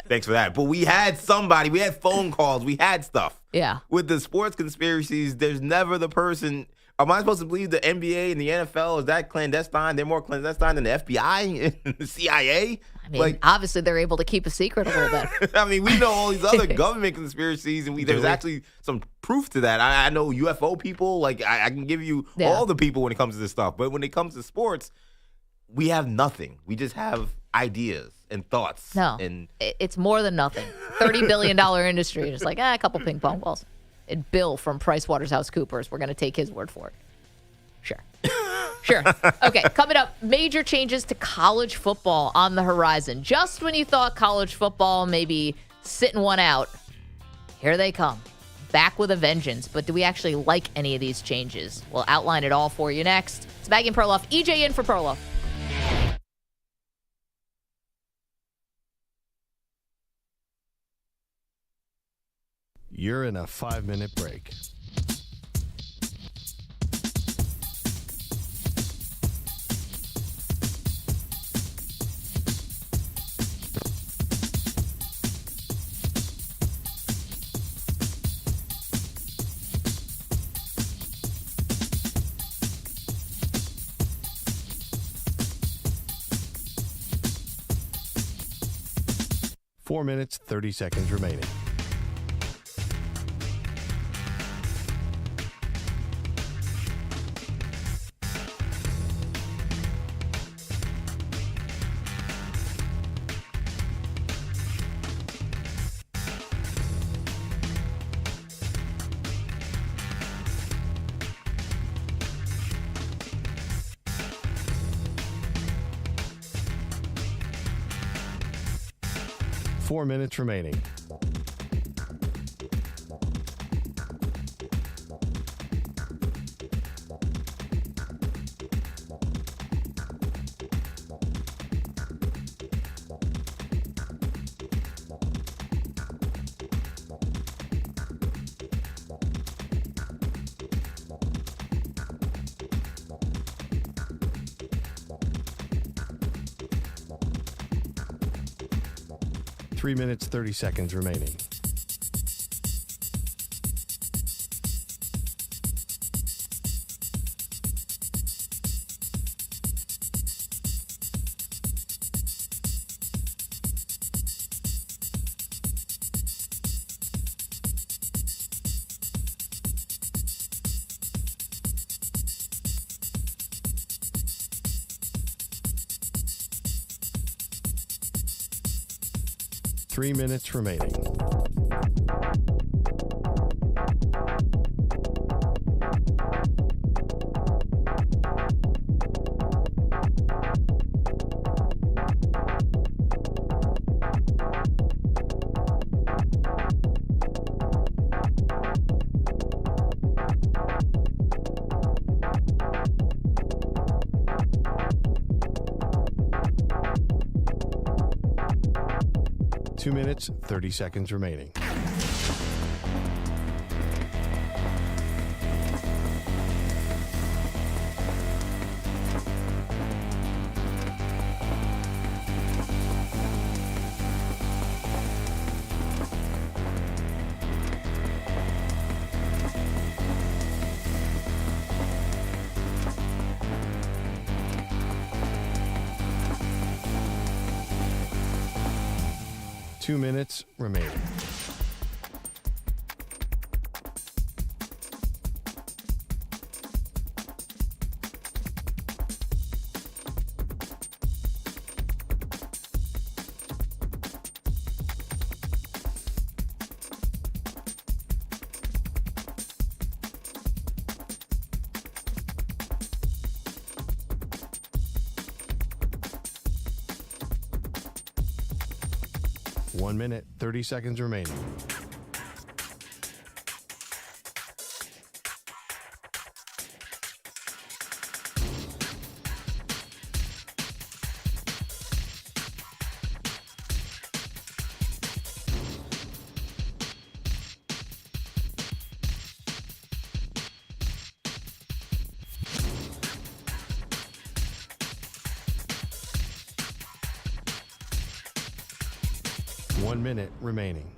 Thanks for that. But we had somebody, we had phone calls, we had stuff. Yeah. With the sports conspiracies, there's never the person. Am I supposed to believe the NBA and the NFL is that clandestine? They're more clandestine than the FBI and the CIA? I mean, obviously they're able to keep a secret a little bit. I mean, we know all these other government conspiracies, and there's actually some proof to that. I know UFO people. Like, I can give you all the people when it comes to this stuff. But when it comes to sports, we have nothing. We just have ideas and thoughts. No, and it's more than nothing. $30 billion industry. Just like, a couple ping pong balls. And Bill from PricewaterhouseCoopers, we're going to take his word for it. Sure. Okay, coming up, major changes to college football on the horizon. Just when you thought college football may be sitting one out, here they come. Back with a vengeance. But do we actually like any of these changes? We'll outline it all for you next. It's Maggie and Perloff. EJ in for Perloff. You're in a 5-minute break. Four minutes, 30 seconds remaining. Four minutes remaining. Three minutes, 30 seconds remaining. Three minutes remaining. Two minutes, 30 seconds remaining. 2 minutes remaining. One minute, 30 seconds remaining. One minute remaining.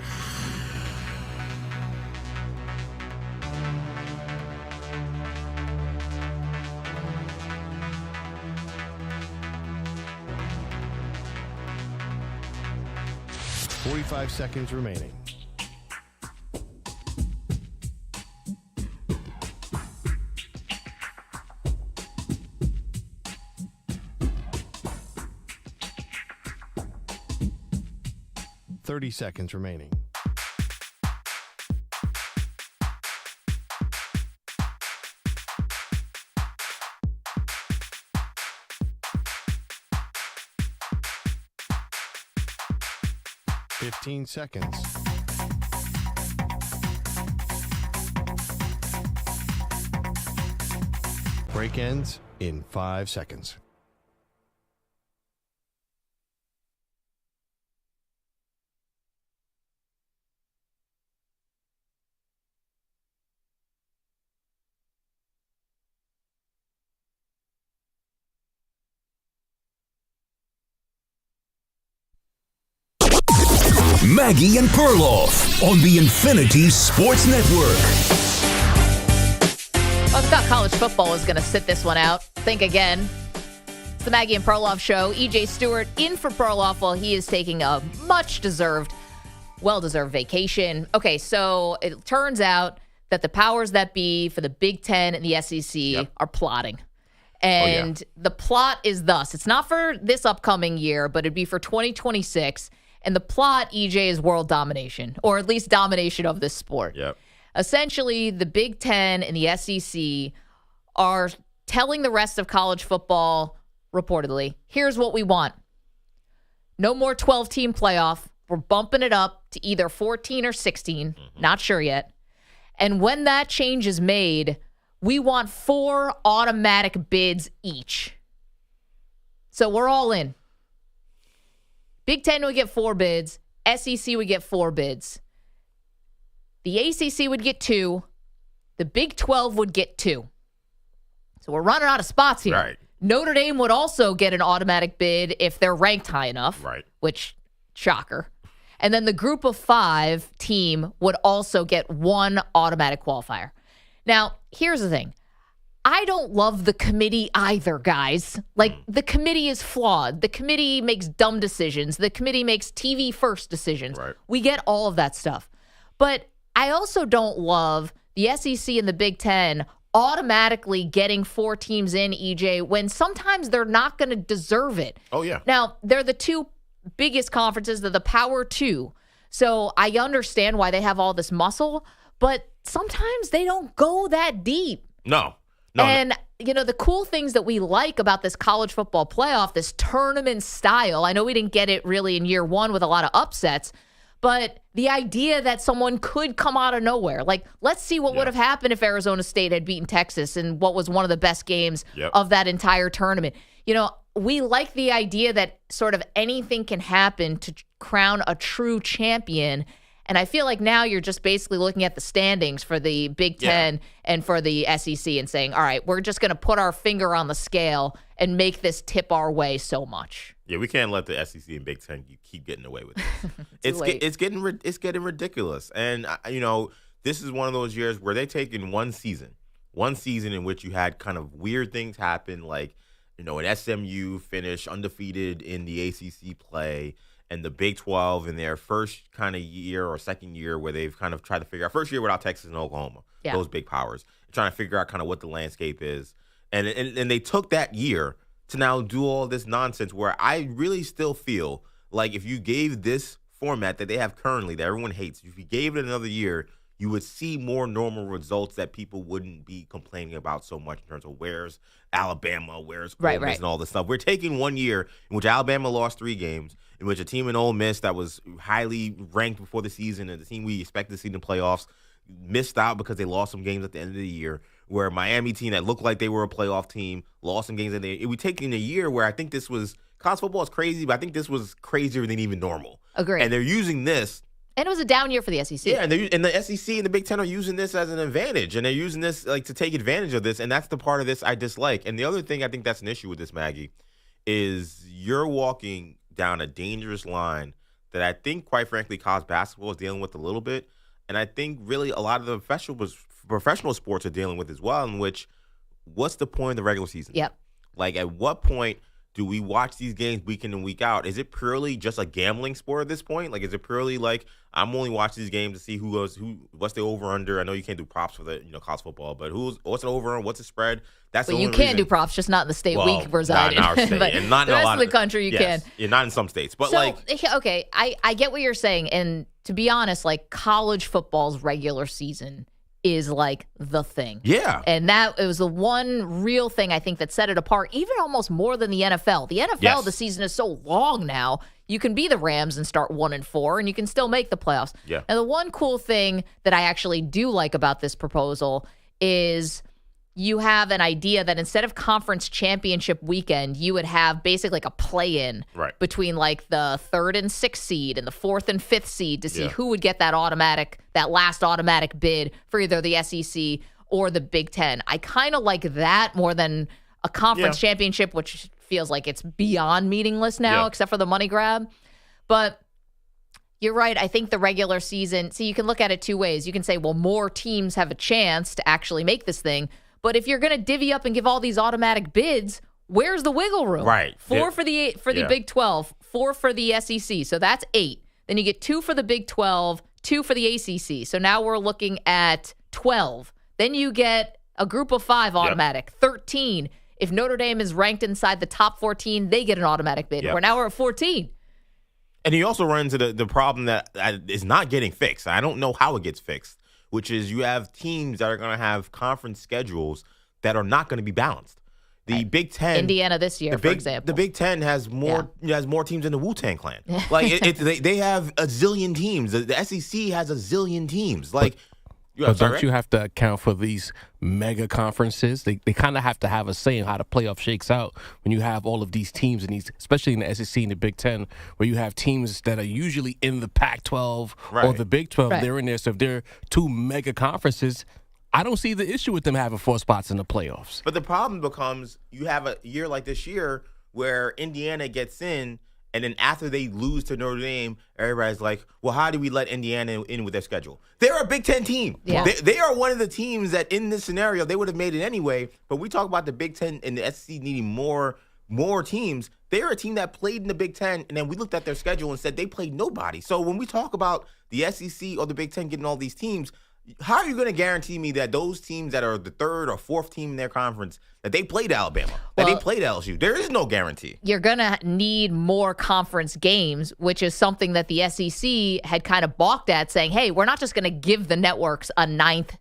Forty-five seconds remaining. Seconds remaining. Fifteen seconds. Break ends in 5 seconds. Maggie and Perloff on the Infinity Sports Network. I thought college football was going to sit this one out. Think again. It's the Maggie and Perloff show. EJ Stewart in for Perloff while he is taking a much-deserved, well-deserved vacation. Okay, so it turns out that the powers that be for the Big Ten and the SEC are plotting. And the plot is thus. It's not for this upcoming year, but it'd be for 2026. And the plot, EJ, is world domination, or at least domination of this sport. Yep. Essentially, the Big Ten and the SEC are telling the rest of college football, reportedly, here's what we want. No more 12-team playoff. We're bumping it up to either 14 or 16. Not sure yet. And when that change is made, we want 4 automatic bids each. So we're all in. Big Ten would get 4 bids. SEC would get 4 bids. The ACC would get 2. The Big 12 would get 2. So we're running out of spots here. Right. Notre Dame would also get an automatic bid if they're ranked high enough. Right. Which, shocker. And then the group of 5 team would also get 1 automatic qualifier. Now, here's the thing. I don't love the committee either, guys. Like, the committee is flawed. The committee makes dumb decisions. The committee makes TV first decisions. Right. We get all of that stuff. But I also don't love the SEC and the Big Ten automatically getting 4 teams in, EJ, when sometimes they're not going to deserve it. Oh, yeah. Now, they're the 2 biggest conferences. They're the Power 2. So I understand why they have all this muscle, but sometimes they don't go that deep. No. You know, the cool things that we like about this college football playoff, this tournament style, I know we didn't get it really in year 1 with a lot of upsets, but the idea that someone could come out of nowhere. Like, let's see what would have happened if Arizona State had beaten Texas in what was one of the best games of that entire tournament. You know, we like the idea that sort of anything can happen to crown a true champion. And I feel like now you're just basically looking at the standings for the Big Ten and for the SEC and saying, all right, we're just going to put our finger on the scale and make this tip our way so much. Yeah, we can't let the SEC and Big Ten keep getting away with this. It's getting ridiculous. And, you know, this is one of those years where they take in one season in which you had kind of weird things happen, like, you know, an SMU finish undefeated in the ACC play. and the Big 12 in their first kind of year or second year where they've kind of tried to figure out, first year without Texas and Oklahoma, those big powers, trying to figure out kind of what the landscape is. And they took that year to now do all this nonsense where I really still feel like if you gave this format that they have currently that everyone hates, if you gave it another year, you would see more normal results that people wouldn't be complaining about so much in terms of where's Alabama, where's Ole Miss and all this stuff. We're taking 1 year in which Alabama lost 3 games, in which a team in Ole Miss that was highly ranked before the season and the team we expect to see in the playoffs missed out because they lost some games at the end of the year, where a Miami team that looked like they were a playoff team lost some games. We taking a year where I think this was, college football is crazy, but I think this was crazier than even normal. Agreed. And they're using this. And it was a down year for the SEC. Yeah, and the SEC and the Big Ten are using this as an advantage, and they're using this like to take advantage of this, and that's the part of this I dislike. And the other thing I think that's an issue with this, Maggie, is you're walking down a dangerous line that I think, quite frankly, college basketball is dealing with a little bit, and I think really a lot of the professional sports are dealing with as well, in which what's the point of the regular season? Yep. Like, at what point do we watch these games week in and week out? Is it purely just a gambling sport at this point? Like, is it purely like I'm only watching these games to see what's the over under? I know you can't do props for the college football, but what's an over and what's the spread? That's well, the you only can reason. do props, just not in the state we reside not in our state, but and not the in a rest lot of the country you can. Yeah, not in some states, but so, okay, I get what you're saying, and to be honest, like college football's regular season is like the thing. Yeah. And it was the one real thing I think that set it apart, even almost more than the NFL. The NFL, the season is so long now, you can be the Rams and start 1-4, and you can still make the playoffs. Yeah. And the one cool thing that I actually do like about this proposal is you have an idea that instead of conference championship weekend, you would have basically like a play-in between like the 3rd and 6th seed and the 4th and 5th seed to see who would get that last automatic bid for either the SEC or the Big Ten. I kind of like that more than a conference championship, which feels like it's beyond meaningless now, except for the money grab. But you're right. I think the regular season, see, you can look at it 2 ways. You can say, well, more teams have a chance to actually make this thing. But if you're going to divvy up and give all these automatic bids, where's the wiggle room? Right. 4 for the Big 12, 4 for the SEC. So that's 8. Then you get 2 for the Big 12, 2 for the ACC. So now we're looking at 12. Then you get a group of 5 automatic, 13. If Notre Dame is ranked inside the top 14, they get an automatic bid. We're at 14. And you also run into the problem that is not getting fixed. I don't know how it gets fixed, which is you have teams that are going to have conference schedules that are not going to be balanced. The Big Ten, Indiana this year, for example, the Big Ten has more teams than the Wu-Tang Clan. Like they have a zillion teams. The SEC has a zillion teams. Like, but don't you have to account for these mega conferences? They kind of have to have a say in how the playoff shakes out when you have all of these teams, especially in the SEC and the Big Ten, where you have teams that are usually in the Pac-12 or the Big 12. They're in there. So if they're 2 mega conferences, I don't see the issue with them having 4 spots in the playoffs. But the problem becomes you have a year like this year where Indiana gets in, and then after they lose to Notre Dame, everybody's like, well, how do we let Indiana in with their schedule? They're a Big Ten team. Yeah. They are one of the teams that in this scenario, they would have made it anyway. But we talk about the Big Ten and the SEC needing more teams. They're a team that played in the Big Ten, and then we looked at their schedule and said they played nobody. So when we talk about the SEC or the Big Ten getting all these teams, how are you going to guarantee me that those teams that are the 3rd or 4th team in their conference, that they played Alabama, that they played LSU? There is no guarantee. You're going to need more conference games, which is something that the SEC had kind of balked at, saying, hey, we're not just going to give the networks a 9th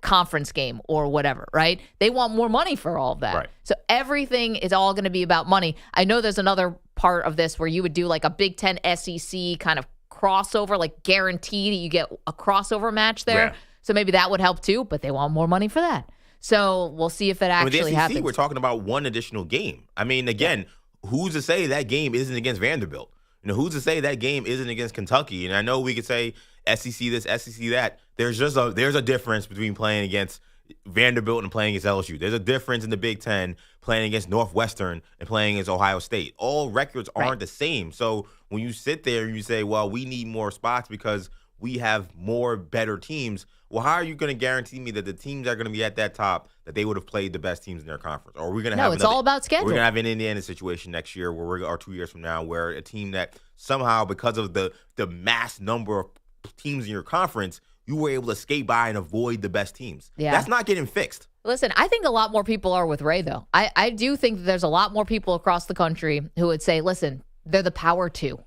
conference game or whatever, right? They want more money for all of that. Right. So everything is all going to be about money. I know there's another part of this where you would do like a Big Ten SEC kind of crossover, like guaranteed you get a crossover match there. Yeah. So maybe that would help too, but they want more money for that. So we'll see if it actually the SEC, happens. We're talking about 1 additional game. I mean, again, who's to say that game isn't against Vanderbilt? Who's to say that game isn't against Kentucky? And I know we could say SEC this, SEC that. There's a difference between playing against Vanderbilt and playing against LSU. There's a difference in the Big Ten playing against Northwestern and playing against Ohio State. All records aren't the same. So when you sit there and you say, well, we need more spots because we have more better teams. Well, how are you going to guarantee me that the teams that are going to be at that top, that they would have played the best teams in their conference? Or are we going to have it's all about schedule. We're going to have an Indiana situation next year or 2 years from now where a team that somehow, because of the mass number of teams in your conference, you were able to skate by and avoid the best teams. Yeah. That's not getting fixed. Listen, I think a lot more people are with Ray, though. I do think that there's a lot more people across the country who would say, listen, they're the power two.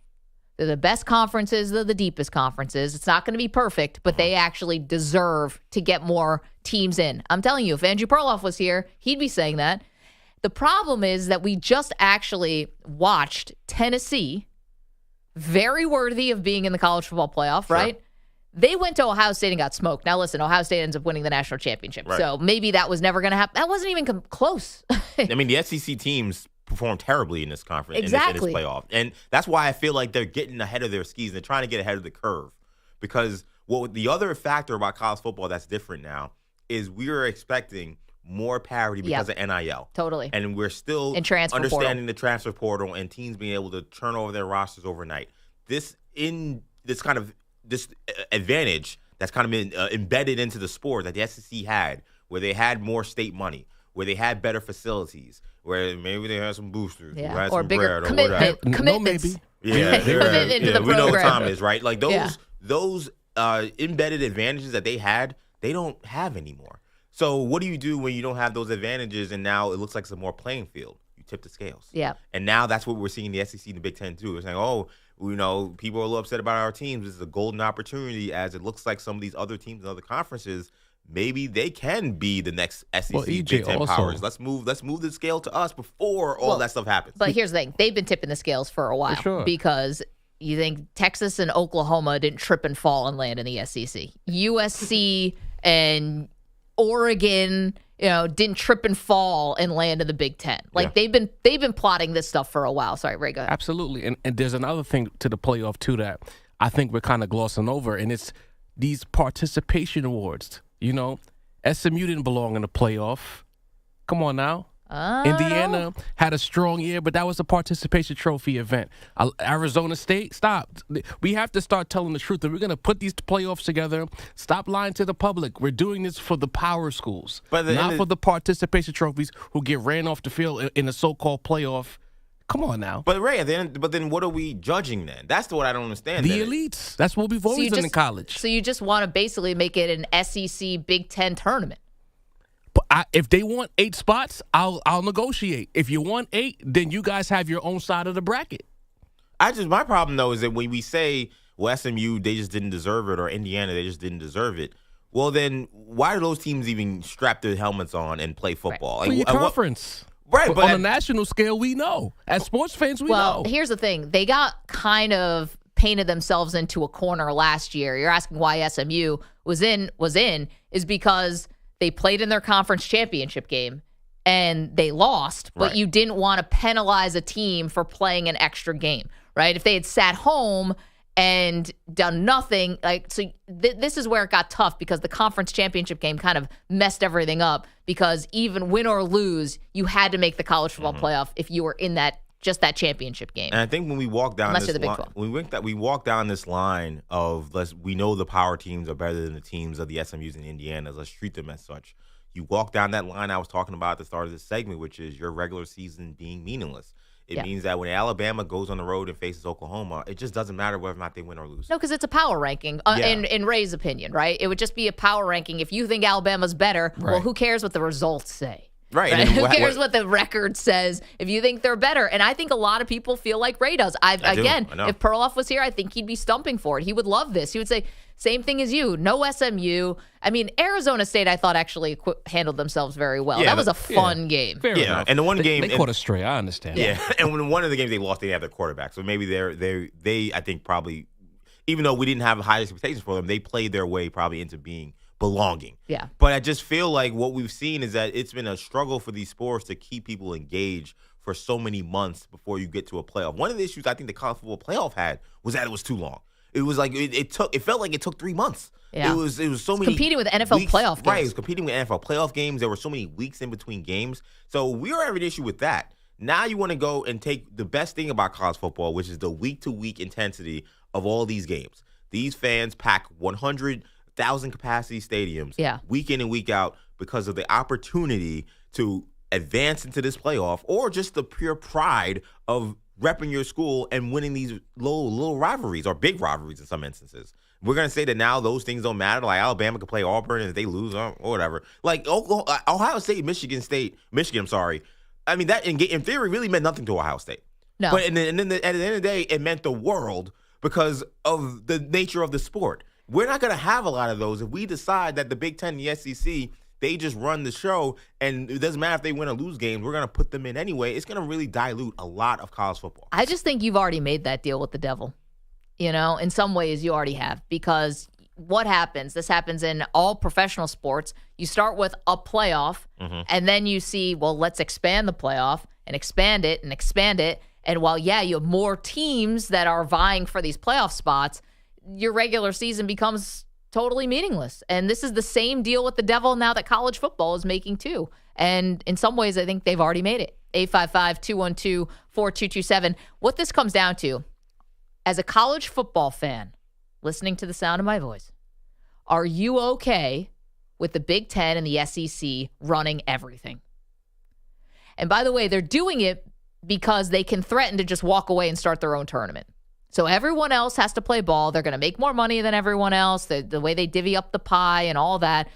They're the best conferences. They're the deepest conferences. It's not going to be perfect, but they actually deserve to get more teams in. I'm telling you, if Andrew Perloff was here, he'd be saying that. The problem is that we just actually watched Tennessee, very worthy of being in the college football playoff, right? Sure. They went to Ohio State and got smoked. Now, listen, Ohio State ends up winning the national championship. Right. So maybe that was never going to happen. That wasn't even close. I mean, the SEC teams performed terribly in this conference, exactly. in this playoff. And that's why I feel like they're getting ahead of their skis. They're trying to get ahead of the curve. Because the other factor about college football that's different now is we are expecting more parity because of NIL. Totally. And we're still understanding the transfer portal and teams being able to turn over their rosters overnight. This advantage that's kind of been embedded into the sport that the SEC had, where they had more state money, where they had better facilities, where maybe they had some boosters, who had or some bigger bread, or whatever. commitments. No, maybe. Commitment into the we know what program. time is, right? Like those embedded advantages that they had, they don't have anymore. So what do you do when you don't have those advantages and now it looks like it's a more playing field? You tip the scales. Yeah. And now that's what we're seeing in the SEC and the Big Ten too. They're saying, people are a little upset about our teams. This is a golden opportunity, as it looks like some of these other teams in other conferences, maybe they can be the next SEC Big Ten powers. Let's move the scale to us before all that stuff happens. But here's the thing. They've been tipping the scales for a while because you think Texas and Oklahoma didn't trip and fall and land in the SEC. USC and Oregon, didn't trip and fall and land in the Big Ten. They've been plotting this stuff for a while. Sorry, Ray, go ahead. Absolutely. And there's another thing to the playoff, too, that I think we're kind of glossing over, and it's these participation awards. SMU didn't belong in the playoff. Come on now. Indiana had a strong year, but that was a participation trophy event. Arizona State, stop. We have to start telling the truth, and we're going to put these playoffs together. Stop lying to the public. We're doing this for the power schools, not for the participation trophies who get ran off the field in a so-called playoff. Come on now. But Ray, then what are we judging then? That's what I don't understand. The elites. That's what we've always done in college. So you just want to basically make it an SEC Big Ten tournament. If they want 8 spots, I'll negotiate. If you want 8, then you guys have your own side of the bracket. My problem though is that when we say, well, SMU, they just didn't deserve it, or Indiana, they just didn't deserve it. Well, then why do those teams even strap their helmets on and play football? Right. For your conference. Right, but on a national scale, we know. As sports fans, we know. Well, here's the thing. They got kind of painted themselves into a corner last year. You're asking why SMU was in is because they played in their conference championship game and they lost, but you didn't want to penalize a team for playing an extra game, right? If they had sat home and done nothing, this is where it got tough, because the conference championship game kind of messed everything up, because even win or lose, you had to make the college football playoff if you were in that championship game. And I think when we walk down we walk down this line of we know the power teams are better than the teams of the SMUs and Indianas. Let's treat them as such. You walk down that line I was talking about at the start of this segment, which is your regular season being meaningless. It means that when Alabama goes on the road and faces Oklahoma, it just doesn't matter whether or not they win or lose. No, because it's a power ranking, in Ray's opinion, right? It would just be a power ranking. If you think Alabama's better, well, who cares what the results say? Right. And who cares what the record says if you think they're better? And I think a lot of people feel like Ray does. I know. If Perloff was here, I think he'd be stumping for it. He would love this. He would say, same thing as you. No SMU. I mean, Arizona State, I thought, actually handled themselves very well. That was a fun game. Fair enough. And the one game they caught a stray. I understand. Yeah. And when one of the games they lost, they have their quarterback. So maybe they I think probably, even though we didn't have high expectations for them, they played their way probably into being belonging. Yeah. But I just feel like what we've seen is that it's been a struggle for these sports to keep people engaged for so many months before you get to a playoff. One of the issues I think the college football playoff had was that it was too long. It was like it felt like it took 3 months. Yeah. It was so many competing with NFL playoff games. Right, it was competing with NFL playoff games. There were so many weeks in between games. So we are having an issue with that. Now you want to go and take the best thing about college football, which is the week-to-week intensity of all these games. These fans pack 100,000 capacity stadiums week in and week out because of the opportunity to advance into this playoff, or just the pure pride of repping your school and winning these little rivalries, or big rivalries in some instances. We're going to say that now those things don't matter. Like Alabama can play Auburn, and if they lose, or whatever. Like Ohio State, Michigan. I'm sorry. I mean, that in theory really meant nothing to Ohio State. No. But at the end of the day, it meant the world because of the nature of the sport. We're not going to have a lot of those if we decide that the Big Ten and the SEC, they just run the show, and it doesn't matter if they win or lose games. We're going to put them in anyway. It's going to really dilute a lot of college football. I just think you've already made that deal with the devil. You know, in some ways you already have, because what happens? This happens in all professional sports. You start with a playoff, and then you see, well, let's expand the playoff and expand it and expand it. And while, you have more teams that are vying for these playoff spots, your regular season becomes totally meaningless. And this is the same deal with the devil now that college football is making too. And in some ways, I think they've already made it. 855-212-4227. What this comes down to, as a college football fan, listening to the sound of my voice, are you okay with the Big Ten and the SEC running everything? And by the way, they're doing it because they can threaten to just walk away and start their own tournament. So everyone else has to play ball. They're going to make more money than everyone else. The way they divvy up the pie and all that,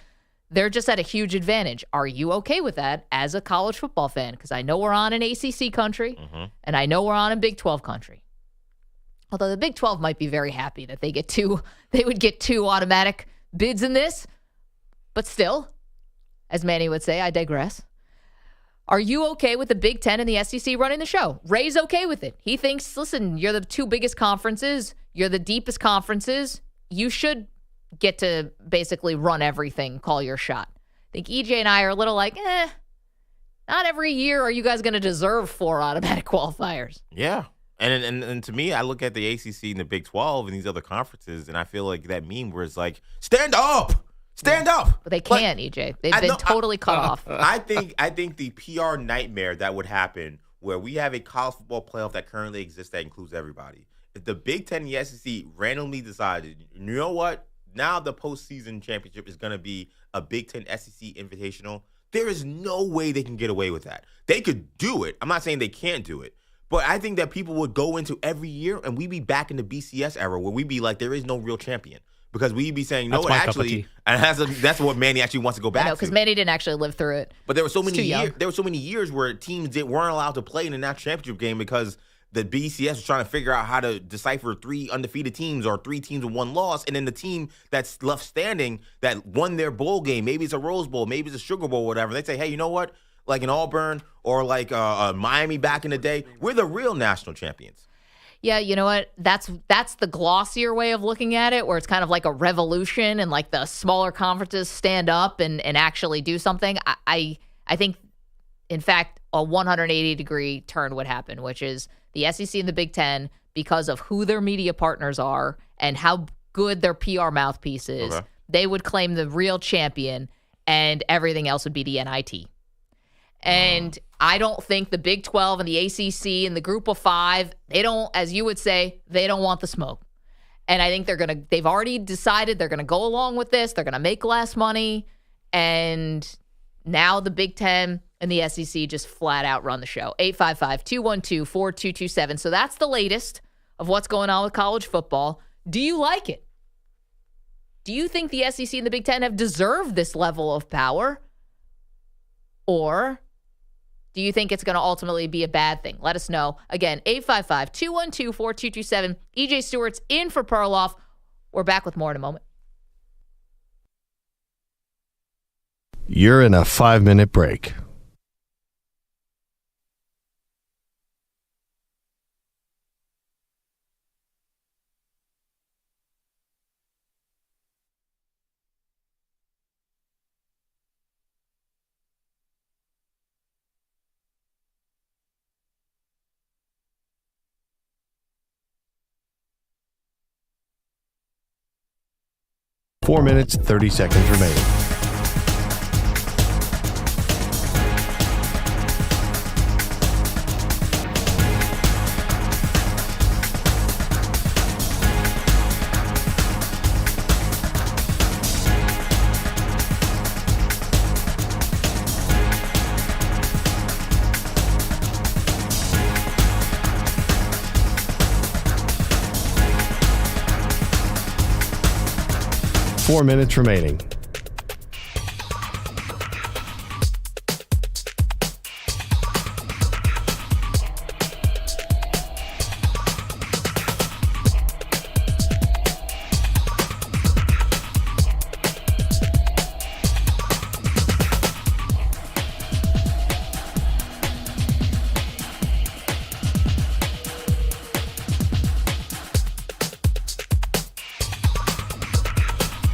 they're just at a huge advantage. Are you okay with that as a college football fan? Because I know we're on an ACC country, and I know we're on a Big 12 country. Although the Big 12 might be very happy that they would get two automatic bids in this. But still, as Manny would say, I digress. Are you okay with the Big Ten and the SEC running the show? Ray's okay with it. He thinks, listen, you're the two biggest conferences. You're the deepest conferences. You should get to basically run everything, call your shot. I think EJ and I are a little like, not every year are you guys going to deserve 4 automatic qualifiers. Yeah. And to me, I look at the ACC and the Big 12 and these other conferences, and I feel like that meme where it's like, stand up. Stand up. But they can't, EJ. They've been totally cut off. I think the PR nightmare that would happen where we have a college football playoff that currently exists that includes everybody. If the Big Ten and the SEC randomly decided, you know what? Now the postseason championship is going to be a Big Ten SEC invitational. There is no way they can get away with that. They could do it. I'm not saying they can't do it. But I think that people would go into every year and we'd be back in the BCS era where we'd be like, there is no real champion. Because we'd be saying, no, actually, and that's what Manny actually wants to go back to. Because Manny didn't actually live through it. But there were so many years where teams weren't allowed to play in the national championship game because the BCS was trying to figure out how to decipher 3 undefeated teams or 3 teams with 1 loss, and then the team that's left standing that won their bowl game, maybe it's a Rose Bowl, maybe it's a Sugar Bowl, whatever. They say, hey, you know what? Like in Auburn or like Miami back in the day, we're the real national champions. Yeah, you know what? That's the glossier way of looking at it, where it's kind of like a revolution and like the smaller conferences stand up and actually do something. I think, in fact, a 180-degree turn would happen, which is the SEC and the Big Ten, because of who their media partners are and how good their PR mouthpiece is, they would claim the real champion and everything else would be the NIT. And I don't think the Big 12 and the ACC and the Group of 5, they don't, as you would say, they don't want the smoke. And I think they've already decided they're going to go along with this. They're going to make less money. And now the Big 10 and the SEC just flat out run the show. 855-212-4227. So that's the latest of what's going on with college football. Do you like it? Do you think the SEC and the Big 10 have deserved this level of power? Or do you think it's going to ultimately be a bad thing? Let us know. Again, 855-212-4227. EJ Stewart's in for Perloff. We're back with more in a moment. You're in a 5-minute break. Four minutes, 30 seconds remaining. 4 minutes remaining.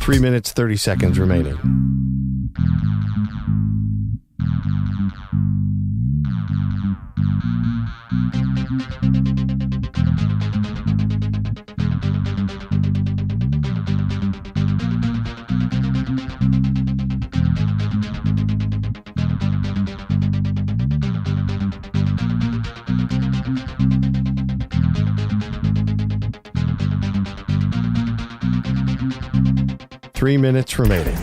Three minutes, 30 seconds remaining. Three minutes remaining.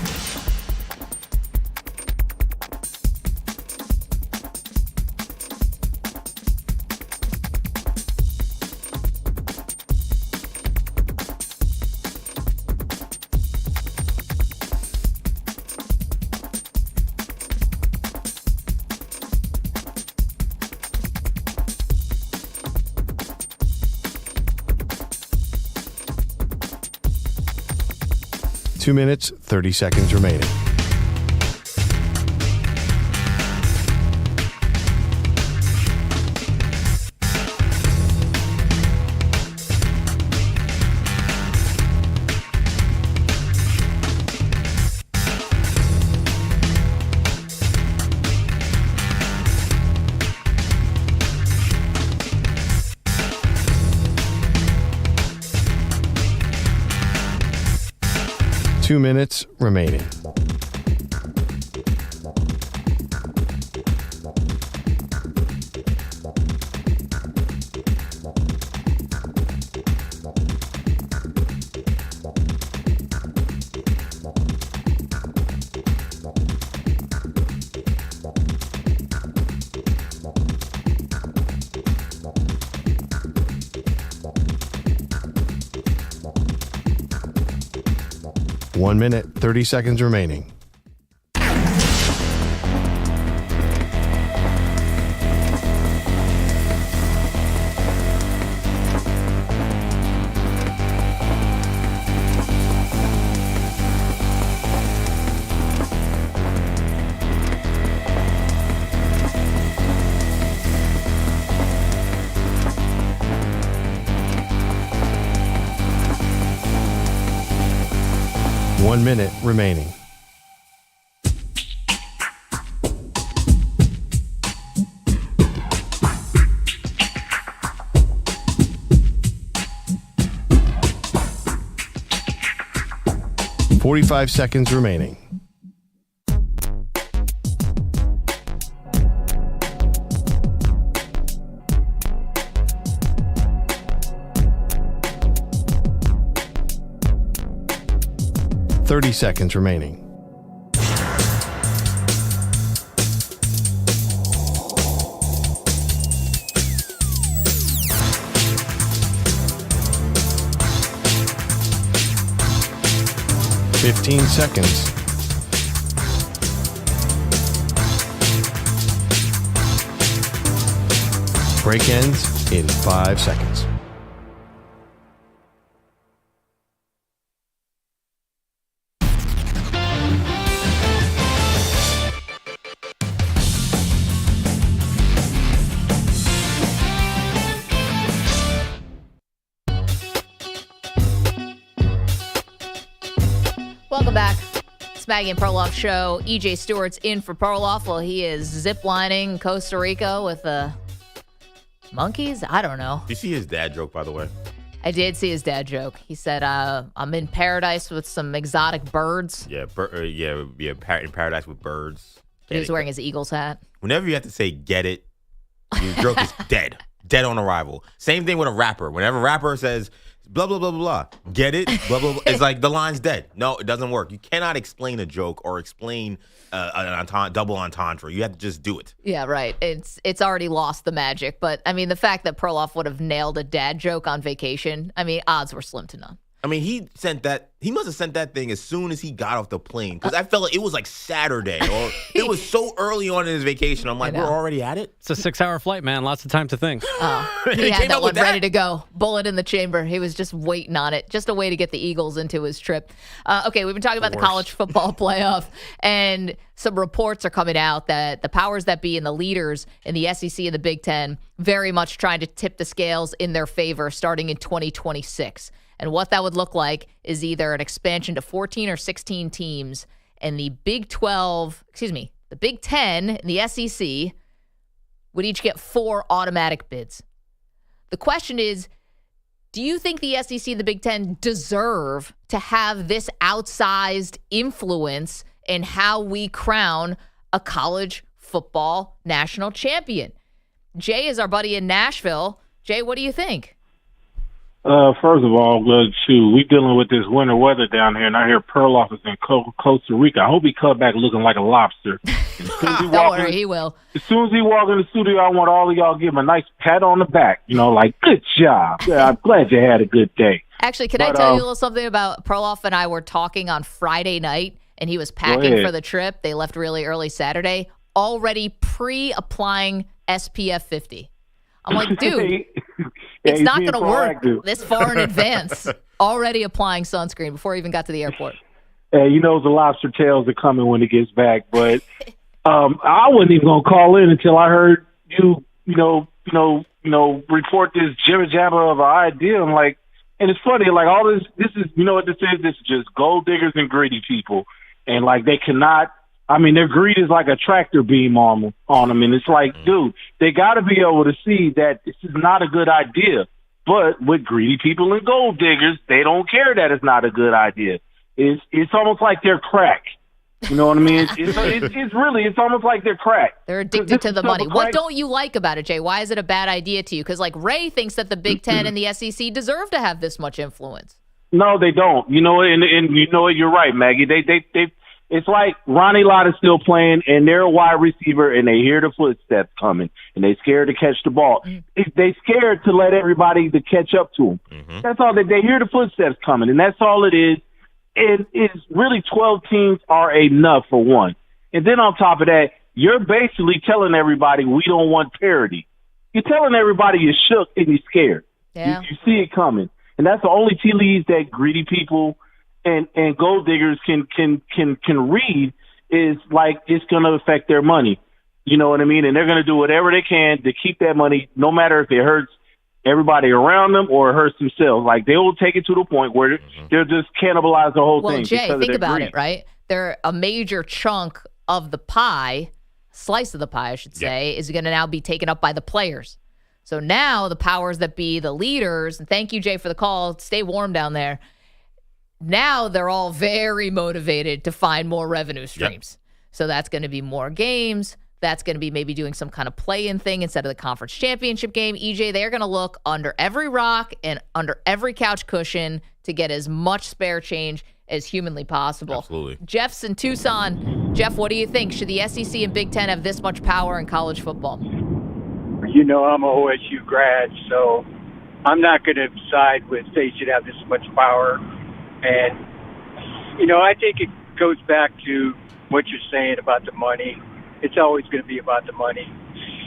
Two minutes, 30 seconds remaining. Two minutes remaining. One minute, 30 seconds remaining. One minute remaining. Forty-five seconds remaining. Thirty seconds remaining. Fifteen seconds. Break ends in 5 seconds. Welcome back. It's Maggie and Perloff show. EJ Stewart's in for Perloff while he is ziplining Costa Rica with the monkeys. I don't know. Did you see his dad joke, by the way? I did see his dad joke. He said, I'm in paradise with some exotic birds. Yeah, in paradise with birds. But he was wearing his Eagles hat. Whenever you have to say get it, your joke is dead. Dead on arrival. Same thing with a rapper. Whenever a rapper says blah, blah, blah, blah, blah, get it? Blah, blah, blah. It's like the line's dead. No, it doesn't work. You cannot explain a joke or explain an double entendre. You have to just do it. Yeah, right. It's already lost the magic. But, I mean, the fact that Perloff would have nailed a dad joke on vacation, I mean, odds were slim to none. I mean, he must have sent that thing as soon as he got off the plane, because I felt like it was like Saturday, or it was so early on in his vacation. I'm like, we're already at it? It's a 6-hour flight, man. Lots of time to think. He had that one ready to go. Bullet in the chamber. He was just waiting on it. Just a way to get the Eagles into his trip. Okay, we've been talking about the college football playoff, and some reports are coming out that the powers that be and the leaders in the SEC and the Big Ten very much trying to tip the scales in their favor starting in 2026. And what that would look like is either an expansion to 14 or 16 teams, and the Big 10 and the SEC would each get 4 automatic bids. The question is, do you think the SEC and the Big Ten deserve to have this outsized influence in how we crown a college football national champion? Jay is our buddy in Nashville. Jay, what do you think? First of all, we're dealing with this winter weather down here, and I hear Perloff is in Costa Rica. I hope he comes back looking like a lobster. Don't worry, he will. As soon as he walks in the studio, I want all of y'all to give him a nice pat on the back. Like, good job. Yeah, I'm glad you had a good day. Actually, can I tell you a little something about Perloff and I were talking on Friday night, and he was packing for the trip. They left really early Saturday, already pre-applying SPF 50. I'm like, dude, it's not going to work this far in advance. Already applying sunscreen before he even got to the airport. Hey, the lobster tails are coming when it gets back. But I wasn't even going to call in until I heard you report this jibber jabber of an idea. I'm like, and it's funny, like all this is, what this is? This is just gold diggers and greedy people, and like they cannot. I mean, their greed is like a tractor beam on them. And it's like, dude, they got to be able to see that this is not a good idea. But with greedy people and gold diggers, they don't care that it's not a good idea. It's almost like they're crack. You know what I mean? It's almost like they're crack. They're addicted to the money. What don't you like about it, Jay? Why is it a bad idea to you? Because like Ray thinks that the Big Ten and the SEC deserve to have this much influence. No, they don't. And you know what? You're right, Maggie. They it's like Ronnie Lott is still playing, and they're a wide receiver, and they hear the footsteps coming, and they scared to catch the ball. They scared to let everybody to catch up to them. Mm-hmm. That's all. They hear the footsteps coming, and that's all it is. And it's really 12 teams are enough for one. And then on top of that, you're basically telling everybody we don't want parity. You're telling everybody you're shook and you're scared. Yeah. You see it coming, and that's the only tea leaves that greedy people and gold diggers can read is like it's going to affect their money. You know what I mean? And they're going to do whatever they can to keep that money, no matter if it hurts everybody around them or it hurts themselves. Like they will take it to the point where they'll just cannibalize the whole thing. Well, Jay, think about greed. it, right? They're a major chunk of the pie, slice of the pie, I should say, is going to now be taken up by the players. So now the powers that be, the leaders, and thank you, Jay, for the call. Stay warm down there. Now they're all very motivated to find more revenue streams. So that's going to be more games. That's going to be maybe doing some kind of play-in thing instead of the conference championship game. EJ, they're going to look under every rock and under every couch cushion to get as much spare change as humanly possible. Absolutely. Jeff's in Tucson. Jeff, what do you think? Should the SEC and Big Ten have this much power in college football? I'm an OSU grad, so I'm not going to side with they should have this much power. And, I think it goes back to what you're saying about the money. It's always going to be about the money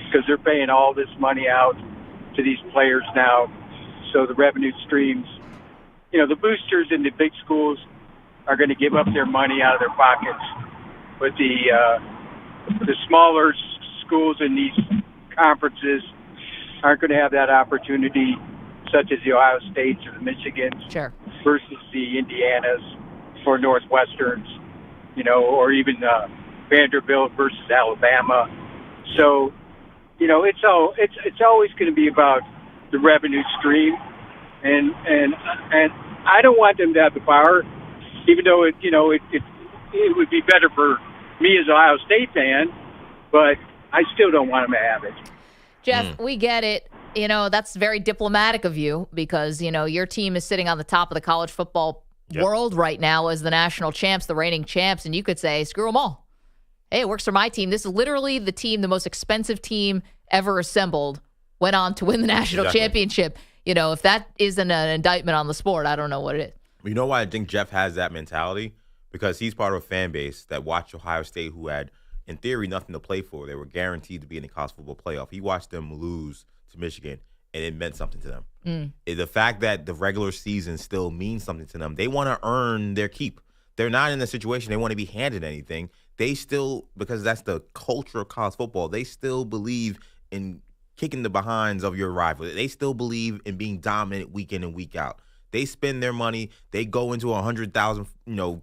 because they're paying all this money out to these players now. So the revenue streams, the boosters in the big schools are going to give up their money out of their pockets. But the smaller schools in these conferences aren't going to have that opportunity, such as the Ohio States or the Michigans versus the Indianas or Northwesterns, or even Vanderbilt versus Alabama. So, it's always going to be about the revenue stream, and I don't want them to have the power, even though it would be better for me as an Ohio State fan, but I still don't want them to have it. Jeff, we get it. That's very diplomatic of you because, your team is sitting on the top of the college football world right now as the national champs, the reigning champs, and you could say, screw them all. Hey, it works for my team. This is literally the team, the most expensive team ever assembled, went on to win the national championship. If that isn't an indictment on the sport, I don't know what it is. You know why I think Jeff has that mentality? Because he's part of a fan base that watched Ohio State, who had, in theory, nothing to play for. They were guaranteed to be in the college football playoff. He watched them lose to Michigan, and it meant something to them. The fact that the regular season still means something to them, they want to earn their keep. They're not in a situation they want to be handed anything. They still, because that's the culture of college football, they still believe in kicking the behinds of your rival. They still believe in being dominant week in and week out. They spend their money. They go into 100,000,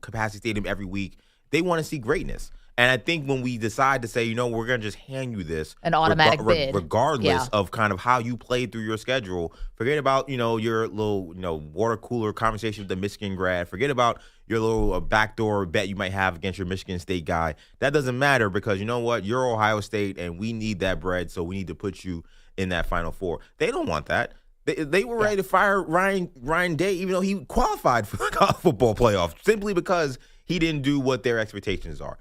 capacity stadium every week. They want to see greatness. And I think when we decide to say, we're going to just hand you this. An automatic bid. Regardless of kind of how you played through your schedule, forget about, your little, water cooler conversation with the Michigan grad. Forget about your little backdoor bet you might have against your Michigan State guy. That doesn't matter because you know what? You're Ohio State and we need that bread, so we need to put you in that Final Four. They don't want that. They were ready to fire Ryan Day, even though he qualified for the college football playoff, simply because he didn't do what their expectations are.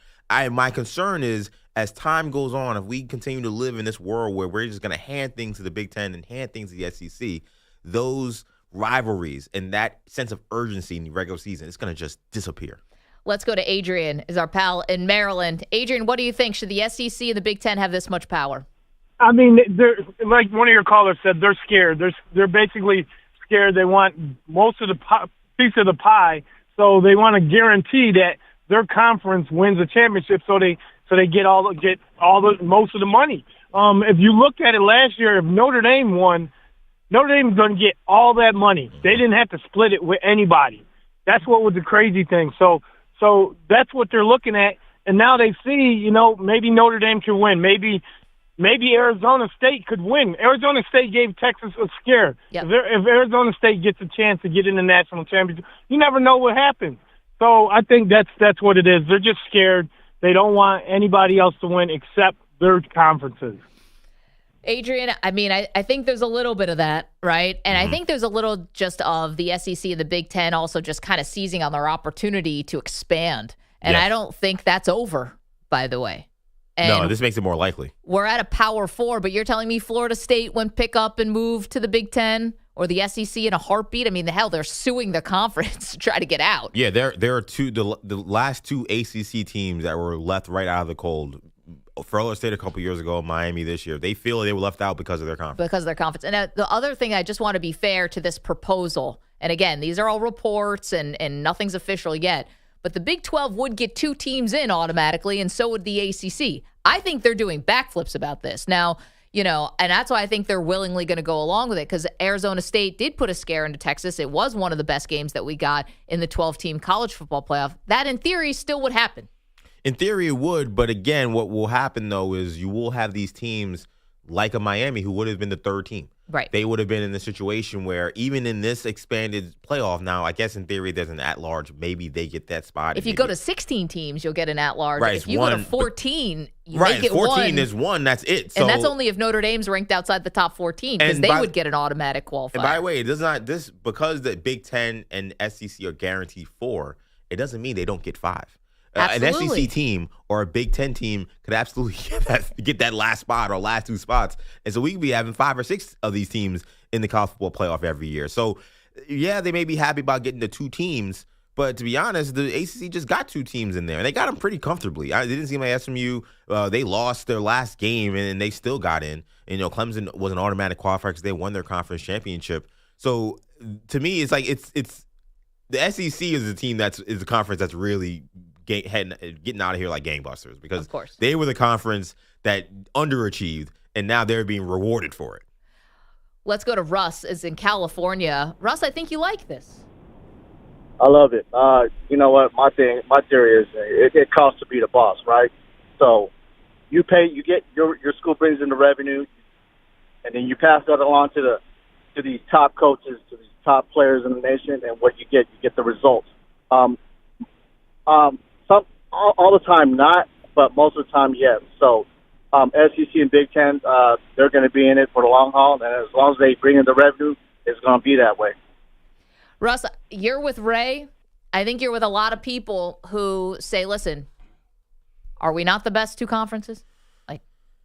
My concern is, as time goes on, if we continue to live in this world where we're just going to hand things to the Big Ten and hand things to the SEC, those rivalries and that sense of urgency in the regular season, it's going to just disappear. Let's go to Adrian, is our pal in Maryland. Adrian, what do you think? Should the SEC and the Big Ten have this much power? I mean, they're like one of your callers said, they're scared. They're basically scared. They want most of the piece of the pie, so they want to guarantee that their conference wins a championship, so they get most of the money. If you looked at it last year, if Notre Dame won, Notre Dame's going to get all that money. They didn't have to split it with anybody. That's what was the crazy thing. So that's what they're looking at, and now they see, maybe Notre Dame can win. Maybe Arizona State could win. Arizona State gave Texas a scare. Yep. If Arizona State gets a chance to get in the national championship, you never know what happens. So I think that's what it is. They're just scared. They don't want anybody else to win except their conferences. Adrian, I mean, I think there's a little bit of that, right? And I think there's a little just of the SEC and the Big Ten also just kind of seizing on their opportunity to expand. And I don't think that's over, by the way. And no, this makes it more likely. We're at a Power 4, but you're telling me Florida State wouldn't pick up and move to the Big Ten or the SEC in a heartbeat? I mean, they're suing the conference to try to get out. Yeah, there are the last two ACC teams that were left right out of the cold. Florida State a couple years ago, Miami this year. They feel they were left out because of their conference. And the other thing, I just want to be fair to this proposal. And again, these are all reports and nothing's official yet. But the Big 12 would get 2 teams in automatically, and so would the ACC. I think they're doing backflips about this. Now, and that's why I think they're willingly going to go along with it, because Arizona State did put a scare into Texas. It was one of the best games that we got in the 12-team college football playoff. That, in theory, still would happen. In theory, it would. But again, what will happen, though, is you will have these teams like a Miami who would have been the 3rd team. Right. They would have been in a situation where even in this expanded playoff, now I guess in theory there's an at-large. Maybe they get that spot. If you go to 16 teams, you'll get an at-large. Right, if you go to 14, you right, make it 14 one. is one. That's it. And that's only if Notre Dame's ranked outside the top 14, because they would get an automatic qualifier. And by the way, because the Big Ten and SEC are guaranteed 4, it doesn't mean they don't get 5. An SEC team or a Big Ten team could absolutely get that last spot or last 2 spots. And so we could be having 5 or 6 of these teams in the college football playoff every year. So, yeah, they may be happy about getting the 2 teams. But to be honest, the ACC just got 2 teams in there. And they got them pretty comfortably. It didn't seem like SMU, they lost their last game and they still got in. And, Clemson was an automatic qualifier because they won their conference championship. So, to me, it's like it's the SEC is the conference that's really getting out of here like gangbusters, because of course they were the conference that underachieved and now they're being rewarded for it. Let's go to Russ, is in California. Russ, I think you like this. I love it. You know what? My theory is it costs to be the boss, right? So you get your school brings in the revenue, and then you pass that along to these top coaches, to these top players in the nation, and what you get the results. All the time, not, but most of the time, yes. So SEC and Big Ten, they're going to be in it for the long haul, and as long as they bring in the revenue, it's going to be that way. Russ, you're with Ray. I think you're with a lot of people who say, listen, are we not the best 2 conferences?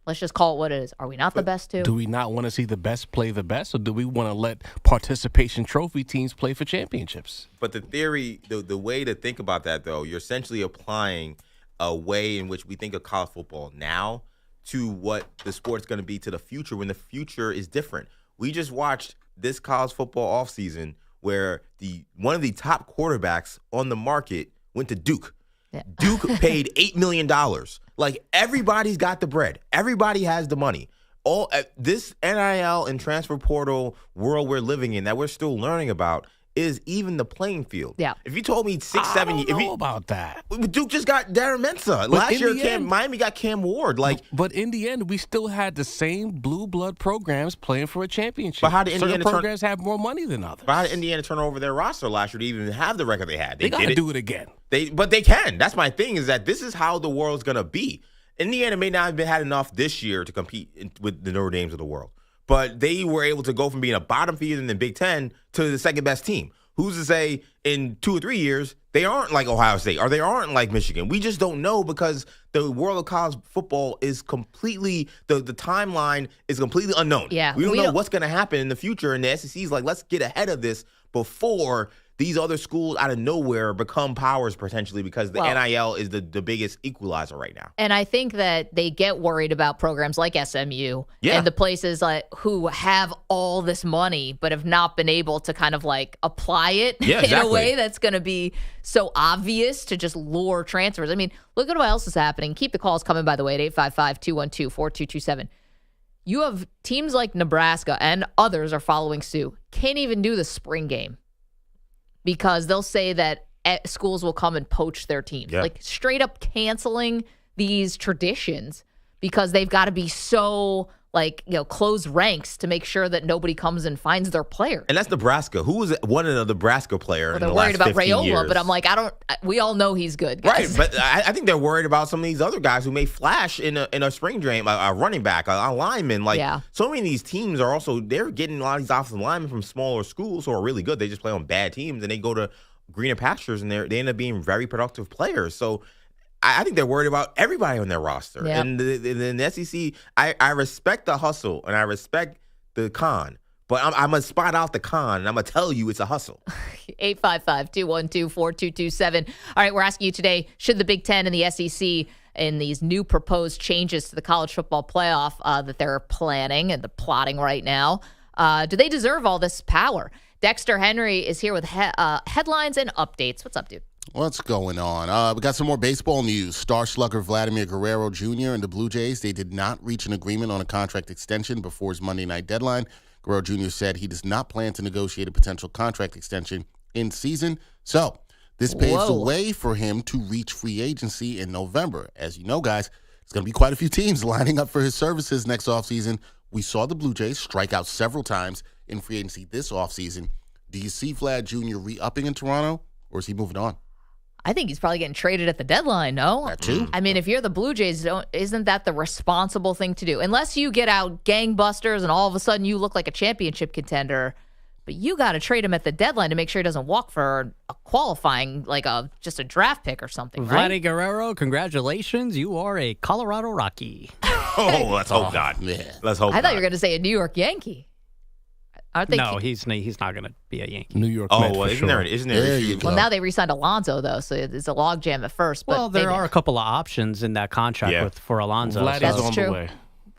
Let's just call it what it is. Are we not the best too? Do we not want to see the best play the best, or do we want to let participation trophy teams play for championships? But the theory, the way to think about that, though, you're essentially applying a way in which we think of college football now to what the sport's going to be to the future when the future is different. We just watched this college football offseason where one of the top quarterbacks on the market went to Duke. Yeah. Duke paid $8 million. Like, everybody's got the bread. Everybody has the money. All this NIL and transfer portal world we're living in that we're still learning about is even the playing field. Yeah. If you told me 6-7 years, I don't know about that. Duke just got Darren Mensah. But Last in year, the end- Miami got Cam Ward. But in the end, we still had the same blue blood programs playing for a championship. But how did Certain Indiana programs have more money than others? But how did Indiana turn over their roster last year to even have the record they had? They got to do it again. But they can. That's my thing, is that this is how the world's going to be. Indiana may not have had enough this year to compete with the Notre Dames of the world, but they were able to go from being a bottom feeder in the Big Ten to the second best team. Who's to say in 2 or 3 years they aren't like Ohio State or they aren't like Michigan? We just don't know, because the world of college football is completely the timeline is completely unknown. Yeah, we don't know what's going to happen in the future, and the SEC is like, let's get ahead of this before these other schools out of nowhere become powers potentially, because the NIL is the biggest equalizer right now. And I think that they get worried about programs like SMU and the places like who have all this money but have not been able to kind of like apply it in a way that's going to be so obvious to just lure transfers. I mean, look at what else is happening. Keep the calls coming, by the way, at 855-212-4227. You have teams like Nebraska and others are following suit. Can't even do the spring game, because they'll say that schools will come and poach their teams. Yeah. Like, straight up canceling these traditions because they've got to be so, like, close ranks to make sure that nobody comes and finds their player. And that's Nebraska. Who was one of the Nebraska player in the last 15 years? They're worried about Raiola, but I'm like, we all know he's good, guys. Right, but I think they're worried about some of these other guys who may flash in a spring game, a running back, a lineman. Like, so many of these teams are also, they're getting a lot of these offensive linemen from smaller schools who are really good. They just play on bad teams, and they go to greener pastures, and they end up being very productive players. So I think they're worried about everybody on their roster. Yep. And the SEC, I respect the hustle, and I respect the con. But I'm going to spot out the con, and I'm going to tell you it's a hustle. 855-212-4227. All right, we're asking you today, should the Big Ten and the SEC in these new proposed changes to the college football playoff that they're planning and the plotting right now, do they deserve all this power? Dexter Henry is here with headlines and updates. What's up, dude? What's going on? We got some more baseball news. Star slugger Vladimir Guerrero Jr. and the Blue Jays, they did not reach an agreement on a contract extension before his Monday night deadline. Guerrero Jr. said he does not plan to negotiate a potential contract extension in season. So this paves the way for him to reach free agency in November. As you know, guys, it's going to be quite a few teams lining up for his services next offseason. We saw the Blue Jays strike out several times in free agency this offseason. Do you see Vlad Jr. re-upping in Toronto, or is he moving on? I think he's probably getting traded at the deadline, no? That too. I mean, if you're the Blue Jays, isn't that the responsible thing to do? Unless you get out gangbusters and all of a sudden you look like a championship contender, but you got to trade him at the deadline to make sure he doesn't walk for a qualifying, like just a draft pick or something, right? Vladdy Guerrero, congratulations. You are a Colorado Rocky. Oh, let's hope not. Yeah. Let's hope I thought not. you were going to say a New York Yankee. Aren't they? No, he's not going to be a Yankee. New York. Oh, well, isn't there issue? Well, now they re-signed Alonso, though, so it's a logjam at first. But Well, there are a couple of options in that contract for Alonso. Vlad is on the way.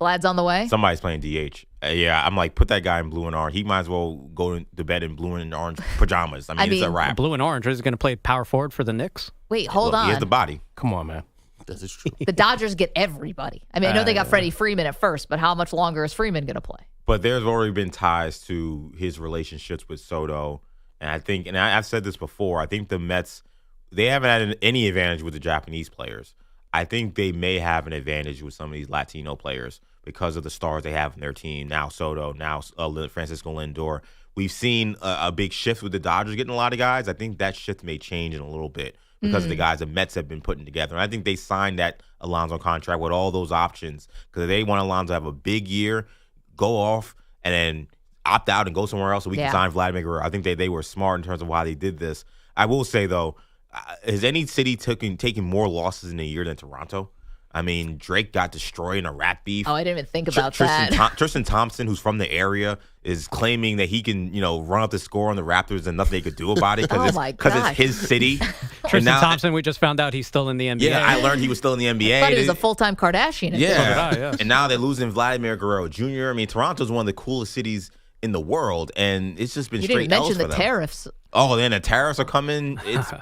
Vlad's on the way. Somebody's playing DH. Yeah, I'm like, put that guy in blue and orange. He might as well go to bed in blue and orange pajamas. I mean, it's a wrap. Blue and orange. Is he going to play power forward for the Knicks? Wait, hold on. He has the body. Come on, man. This is true. The Dodgers get everybody. I mean, I know they got Freddie Freeman at first, but how much longer is Freeman going to play? But there's already been ties to his relationships with Soto. And I think, and I've said this before, I think the Mets, they haven't had any advantage with the Japanese players. I think they may have an advantage with some of these Latino players because of the stars they have in their team. Now Soto, now Francisco Lindor. We've seen a big shift with the Dodgers getting a lot of guys. I think that shift may change in a little bit because of the guys the Mets have been putting together. And I think they signed that Alonso contract with all those options because they want Alonso to have a big year, go off, and then opt out and go somewhere else so we can sign Vladimir Guerrero. I think they were smart in terms of why they did this. I will say, though, has any city taken more losses in a year than Toronto? I mean, Drake got destroyed in a rap beef. Oh, I didn't even think about that. Tristan Thompson, who's from the area, is claiming that he can, run up the score on the Raptors and nothing they could do about it because it's his city. Tristan Thompson, we just found out he's still in the NBA. Yeah, I learned he was still in the NBA. I thought he was a full-time Kardashian. Yeah. And now they're losing Vladimir Guerrero Jr. I mean, Toronto's one of the coolest cities in the world, and it's just been straight L's for them. You didn't mention the tariffs. Oh, then the tariffs are coming.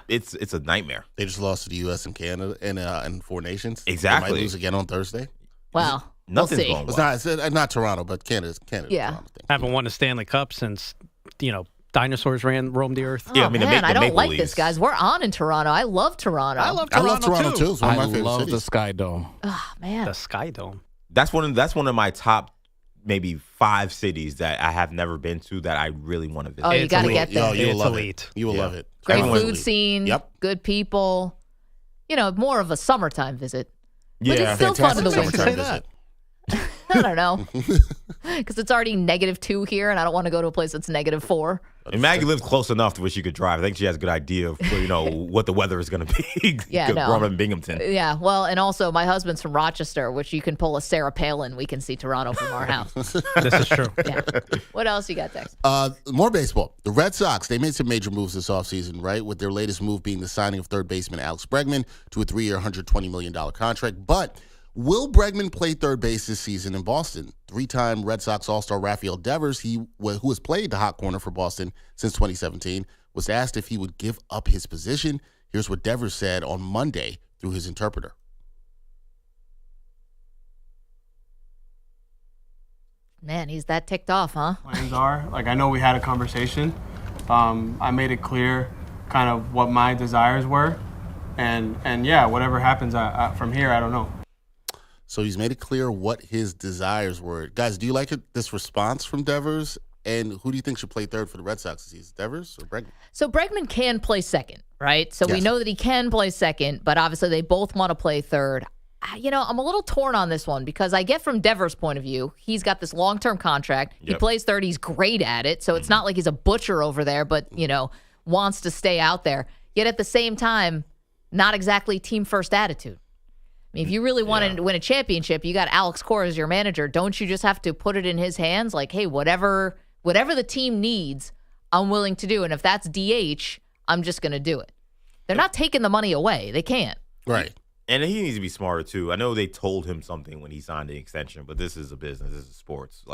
It's a nightmare. They just lost to the U.S. and Canada and Four Nations. Exactly. They might lose again on Thursday. Well, nothing's we'll see. going well. It's not Toronto, but Canada. Yeah. Haven't won a Stanley Cup since, dinosaurs roamed the earth. Oh, man, I don't like this, guys. We're on in Toronto. I love Toronto. I love Toronto too. It's one of my favorite love cities. the Sky Dome. Oh, man. The Sky Dome. That's one of my top maybe 5 cities that I have never been to that I really want to visit. Oh, you got to get there. You will love elite. it. You will love it. Great Everyone's food elite. scene. Yep. Good people. More of a summertime visit. But Yeah. it's still fun in the Fantastic winter. summertime visit. I don't know. Because it's already -2 here, and I don't want to go to a place that's -4. And Maggie lives close enough to where she could drive. I think she has a good idea of what the weather is going to be. Yeah, no. growing up in Binghamton. Yeah, well, and also my husband's from Rochester, which you can pull a Sarah Palin. We can see Toronto from our house. This is true. Yeah. What else you got, Dex? More baseball. The Red Sox, they made some major moves this offseason, right? With their latest move being the signing of third baseman Alex Bregman to a 3-year, $120 million contract. But will Bregman play third base this season in Boston? 3-time Red Sox All-Star Rafael Devers, who has played the hot corner for Boston since 2017, was asked if he would give up his position. Here's what Devers said on Monday through his interpreter. Man, he's that ticked off, huh? Plans are. I know we had a conversation. I made it clear kind of what my desires were. And yeah, whatever happens from here, I don't know. So he's made it clear what his desires were. Guys, do you like this response from Devers? And who do you think should play third for the Red Sox this season, Devers or Bregman? So Bregman can play second, right? So we Yes. know that he can play second, but obviously they both want to play third. I'm a little torn on this one because I get from Devers' point of view, he's got this long-term contract. He plays third. He's great at it. So it's not like he's a butcher over there, but, wants to stay out there. Yet at the same time, not exactly team-first attitude. I mean, if you really wanted to win a championship, you got Alex Cora as your manager. Don't you just have to put it in his hands? Like, hey, whatever the team needs, I'm willing to do. And if that's DH, I'm just going to do it. They're not taking the money away. They can't. Right. And he needs to be smarter, too. I know they told him something when he signed the extension, but this is a business. This is sports.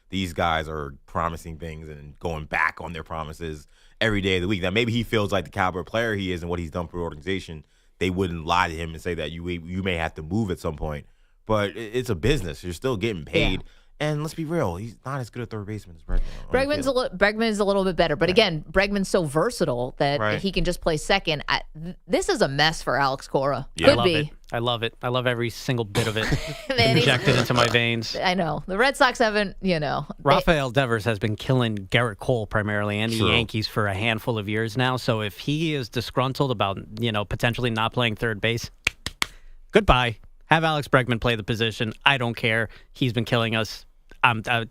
These guys are promising things and going back on their promises every day of the week. Now, maybe he feels like the caliber player he is and what he's done for the organization, they wouldn't lie to him and say that you may have to move at some point. But it's a business. You're still getting paid. Yeah. And let's be real, he's not as good at third baseman as Bregman. Bregman's a little bit better. But again, Bregman's so versatile that he can just play second. This is a mess for Alex Cora. Yeah, I love it. I love every single bit of it. Injected into my veins. I know. The Red Sox haven't, Rafael Devers has been killing Garrett Cole primarily and the Yankees for a handful of years now. So if he is disgruntled about, potentially not playing third base, goodbye. Have Alex Bregman play the position. I don't care. He's been killing us.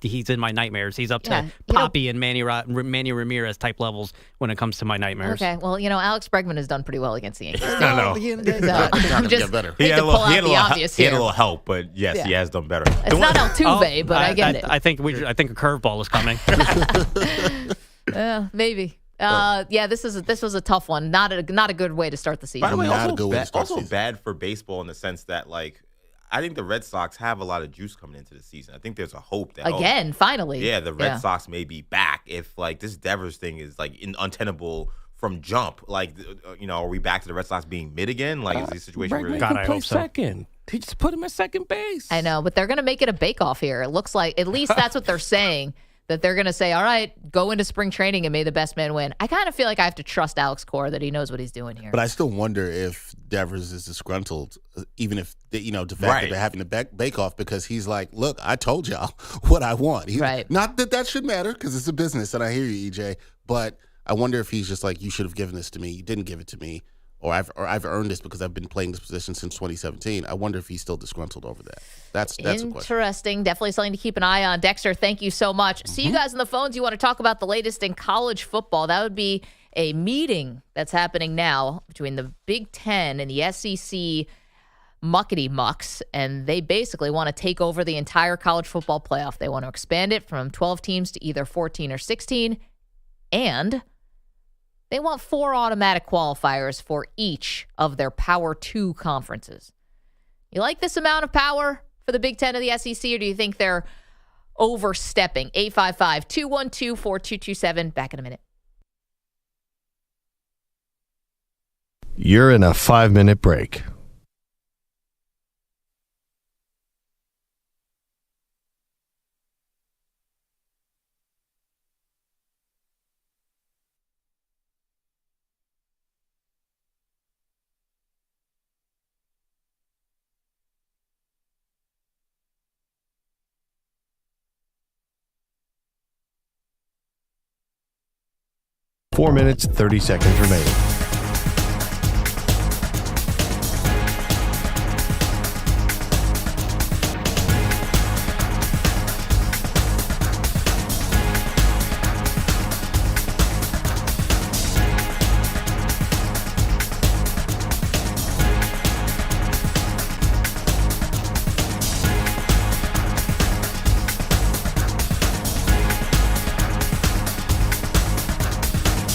He's in my nightmares. He's up to Poppy and Manny Ramirez type levels when it comes to my nightmares. Okay, well, Alex Bregman has done pretty well against the Yankees. I know. I'm just better. He had a little help, but yes, he has done better. It's not Altuve, but I get it. I think a curveball is coming. Maybe. This was a tough one. Not a good way to start the season. By the way, also bad for baseball in the sense that I think the Red Sox have a lot of juice coming into the season. I think there's a hope that finally. Yeah, the Red Sox may be back if this Devers thing is untenable from jump. Are we back to the Red Sox being mid again? Is the situation really? God, I hope so. Second. He just put him at second base. I know, but they're going to make it a bake-off here. It looks like, at least that's what they're saying. That they're going to say, all right, go into spring training and may the best man win. I kind of feel like I have to trust Alex Cora that he knows what he's doing here. But I still wonder if Devers is disgruntled, even if, the fact that they're having to bake off because he's like, look, I told y'all what I want. Not that should matter because it's a business, and I hear you, EJ, but I wonder if he's just like, you should have given this to me. You didn't give it to me. Or I've earned this because I've been playing this position since 2017. I wonder if he's still disgruntled over that. That's a question. Interesting. Definitely something to keep an eye on. Dexter, thank you so much. See you guys on the phones. You want to talk about the latest in college football. That would be a meeting that's happening now between the Big Ten and the SEC muckety mucks, and they basically want to take over the entire college football playoff. They want to expand it from 12 teams to either 14 or 16, and they want 4 automatic qualifiers for each of their Power 2 conferences. You like this amount of power for the Big Ten of the SEC, or do you think they're overstepping? 855-212-4227. Back in a minute. You're in a 5-minute break. Four minutes, 30 seconds remaining.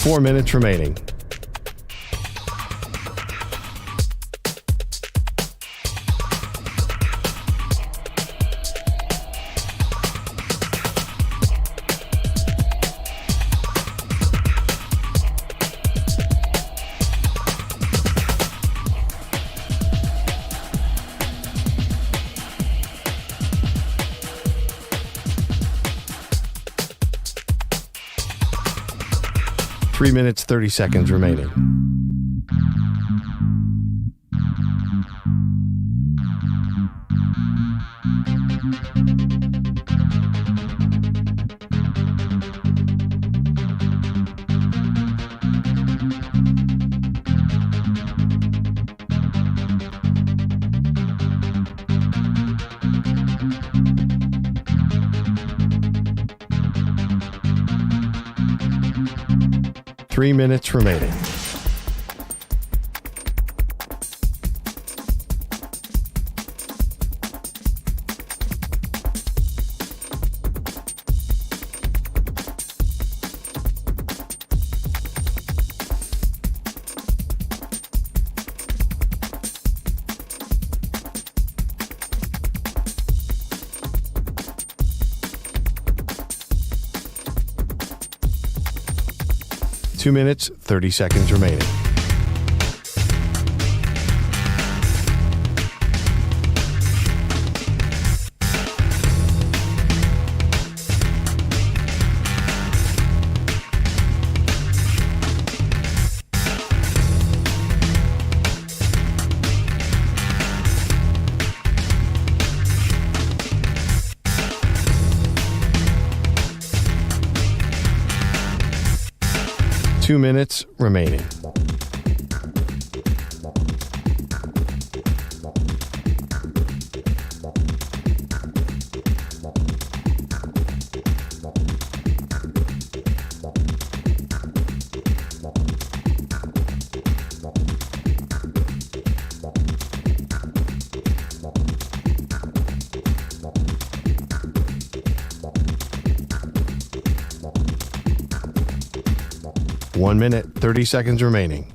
Four minutes remaining. Three minutes, 30 seconds remaining. Three minutes remaining. Two minutes, 30 seconds remaining. Two minutes remaining. One minute, 30 seconds remaining.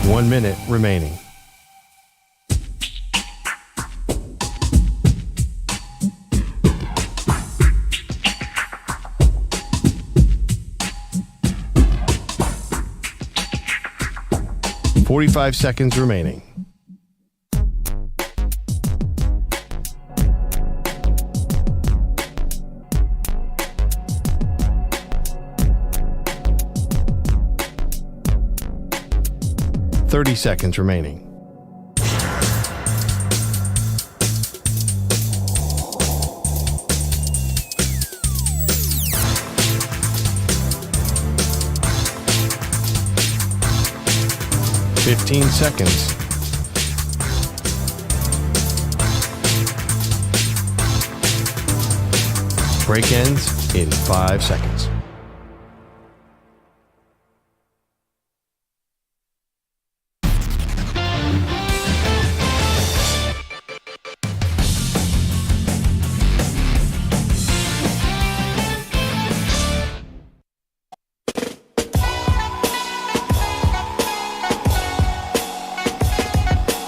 One minute remaining. $45 seconds remaining. $30 seconds remaining. 15 seconds. Break ends in 5 seconds.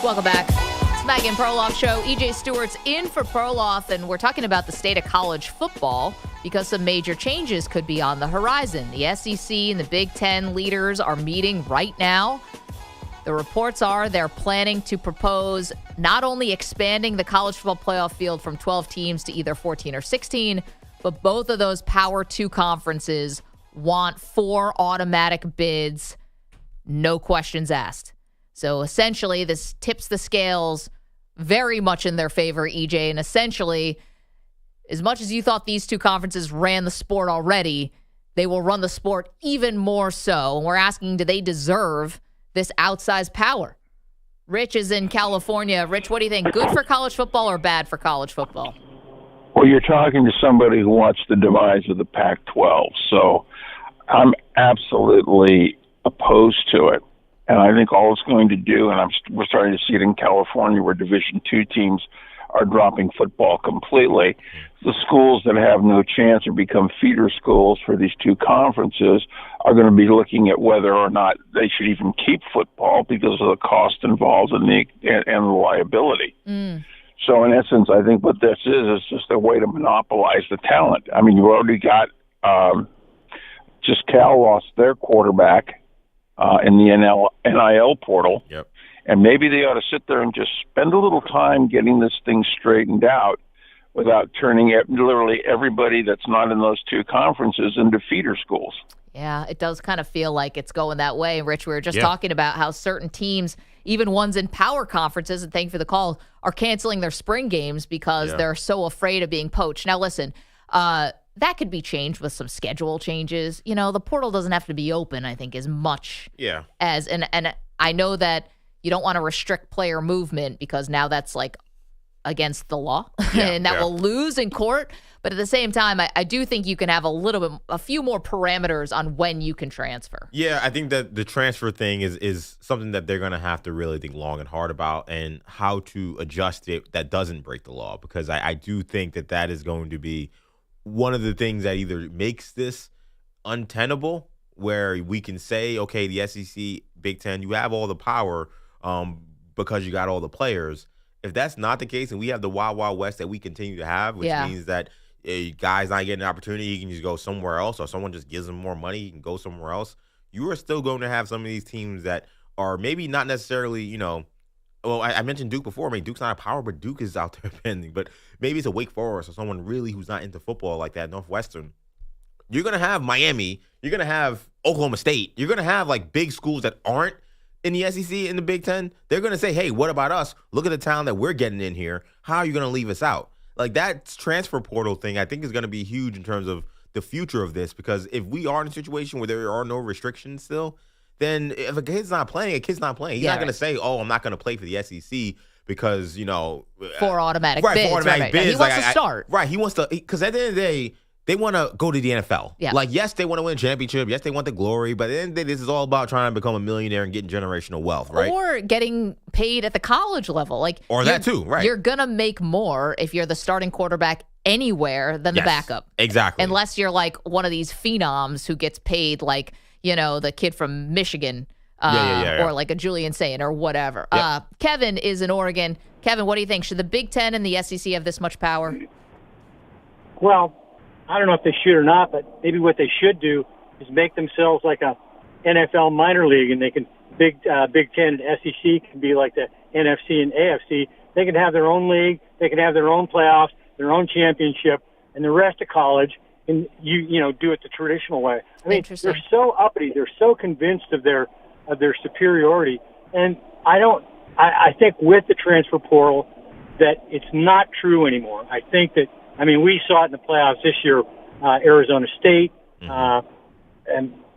Welcome back. It's Maggie and Perloff show. EJ Stewart's in for Perloff, and we're talking about the state of college football because some major changes could be on the horizon. The SEC and the Big Ten leaders are meeting right now. The reports are they're planning to propose not only expanding the college football playoff field from 12 teams to either 14 or 16, but both of those Power 2 conferences want 4 automatic bids, no questions asked. So essentially, this tips the scales very much in their favor, EJ. And essentially, as much as you thought these 2 conferences ran the sport already, they will run the sport even more so. And we're asking, do they deserve this outsized power? Rich is in California. Rich, what do you think? Good for college football or bad for college football? Well, you're talking to somebody who wants the demise of the Pac-12. So I'm absolutely opposed to it. And I think all it's going to do, and we're starting to see it in California where Division II teams are dropping football completely. The schools that have no chance or become feeder schools for these 2 conferences are going to be looking at whether or not they should even keep football because of the cost involved and the liability. So in essence, I think what this is just a way to monopolize the talent. I mean, you've already got just Cal lost their quarterback in the NIL portal. Yep. And maybe they ought to sit there and just spend a little time getting this thing straightened out without turning literally everybody that's not in those 2 conferences into feeder schools. Yeah, it does kind of feel like it's going that way. Rich, we were just talking about how certain teams, even ones in power conferences, and thank you for the call, are canceling their spring games because they're so afraid of being poached. Now, listen, that could be changed with some schedule changes. You know, the portal doesn't have to be open, I think, as much as, and I know that you don't want to restrict player movement because now that's like against the law and that will lose in court. But at the same time, I do think you can have a few more parameters on when you can transfer. Yeah, I think that the transfer thing is something that they're going to have to really think long and hard about and how to adjust it that doesn't break the law, because I do think that is going to be one of the things that either makes this untenable, where we can say, okay, the SEC, Big Ten, you have all the power because you got all the players. If that's not the case and we have the Wild Wild West that we continue to have, which means that a guy's not getting an opportunity, he can just go somewhere else, or someone just gives him more money, he can go somewhere else, you are still going to have some of these teams that are maybe not necessarily, well, I mentioned Duke before. I mean, Duke's not a power, but Duke is out there pending. But maybe it's a Wake Forest or someone really who's not into football like that, Northwestern. You're going to have Miami. You're going to have Oklahoma State. You're going to have, like, big schools that aren't in the SEC, in the Big Ten. They're going to say, hey, what about us? Look at the talent that we're getting in here. How are you going to leave us out? Like, that transfer portal thing, I think, is going to be huge in terms of the future of this, because if we are in a situation where there are no restrictions still, then if a kid's not playing, a kid's not playing. He's not going to say, oh, I'm not going to play for the SEC because, 4 automatic bids. 4 automatic bids. He wants to start. He wants to, because at the end of the day, they want to go to the NFL. Yeah. Like, yes, they want to win a championship. Yes, they want the glory. But at the end of the day, this is all about trying to become a millionaire and getting generational wealth, right? Or getting paid at the college level. Or that too, right. You're going to make more if you're the starting quarterback anywhere than the backup. Exactly. Unless you're like one of these phenoms who gets paid like, the kid from Michigan or like a Julian Sayin or whatever. Yep. Kevin is in Oregon. Kevin, what do you think? Should the Big Ten and the SEC have this much power? Well, I don't know if they should or not, but maybe what they should do is make themselves like a NFL minor league, and they can Big Ten and SEC can be like the NFC and AFC. They can have their own league, they can have their own playoffs, their own championship, and the rest of college, and you do it the traditional way. I mean, they're so uppity, they're so convinced of their superiority, and I think with the transfer portal that it's not true anymore. I think that. I mean, we saw it in the playoffs this year, Arizona State, and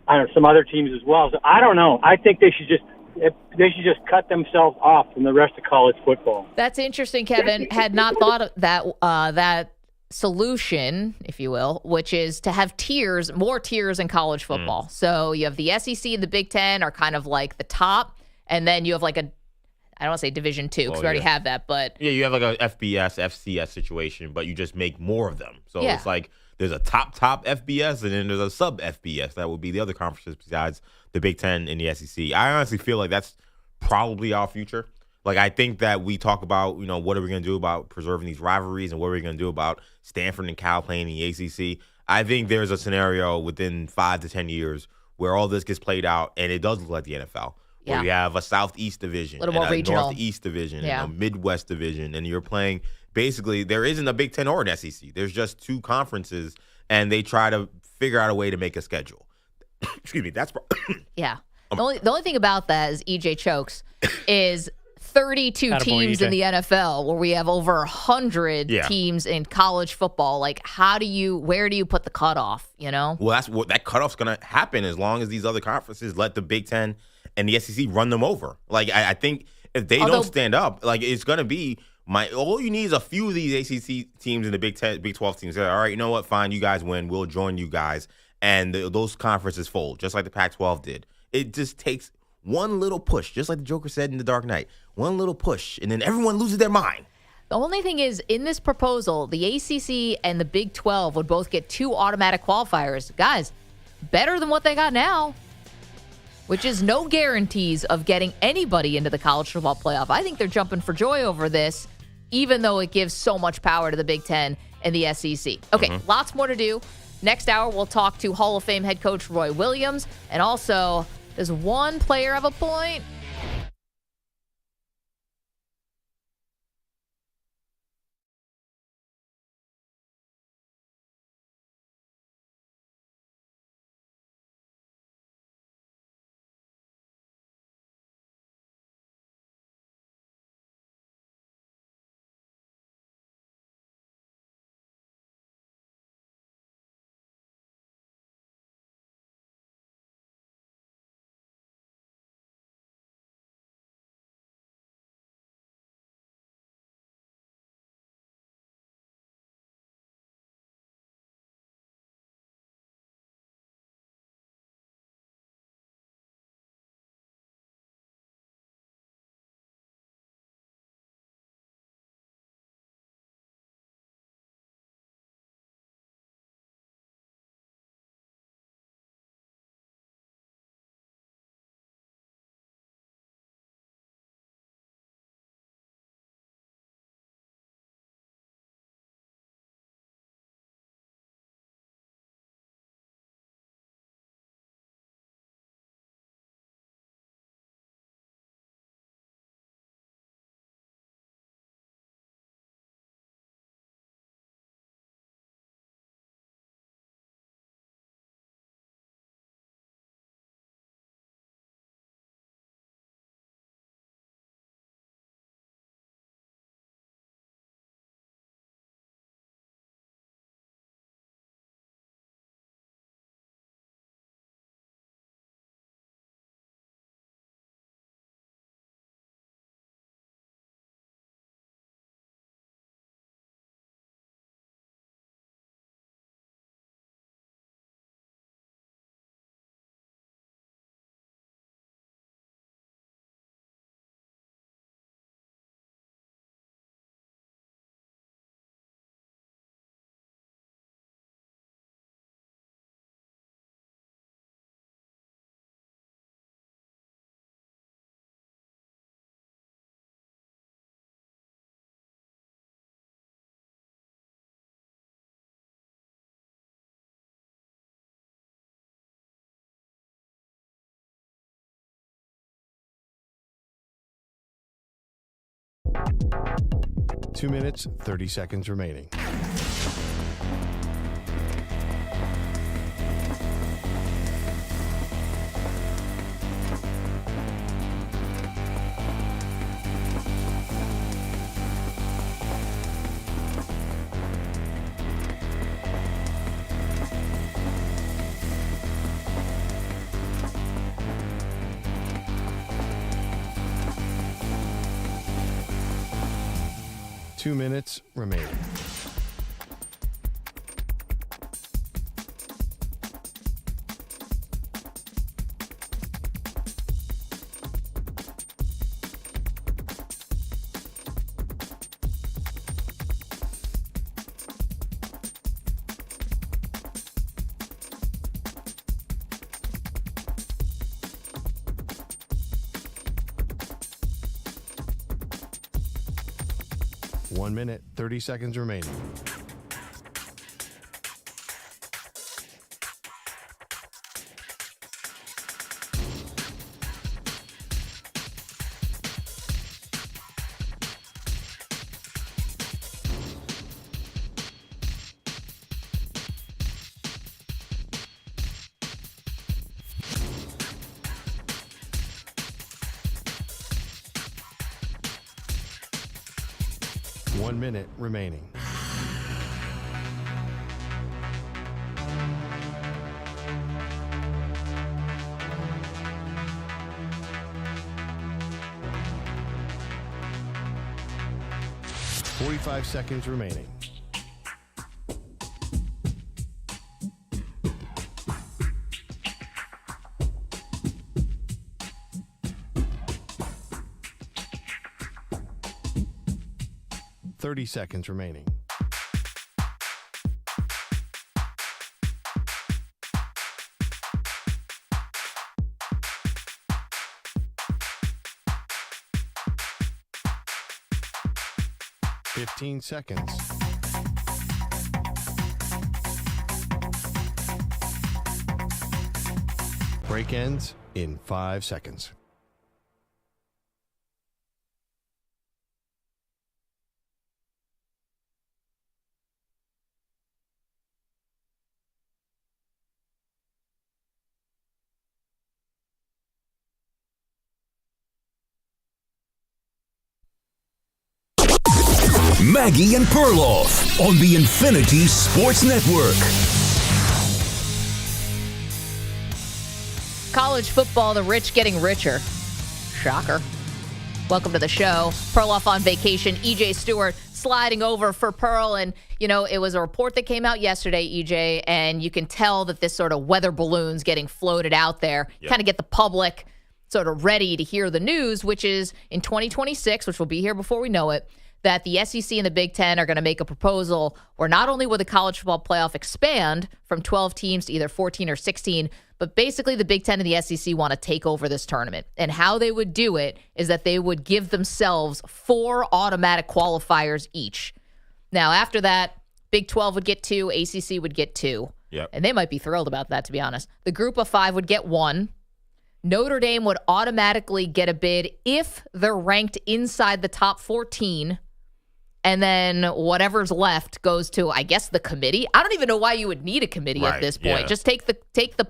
I don't know, some other teams as well. So I don't know. I think they should just they should just cut themselves off from the rest of college football. That's interesting, Kevin. Had not thought of that solution, if you will, which is to have more tiers in college football. So you have the SEC and the Big Ten are kind of like the top, and then you have like I don't want to say Division II because we already have that, but you have like a FBS, FCS situation, but you just make more of them. So Yeah. it's like there's a top FBS, and then there's a sub FBS. That would be the other conferences besides the Big Ten and the SEC. I honestly feel like that's probably our future. Like, I think that we talk about, what are we going to do about preserving these rivalries, and what are we going to do about Stanford and Cal playing in the ACC? I think there's a scenario within 5 to 10 years where all this gets played out, and it does look like the NFL. Where we have a Southeast division, Little more and a regional. Northeast division, and a Midwest division, and you're playing basically there isn't a Big Ten or an SEC. There's just two conferences, and they try to figure out a way to make a schedule. Excuse me, that's yeah. The only thing about that is EJ chokes is 32 Attaboy, teams EJ. in the NFL where we have over 100 teams in college football. Like, where do you put the cutoff, Well, that's what that cutoff's going to happen as long as these other conferences let the Big Ten and the SEC run them over. Like, I think if they don't stand up, like, it's going to be all you need is a few of these ACC teams and the Big 12 teams. All right, you know what? Fine, you guys win. We'll join you guys. And those conferences fold, just like the Pac-12 did. It just takes one little push, just like the Joker said in The Dark Knight. One little push, and then everyone loses their mind. The only thing is, in this proposal, the ACC and the Big 12 would both get 2 automatic qualifiers. Guys, better than what they got now, which is no guarantees of getting anybody into the college football playoff. I think they're jumping for joy over this, even though it gives so much power to the Big 10 and the SEC. Okay, lots more to do. Next hour, we'll talk to Hall of Fame head coach Roy Williams. And also, does one player have a point? Two minutes, 30 seconds remaining. 2 minutes remaining. One minute, 30 seconds remaining. One minute remaining. Forty-five seconds remaining. Seconds remaining. Fifteen seconds. Break ends in 5 seconds. Maggie and Perloff on the Infinity Sports Network. College football, the rich getting richer. Shocker. Welcome to the show. Perloff on vacation. EJ Stewart sliding over for Pearl. And, you know, it was a report that came out yesterday, EJ, and you can tell that this sort of weather balloon's getting floated out there. Yep. Kind of get the public sort of ready to hear the news, which is in 2026, which will be here before we know it, that the SEC and the Big Ten are going to make a proposal where not only will the college football playoff expand from 12 teams to either 14 or 16, but basically the Big Ten and the SEC want to take over this tournament. And how they would do it is that they would give themselves 4 automatic qualifiers each. Now, after that, Big 12 would get 2, ACC would get 2. Yep. And they might be thrilled about that, to be honest. The group of 5 would get 1. Notre Dame would automatically get a bid if they're ranked inside the top 14. And then whatever's left goes to, I guess, the committee. I don't even know why you would need a committee at this point. Yeah. Just take the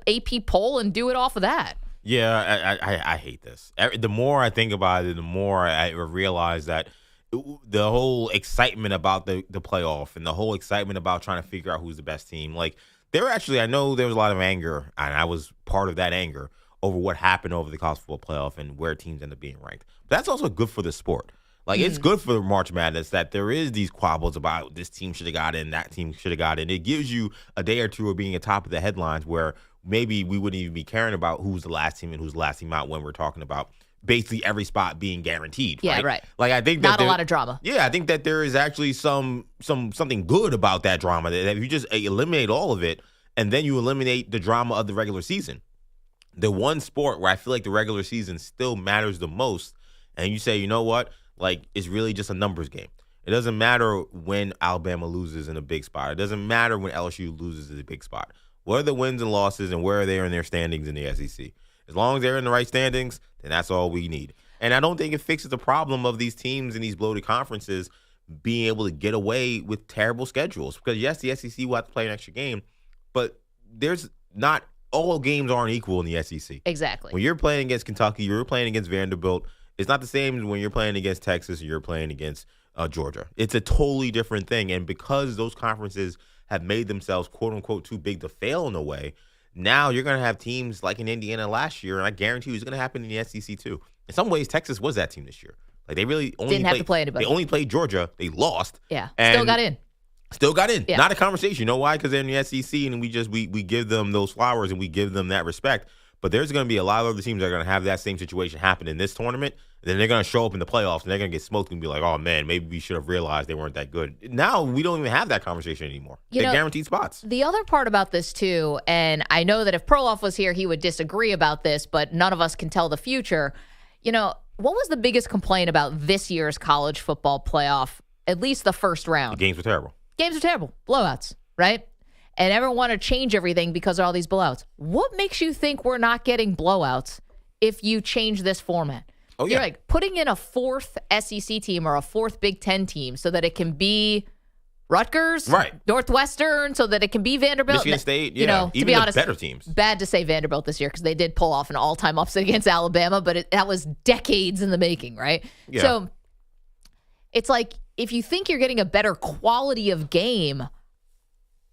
AP poll and do it off of that. Yeah, I hate this. The more I think about it, the more I realize that the whole excitement about the playoff and the whole excitement about trying to figure out who's the best team. Like, I know there was a lot of anger, and I was part of that anger over what happened over the college football playoff and where teams end up being ranked. But that's also good for the sport. Like, it's good for March Madness that there is these quabbles about this team should have got in, that team should have got in. It gives you a day or two of being at top of the headlines where maybe we wouldn't even be caring about who's the last team and who's the last team out when we're talking about basically every spot being guaranteed. Yeah, right. Like, I think not a lot of drama. Yeah, I think that there is actually something good about that drama. That if you just eliminate all of it and then you eliminate the drama of the regular season, the one sport where I feel like the regular season still matters the most, and you say, you know what? Like, it's really just a numbers game. It doesn't matter when Alabama loses in a big spot. It doesn't matter when LSU loses in a big spot. What are the wins and losses and where are they in their standings in the SEC? As long as they're in the right standings, then that's all we need. And I don't think it fixes the problem of these teams in these bloated conferences being able to get away with terrible schedules. Because, yes, the SEC will have to play an extra game, but there's not all games aren't equal in the SEC. Exactly. When you're playing against Kentucky, you're playing against Vanderbilt, it's not the same as when you're playing against Texas or you're playing against Georgia. It's a totally different thing. And because those conferences have made themselves, quote unquote, too big to fail in a way, now you're going to have teams like in Indiana last year, and I guarantee you it's going to happen in the SEC too. In some ways, Texas was that team this year. Like they really only Didn't have to play anybody. They only played Georgia. They lost. Yeah, and still got in. Still got in. Yeah. Not a conversation. You know why? Because they're in the SEC, and we give them those flowers and we give them that respect. But there's going to be a lot of other teams that are going to have that same situation happen in this tournament. And then they're going to show up in the playoffs, and they're going to get smoked and be like, oh, man, maybe we should have realized they weren't that good. Now we don't even have that conversation anymore. They're guaranteed spots. The other part about this, too, and I know that if Perloff was here, he would disagree about this, but none of us can tell the future. What was the biggest complaint about this year's college football playoff, at least the first round? The games were terrible. Games are terrible. Blowouts, right? And everyone want to change everything because of all these blowouts. What makes you think we're not getting blowouts if you change this format? Oh, yeah. You're like putting in a fourth SEC team or a fourth Big Ten team so that it can be Rutgers, right? Northwestern, so that it can be Vanderbilt. Michigan State, to even be the honest, better teams. Bad to say Vanderbilt this year because they did pull off an all-time upset against Alabama, but that was decades in the making, right? Yeah. So it's like if you think you're getting a better quality of game,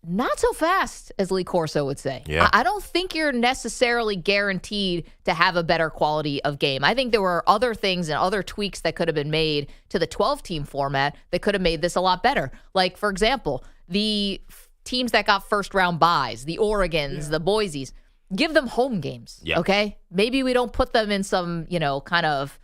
not so fast, as Lee Corso would say. Yeah. I don't think you're necessarily guaranteed to have a better quality of game. I think there were other things and other tweaks that could have been made to the 12-team format that could have made this a lot better. Like, for example, the teams that got first-round byes, the Oregons, the Boise's, give them home games, okay? Maybe we don't put them in some, kind of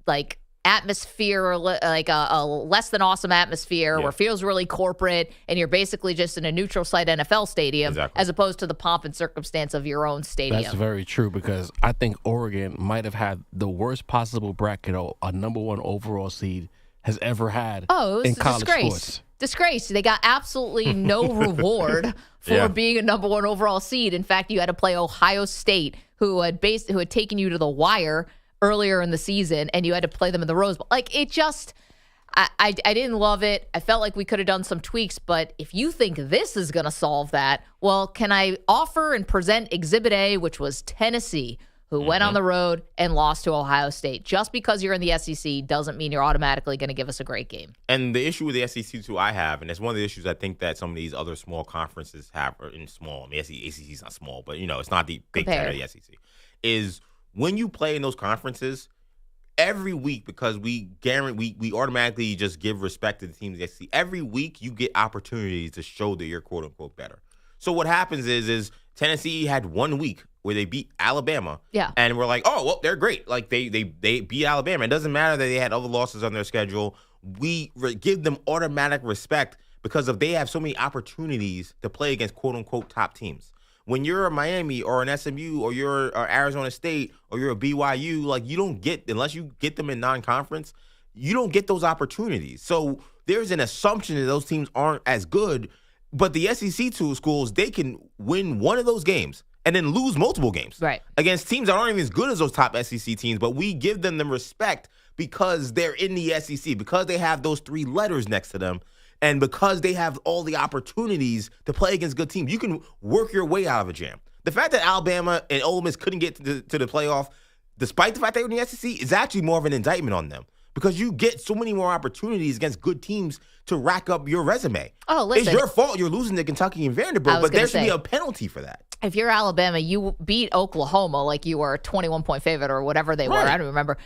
like atmosphere, like a less than awesome atmosphere where it feels really corporate and you're basically just in a neutral site NFL stadium as opposed to the pomp and circumstance of your own stadium. That's very true because I think Oregon might have had the worst possible bracket a number one overall seed has ever had it was in a college disgrace. sports. Disgrace. They got absolutely no reward for being a number one overall seed. In fact, you had to play Ohio State, who had taken you to the wire earlier in the season, and you had to play them in the Rose Bowl. Like, it just, I didn't love it. I felt like we could have done some tweaks, but if you think this is going to solve that, well, can I offer and present Exhibit A, which was Tennessee, who went on the road and lost to Ohio State. Just because you're in the SEC doesn't mean you're automatically going to give us a great game. And the issue with the SEC, too, I have, and it's one of the issues I think that some of these other small conferences have, or in small, I mean, ACC is not small, but, it's not the Big Ten or the SEC, is when you play in those conferences, every week, because we automatically just give respect to the teams in the SEC, every week you get opportunities to show that you're quote-unquote better. So what happens is Tennessee had 1 week where they beat Alabama. Yeah. And we're like, oh, well, they're great. Like, they beat Alabama. It doesn't matter that they had other losses on their schedule. We give them automatic respect because they have so many opportunities to play against quote-unquote top teams. When you're a Miami or an SMU or you're Arizona State or you're a BYU, like, you don't get, unless you get them in non-conference, you don't get those opportunities. So there's an assumption that those teams aren't as good, but the SEC schools, they can win one of those games and then lose multiple games against teams that aren't even as good as those top SEC teams, but we give them the respect because they're in the SEC, because they have those 3 letters next to them, and because they have all the opportunities to play against good teams. You can work your way out of a jam. The fact that Alabama and Ole Miss couldn't get to the playoff, despite the fact they were in the SEC, is actually more of an indictment on them because you get so many more opportunities against good teams to rack up your resume. Oh, listen. It's your fault you're losing to Kentucky and Vanderbilt, but there should be a penalty for that. If you're Alabama, you beat Oklahoma like you were a 21-point favorite or whatever they were. I don't remember.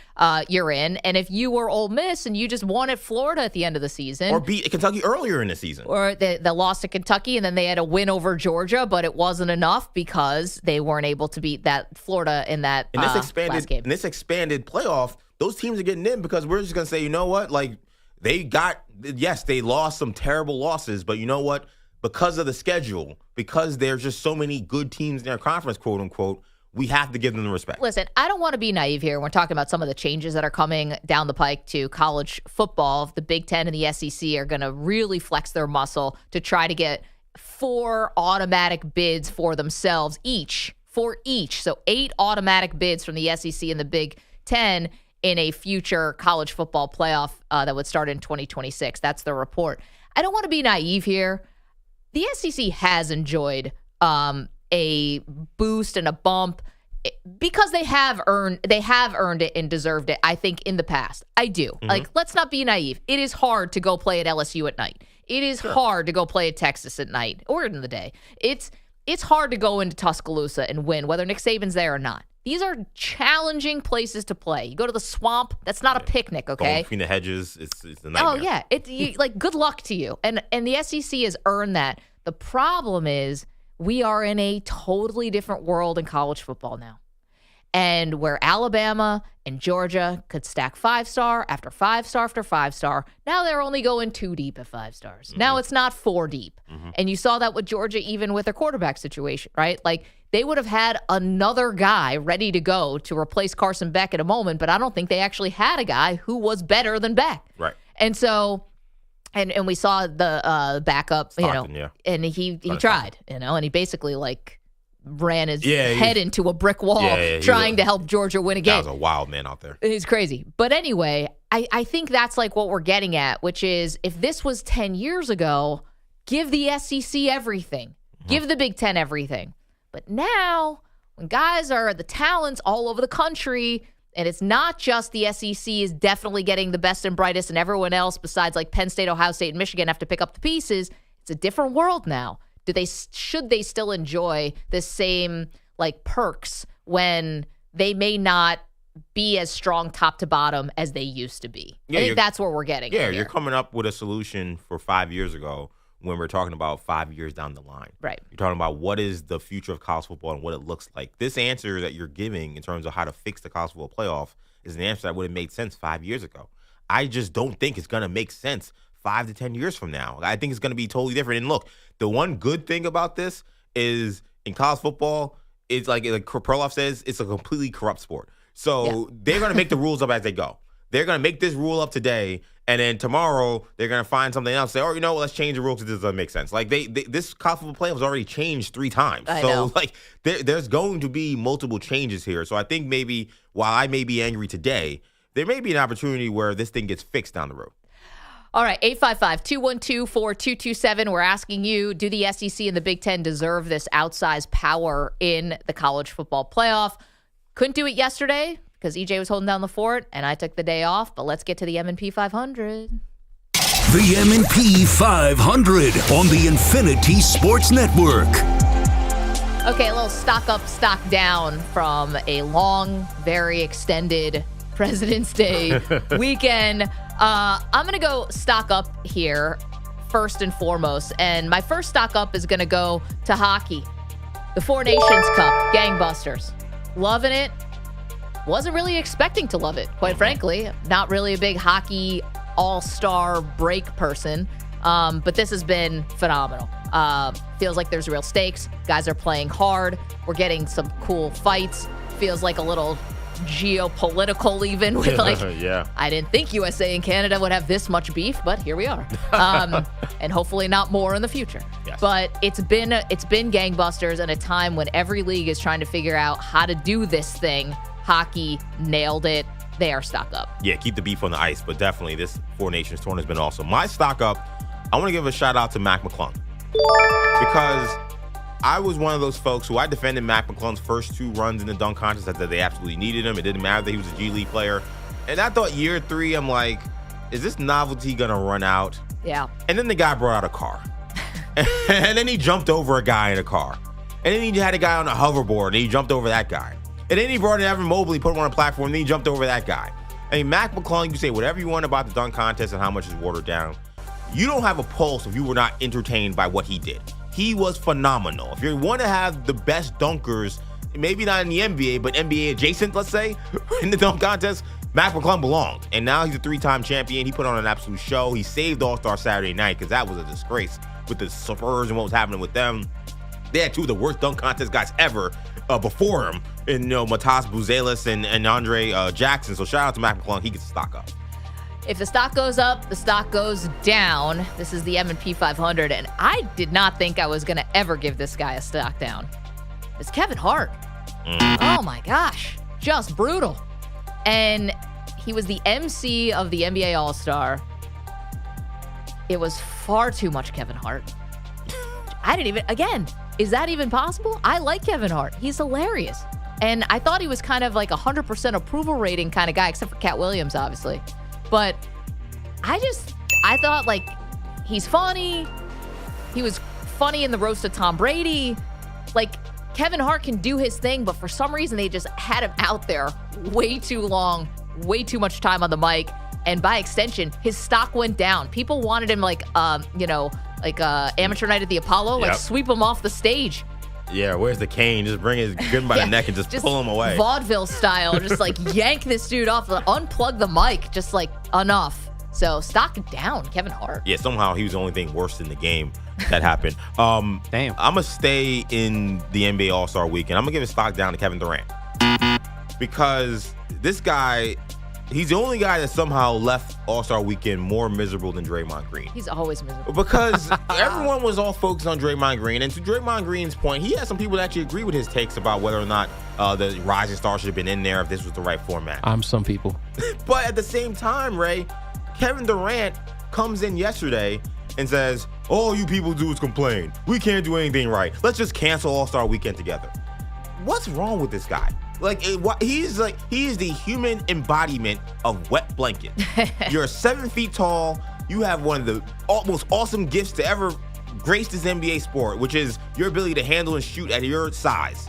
You're in. And if you were Ole Miss and you just won at Florida at the end of the season. Or beat Kentucky earlier in the season. Or they lost to Kentucky and then they had a win over Georgia, but it wasn't enough because they weren't able to beat that Florida in that last game. In this expanded playoff, those teams are getting in because we're just going to say, you know what? Like, they lost some terrible losses, but you know what? Because of the schedule, because there's just so many good teams in their conference, quote unquote, we have to give them the respect. Listen, I don't want to be naive here. We're talking about some of the changes that are coming down the pike to college football. The Big Ten and the SEC are going to really flex their muscle to try to get 4 automatic bids for themselves each. So 8 automatic bids from the SEC and the Big Ten in a future college football playoff that would start in 2026. That's the report. I don't want to be naive here. The SEC has enjoyed a boost and a bump because they have earned it and deserved it, I think, in the past. I do. Mm-hmm. Like, let's not be naive. It is hard to go play at LSU at night. It is hard to go play at Texas at night or in the day. It's hard to go into Tuscaloosa and win, whether Nick Saban's there or not. These are challenging places to play. You go to the swamp. That's not a picnic, okay? Going between the hedges, it's a nightmare. Oh, yeah. Like, good luck to you. And the SEC has earned that. The problem is we are in a totally different world in college football now. And where Alabama and Georgia could stack 5-star after 5-star after 5-star, now they're only going 2 deep at 5 stars. Mm-hmm. Now it's not 4 deep. Mm-hmm. And you saw that with Georgia, even with their quarterback situation, right? Like, they would have had another guy ready to go to replace Carson Beck at a moment, but I don't think they actually had a guy who was better than Beck. Right. And so, and we saw the backup, Stockton, yeah. And he tried, and he basically, like, ran his head into a brick wall trying to help Georgia win a game. That was a wild man out there. He's crazy. But anyway, I think that's like what we're getting at, which is if this was 10 years ago, give the SEC everything. Give the Big Ten everything. But now, when guys are the talents all over the country, and it's not just the SEC is definitely getting the best and brightest, and everyone else besides like Penn State, Ohio State, and Michigan have to pick up the pieces, it's a different world now. Should they still enjoy the same like perks when they may not be as strong top to bottom as they used to be? I think that's where we're getting. Yeah, you're coming up with a solution for 5 years ago when we're talking about 5 years down the line. Right. You're talking about what is the future of college football and what it looks like. This answer that you're giving in terms of how to fix the college football playoff is an answer that would have made sense 5 years ago. I just don't think it's going to make sense 5 to 10 years from now. I think it's going to be totally different. And look, the one good thing about this is in college football, it's like Perloff says, it's a completely corrupt sport. So they're going to make the rules up as they go. They're going to make this rule up today, and then tomorrow they're going to find something else. Say, let's change the rules because this doesn't make sense. Like this college football playoff has already changed 3 times. I know. Like there's going to be multiple changes here. So I think maybe while I may be angry today, there may be an opportunity where this thing gets fixed down the road. All right, 855-212-4227. We're asking you, do the SEC and the Big Ten deserve this outsized power in the college football playoff? Couldn't do it yesterday because EJ was holding down the fort, and I took the day off. But let's get to the M&P 500. The M&P 500 on the Infinity Sports Network. Okay, a little stock up, stock down from a long, very extended President's Day weekend. I'm going to go stock up here first and foremost. And my first stock up is going to go to hockey. The Four Nations Cup, gangbusters. Loving it. Wasn't really expecting to love it, quite frankly. Not really a big hockey all-star break person. But this has been phenomenal. Feels like there's real stakes. Guys are playing hard. We're getting some cool fights. Feels like a little geopolitical even with I didn't think USA and Canada would have this much beef, but here we are. And hopefully not more in the future. Yes. But it's been gangbusters at a time when every league is trying to figure out how to do this thing. Hockey nailed it. They are stock up. Yeah, keep the beef on the ice, but definitely this Four Nations tournament has been awesome. My stock up, I want to give a shout out to Mac McClung because I was one of those folks who I defended Mac McClung's first 2 runs in the dunk contest that they absolutely needed him. It didn't matter that he was a G League player. And I thought year 3, I'm like, is this novelty going to run out? Yeah. And then the guy brought out a car. And then he jumped over a guy in a car. And then he had a guy on a hoverboard and he jumped over that guy. And then he brought in Evan Mobley, put him on a platform, and then he jumped over that guy. I mean, Mac McClung, you can say whatever you want about the dunk contest and how much is watered down. You don't have a pulse if you were not entertained by what he did. He was phenomenal. If you want to have the best dunkers, maybe not in the NBA, but NBA adjacent, let's say, in the dunk contest, Mac McClung belonged. And now he's a 3-time champion. He put on an absolute show. He saved All-Star Saturday night because that was a disgrace with the Spurs and what was happening with them. They had 2 of the worst dunk contest guys ever before him, and Matas Buzelis and Andre Jackson. So shout out to Mac McClung. He gets a stock up. If the stock goes up, the stock goes down. This is the M&P 500, and I did not think I was going to ever give this guy a stock down. It's Kevin Hart. Oh, my gosh. Just brutal. And he was the MC of the NBA All-Star. It was far too much Kevin Hart. I didn't even, again, is that even possible? I like Kevin Hart. He's hilarious. And I thought he was kind of like 100% approval rating kind of guy, except for Cat Williams, obviously. But I thought, like, he's funny. He was funny in the roast of Tom Brady. Like, Kevin Hart can do his thing, but for some reason they just had him out there way too long, way too much time on the mic. And by extension, his stock went down. People wanted him amateur night at the Apollo, like sweep him off the stage. Yeah, where's the cane? Just bring his good by the neck and just pull him away. Vaudeville style, just like yank this dude off, unplug the mic, just like enough. So stock down, Kevin Hart. Yeah, somehow he was the only thing worse in the game that happened. Damn. I'm going to stay in the NBA All-Star Weekend. I'm going to give his stock down to Kevin Durant. Because this guy, he's the only guy that somehow left All-Star Weekend more miserable than Draymond Green. He's always miserable. Because everyone was all focused on Draymond Green. And to Draymond Green's point, he had some people that actually agree with his takes about whether or not the Rising Star should have been in there if this was the right format. I'm some people. But at the same time, Ray, Kevin Durant comes in yesterday and says, all you people do is complain. We can't do anything right. Let's just cancel All-Star Weekend together. What's wrong with this guy? He is the human embodiment of wet blanket. You're 7 feet tall. You have one of the most awesome gifts to ever grace this NBA sport, which is your ability to handle and shoot at your size.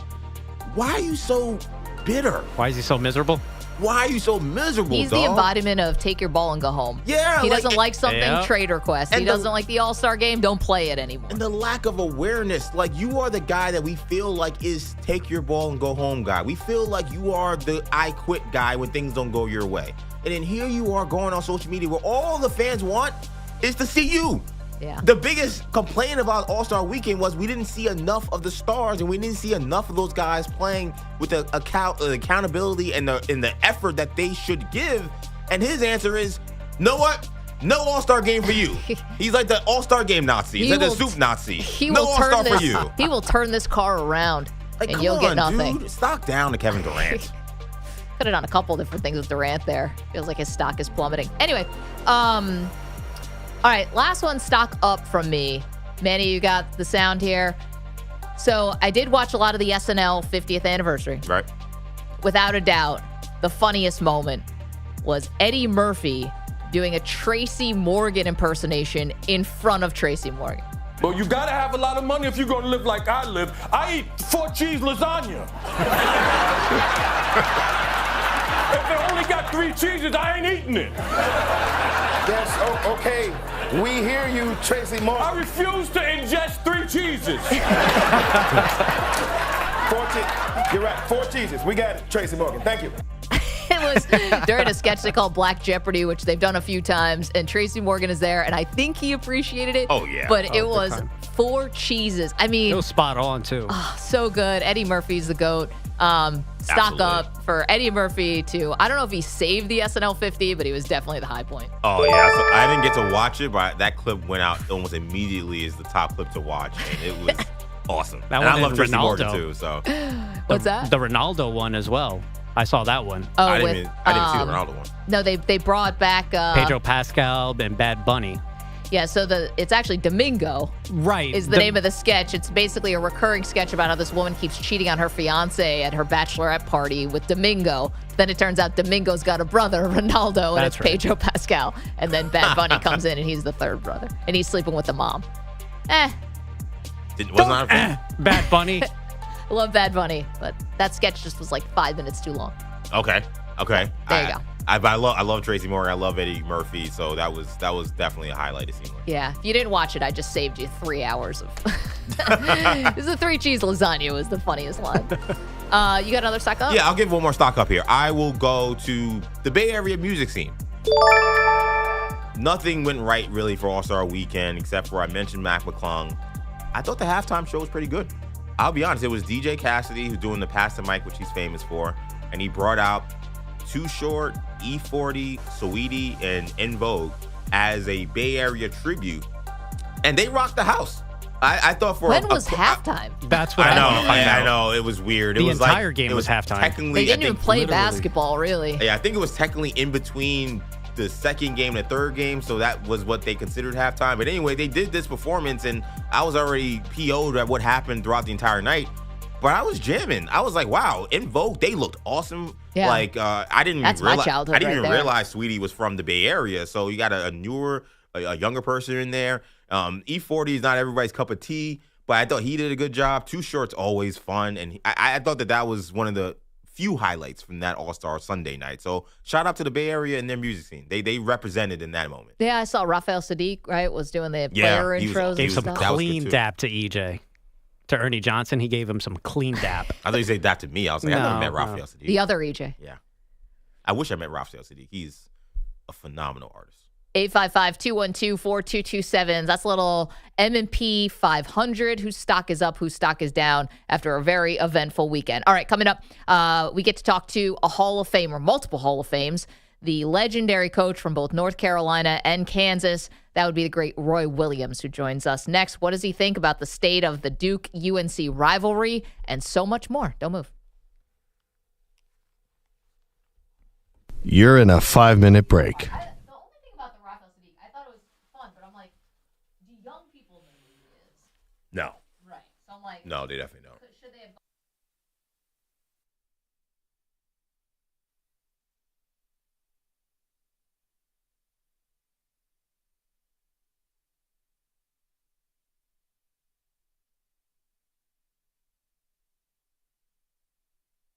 Why are you so bitter? Why is he so miserable? Why are you so miserable, He's dog? the embodiment of take your ball and go home. Yeah. He doesn't like something, trade request. He doesn't like the All-Star game, don't play it anymore. And the lack of awareness. You are the guy that we feel like is take your ball and go home guy. We feel like you are the I quit guy when things don't go your way. And then here you are going on social media where all the fans want is to see you. Yeah. The biggest complaint about All-Star Weekend was we didn't see enough of the stars and we didn't see enough of those guys playing with the accountability and the effort that they should give. And his answer is, know what? No All-Star game for you. He's like the All-Sar game Nazi. He's like the soup Nazi. No All-Star for you. He will turn this car around and you'll get nothing. Dude. Stock down to Kevin Durant. Could have done a couple different things with Durant there. Feels like his stock is plummeting. Anyway, all right, last one, stock up from me. Manny, you got the sound here. So I did watch a lot of the SNL 50th anniversary. Right. Without a doubt, the funniest moment was Eddie Murphy doing a Tracy Morgan impersonation in front of Tracy Morgan. Well, you gotta have a lot of money if you're gonna live like I live. I eat 4-cheese lasagna. If it only got 3 cheeses, I ain't eating it. Yes, okay. We hear you, Tracy Morgan. I refuse to ingest 3 cheeses. 4 You're right, 4 cheeses. We got it, Tracy Morgan. Thank you. It was during a sketch they call Black Jeopardy, which they've done a few times, and Tracy Morgan is there, and I think he appreciated it. Oh, yeah. But it was 4 cheeses. I mean, it was spot on, too. Oh, so good. Eddie Murphy's the GOAT. Stock up for Eddie Murphy to, I don't know if he saved the SNL 50, but he was definitely the high point. Oh, yeah. So I didn't get to watch it, but that clip went out almost immediately as the top clip to watch, and it was awesome. That and one I love Tracy Ronaldo. Morgan, too. So What's that? The Ronaldo one as well. I saw that one. Oh, I didn't see the Ronaldo one. No, they brought back Pedro Pascal and Bad Bunny. Yeah, so it's actually Domingo. Right. Is the name of the sketch. It's basically a recurring sketch about how this woman keeps cheating on her fiance at her bachelorette party with Domingo. Then it turns out Domingo's got a brother, Ronaldo, and That's it's Pedro Pascal. And then Bad Bunny comes in and he's the third brother. And he's sleeping with the mom. Bad Bunny. I love Bad Bunny, but that sketch just was like 5 minutes too long. Okay. There you go. I love Tracy Morgan. I love Eddie Murphy. So that was definitely a highlight to see. Yeah, if you didn't watch it, I just saved you 3 hours of. This is a 3-cheese lasagna was the funniest line. You got another stock up? Yeah, I'll give one more stock up here. I will go to the Bay Area music scene. Nothing went right really for All-Star Weekend except for I mentioned Mac McClung. I thought the halftime show was pretty good. I'll be honest, it was DJ Cassidy who's doing the Pass the Mic, which he's famous for, and he brought out Too Short, E40, Saweetie, and En Vogue as a Bay Area tribute, and they rocked the house. I thought for when was halftime? That's what I know. It was weird. The it was entire like, game it was halftime. They didn't even play basketball, really. Yeah, I think it was technically in between the second game and the third game, so that was what they considered halftime. But anyway, they did this performance, and I was already PO'd at what happened throughout the entire night. But I was jamming. I was like, wow, En Vogue, they looked awesome. Yeah. Like, I didn't That's realize, my childhood I didn't right even there. realize Saweetie was from the Bay Area. So you got a younger person in there. E40 is not everybody's cup of tea, but I thought he did a good job. Too Short's always fun, and I thought that was one of the few highlights from that All-Star Sunday night. So shout out to the Bay Area and their music scene. They represented in that moment. Yeah, I saw Raphael Sadiq, right, was doing the player intros. Gave some stuff. clean dap to EJ. To Ernie Johnson, he gave him some clean dap. I thought you said dap to me. I was like, I never met Raphael Sadiq. The other EJ. Yeah. I wish I met Raphael Sadiq. He's a phenomenal artist. 855-212-4227. That's a little M&P 500. Whose stock is up, whose stock is down after a very eventful weekend. All right, coming up, we get to talk to a Hall of Famer, multiple Hall of Fames, the legendary coach from both North Carolina and Kansas. That would be the great Roy Williams, who joins us next. What does he think about the state of the Duke-UNC rivalry and so much more? Don't move. You're in a 5-minute break. No. Right. So I'm like, no, they definitely don't. Should they have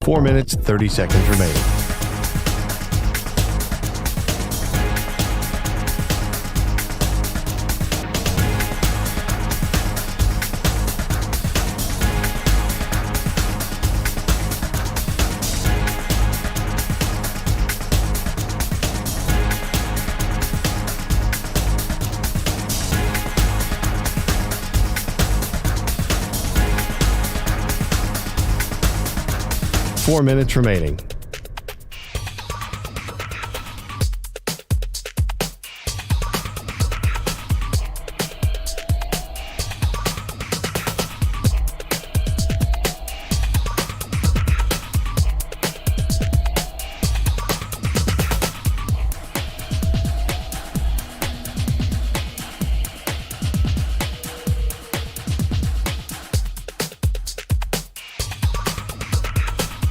4 minutes, 30 seconds remaining. Four minutes remaining.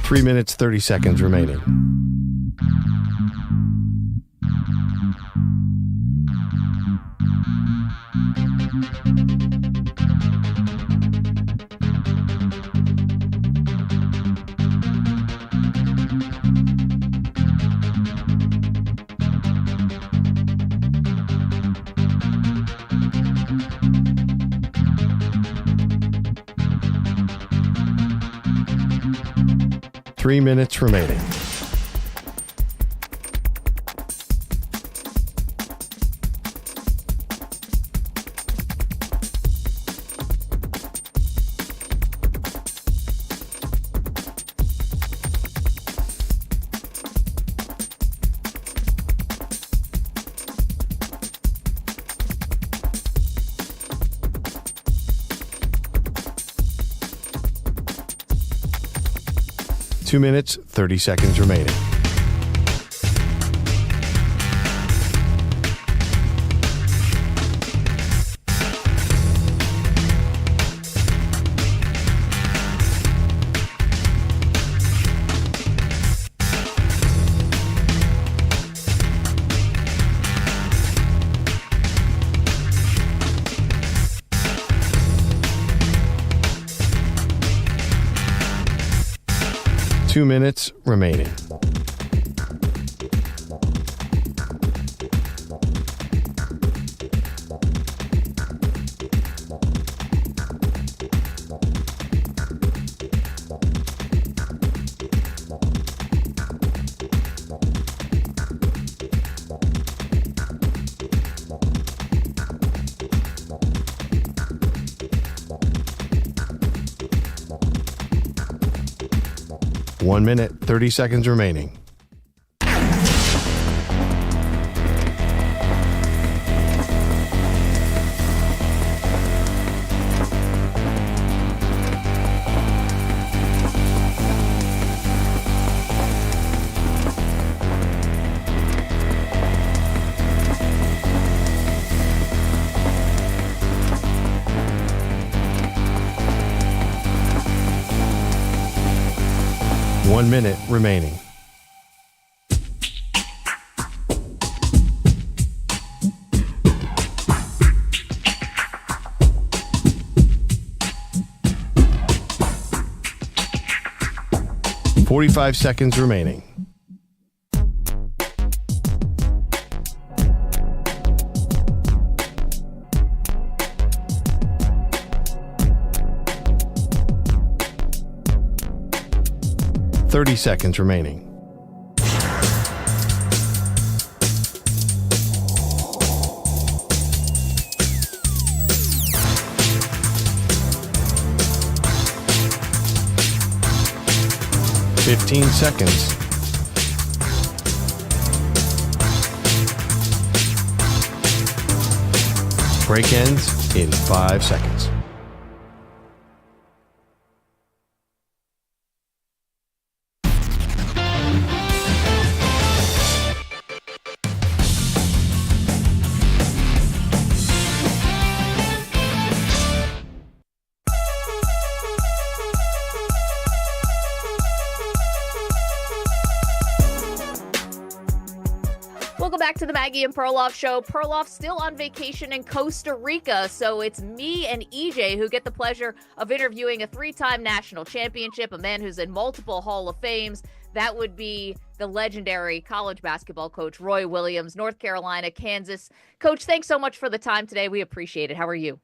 Three minutes, 30 seconds remaining. Three minutes remaining. Two minutes, 30 seconds remaining. Two minutes remaining. 1 minute, 30 seconds remaining. One minute remaining. 45 seconds remaining. Seconds remaining. Seconds. Break ends in 5 seconds. Welcome back to the Maggie and Perloff show. Perloff still on vacation in Costa Rica, so it's me and EJ who get the pleasure of interviewing a 3-time national championship, a man who's in multiple Hall of Fames. That would be the legendary college basketball coach, Roy Williams, North Carolina, Kansas. Coach, thanks so much for the time today. We appreciate it. How are you?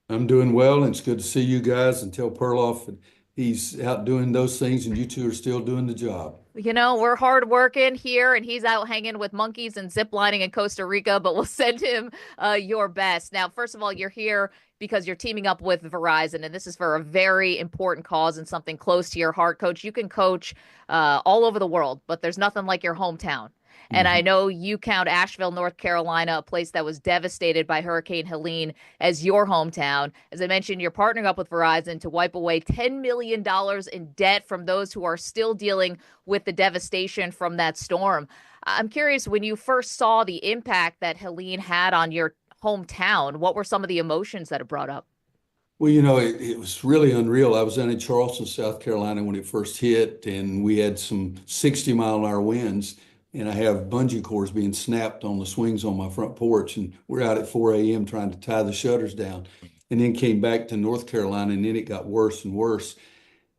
I'm doing well, and it's good to see you guys, and tell Perloff he's out doing those things, and you two are still doing the job. You know, we're hard working here, and he's out hanging with monkeys and ziplining in Costa Rica, but we'll send him your best. Now, first of all, you're here because you're teaming up with Verizon, and this is for a very important cause and something close to your heart, Coach. You can coach all over the world, but there's nothing like your hometown. And I know you count Asheville, North Carolina, a place that was devastated by Hurricane Helene, as your hometown. As I mentioned, you're partnering up with Verizon to wipe away $10 million in debt from those who are still dealing with the devastation from that storm. I'm curious, when you first saw the impact that Helene had on your hometown, what were some of the emotions that it brought up? Well, you know, it was really unreal. I was down in Charleston, South Carolina when it first hit, and we had some 60-mile-an-hour winds. And I have bungee cords being snapped on the swings on my front porch. And we're out at 4 a.m. trying to tie the shutters down. And then came back to North Carolina, and then it got worse and worse.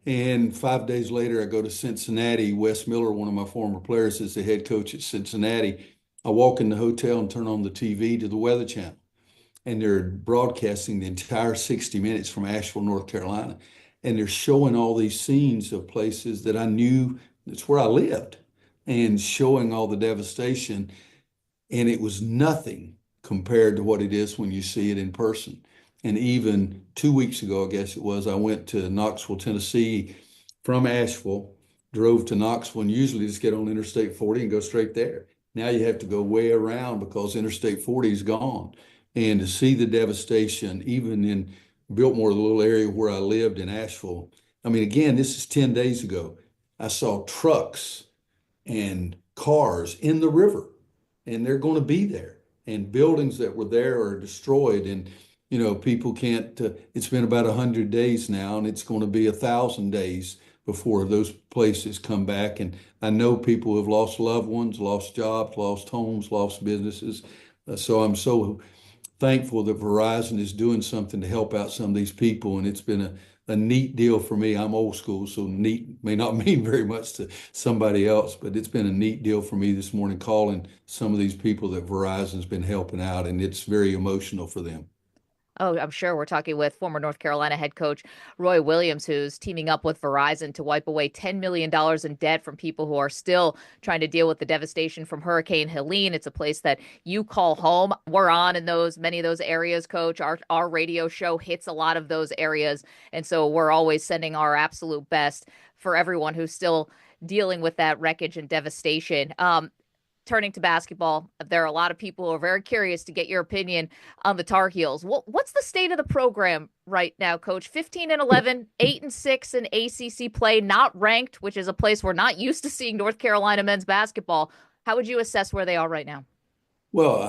And 5 days later, I go to Cincinnati. Wes Miller, one of my former players, is the head coach at Cincinnati. I walk in the hotel and turn on the TV to the Weather Channel. And they're broadcasting the entire 60 minutes from Asheville, North Carolina. And they're showing all these scenes of places that I knew that's where I lived, and showing all the devastation. And it was nothing compared to what it is when you see it in person. And even 2 weeks ago, I guess it was, I went to Knoxville, Tennessee from Asheville, drove to Knoxville, and usually just get on Interstate 40 and go straight there. Now you have to go way around because Interstate 40 is gone. And to see the devastation, even in Biltmore, the little area where I lived in Asheville, I mean, again, this is 10 days ago. I saw trucks and cars in the river, and they're going to be there. And buildings that were there are destroyed. And, you know, people can't, it's been about 100 days now, and it's going to be 1,000 days before those places come back. And I know people who have lost loved ones, lost jobs, lost homes, lost businesses. So I'm so thankful that Verizon is doing something to help out some of these people. And it's been a neat deal for me. I'm old school, so neat may not mean very much to somebody else, but it's been a neat deal for me this morning, calling some of these people that Verizon's been helping out, and it's very emotional for them. Oh, I'm sure. We're talking with former North Carolina head coach Roy Williams, who's teaming up with Verizon to wipe away $10 million in debt from people who are still trying to deal with the devastation from Hurricane Helene. It's a place that you call home. We're on in many of those areas, Coach. Our radio show hits a lot of those areas. And so we're always sending our absolute best for everyone who's still dealing with that wreckage and devastation. Turning to basketball, there are a lot of people who are very curious to get your opinion on the Tar Heels. What's the state of the program right now, Coach? 15-11, 8-6 in ACC play, not ranked, which is a place we're not used to seeing North Carolina men's basketball. How would you assess where they are right now? Well,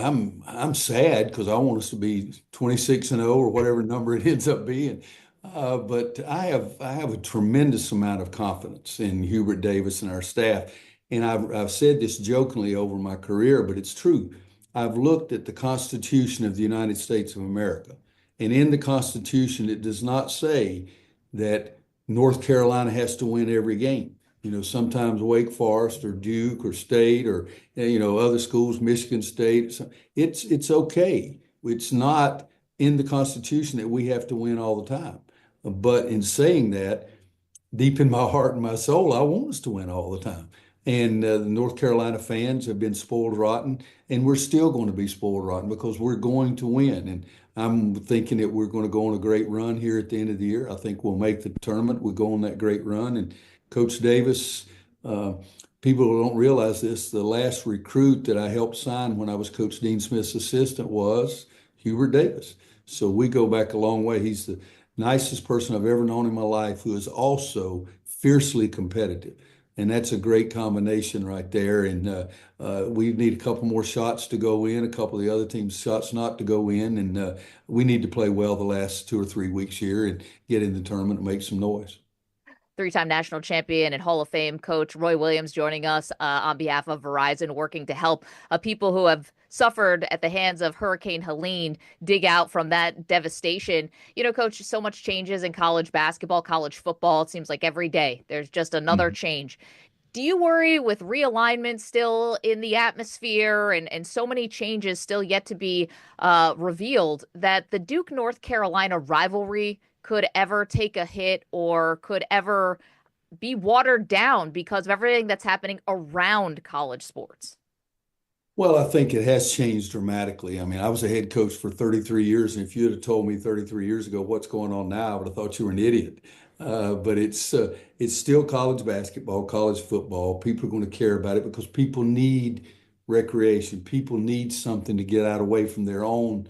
I'm sad because I want us to be 26-0 or whatever number it ends up being. But I have a tremendous amount of confidence in Hubert Davis and our staff. And I've said this jokingly over my career, but it's true. I've looked at the Constitution of the United States of America. And in the Constitution, it does not say that North Carolina has to win every game. Sometimes Wake Forest or Duke or State or, other schools, Michigan State. It's okay. It's not in the Constitution that we have to win all the time. But in saying that, deep in my heart and my soul, I want us to win all the time. And the North Carolina fans have been spoiled rotten, and we're still going to be spoiled rotten because we're going to win. And I'm thinking that we're going to go on a great run here at the end of the year. I think we'll make the tournament. We'll go on that great run. And Coach Davis, people don't realize this, the last recruit that I helped sign when I was Coach Dean Smith's assistant was Hubert Davis. So we go back a long way. He's the nicest person I've ever known in my life who is also fiercely competitive. And that's a great combination right there. And we need a couple more shots to go in, a couple of the other teams' shots not to go in. And we need to play well the last 2 or 3 weeks here and get in the tournament and make some noise. Three-time national champion and Hall of Fame coach Roy Williams joining us on behalf of Verizon, working to help people who have suffered at the hands of Hurricane Helene dig out from that devastation. Coach, so much changes in college basketball, college football. It seems like every day there's just another change. Do you worry with realignment still in the atmosphere and so many changes still yet to be revealed that the Duke-North Carolina rivalry could ever take a hit or could ever be watered down because of everything that's happening around college sports? Well, I think it has changed dramatically. I mean, I was a head coach for 33 years, and if you'd have told me 33 years ago what's going on now, I would have thought you were an idiot. But it's still college basketball, college football. People are going to care about it because people need recreation. People need something to get out away from their own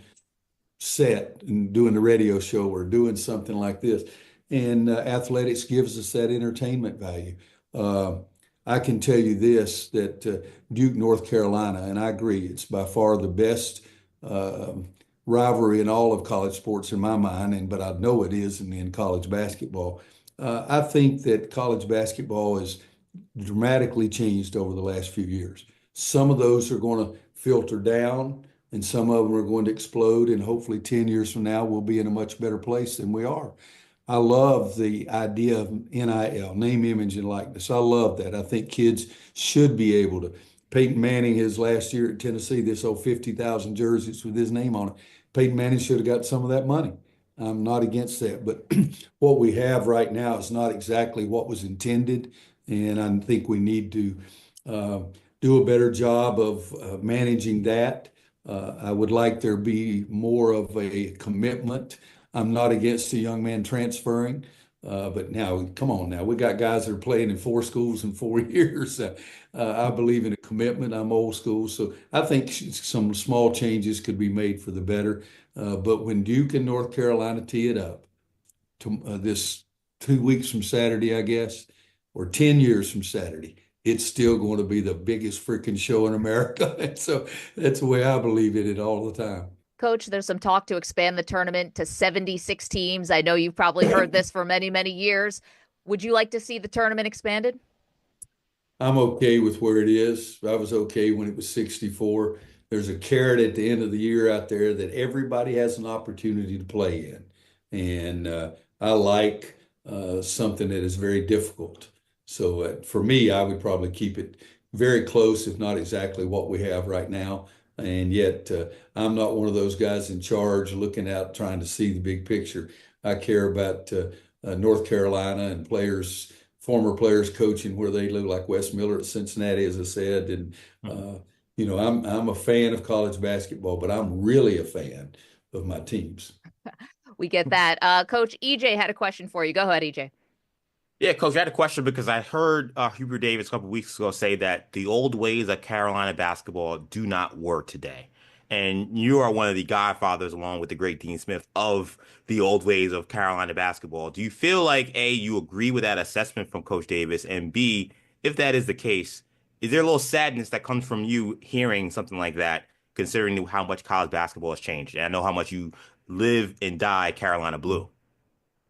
set and doing a radio show or doing something like this. And athletics gives us that entertainment value. I can tell you this, that Duke, North Carolina, and I agree, it's by far the best rivalry in all of college sports in my mind, but I know it is in college basketball. I think that college basketball has dramatically changed over the last few years. Some of those are going to filter down, and some of them are going to explode, and hopefully 10 years from now, we'll be in a much better place than we are. I love the idea of NIL, name, image, and likeness. I love that. I think kids should be able to. Peyton Manning, his last year at Tennessee, they sold 50,000 jerseys with his name on it. Peyton Manning should have got some of that money. I'm not against that. But what we have right now is not exactly what was intended, and I think we need to do a better job of managing that. I would like there be more of a commitment. I'm not against a young man transferring, but now, come on now. We got guys that are playing in 4 schools in 4 years. I believe in a commitment. I'm old school. So I think some small changes could be made for the better. But when Duke and North Carolina tee it up to this 2 weeks from Saturday, I guess, or 10 years from Saturday, it's still going to be the biggest freaking show in America. And so that's the way I believe in it all the time. Coach, there's some talk to expand the tournament to 76 teams. I know you've probably heard this for many, many years. Would you like to see the tournament expanded? I'm okay with where it is. I was okay when it was 64. There's a carrot at the end of the year out there that everybody has an opportunity to play in. And I like something that is very difficult. So for me, I would probably keep it very close, if not exactly what we have right now. And yet I'm not one of those guys in charge looking out trying to see the big picture. I care about North Carolina and players, former players coaching where they live, like Wes Miller at Cincinnati, as I said. And, I'm a fan of college basketball, but I'm really a fan of my teams. We get that. Coach, EJ had a question for you. Go ahead, EJ. Yeah, Coach, I had a question because I heard Hubert Davis a couple of weeks ago say that the old ways of Carolina basketball do not work today. And you are one of the godfathers, along with the great Dean Smith, of the old ways of Carolina basketball. Do you feel like, A, you agree with that assessment from Coach Davis, and B, if that is the case, is there a little sadness that comes from you hearing something like that, considering how much college basketball has changed? And I know how much you live and die Carolina blue.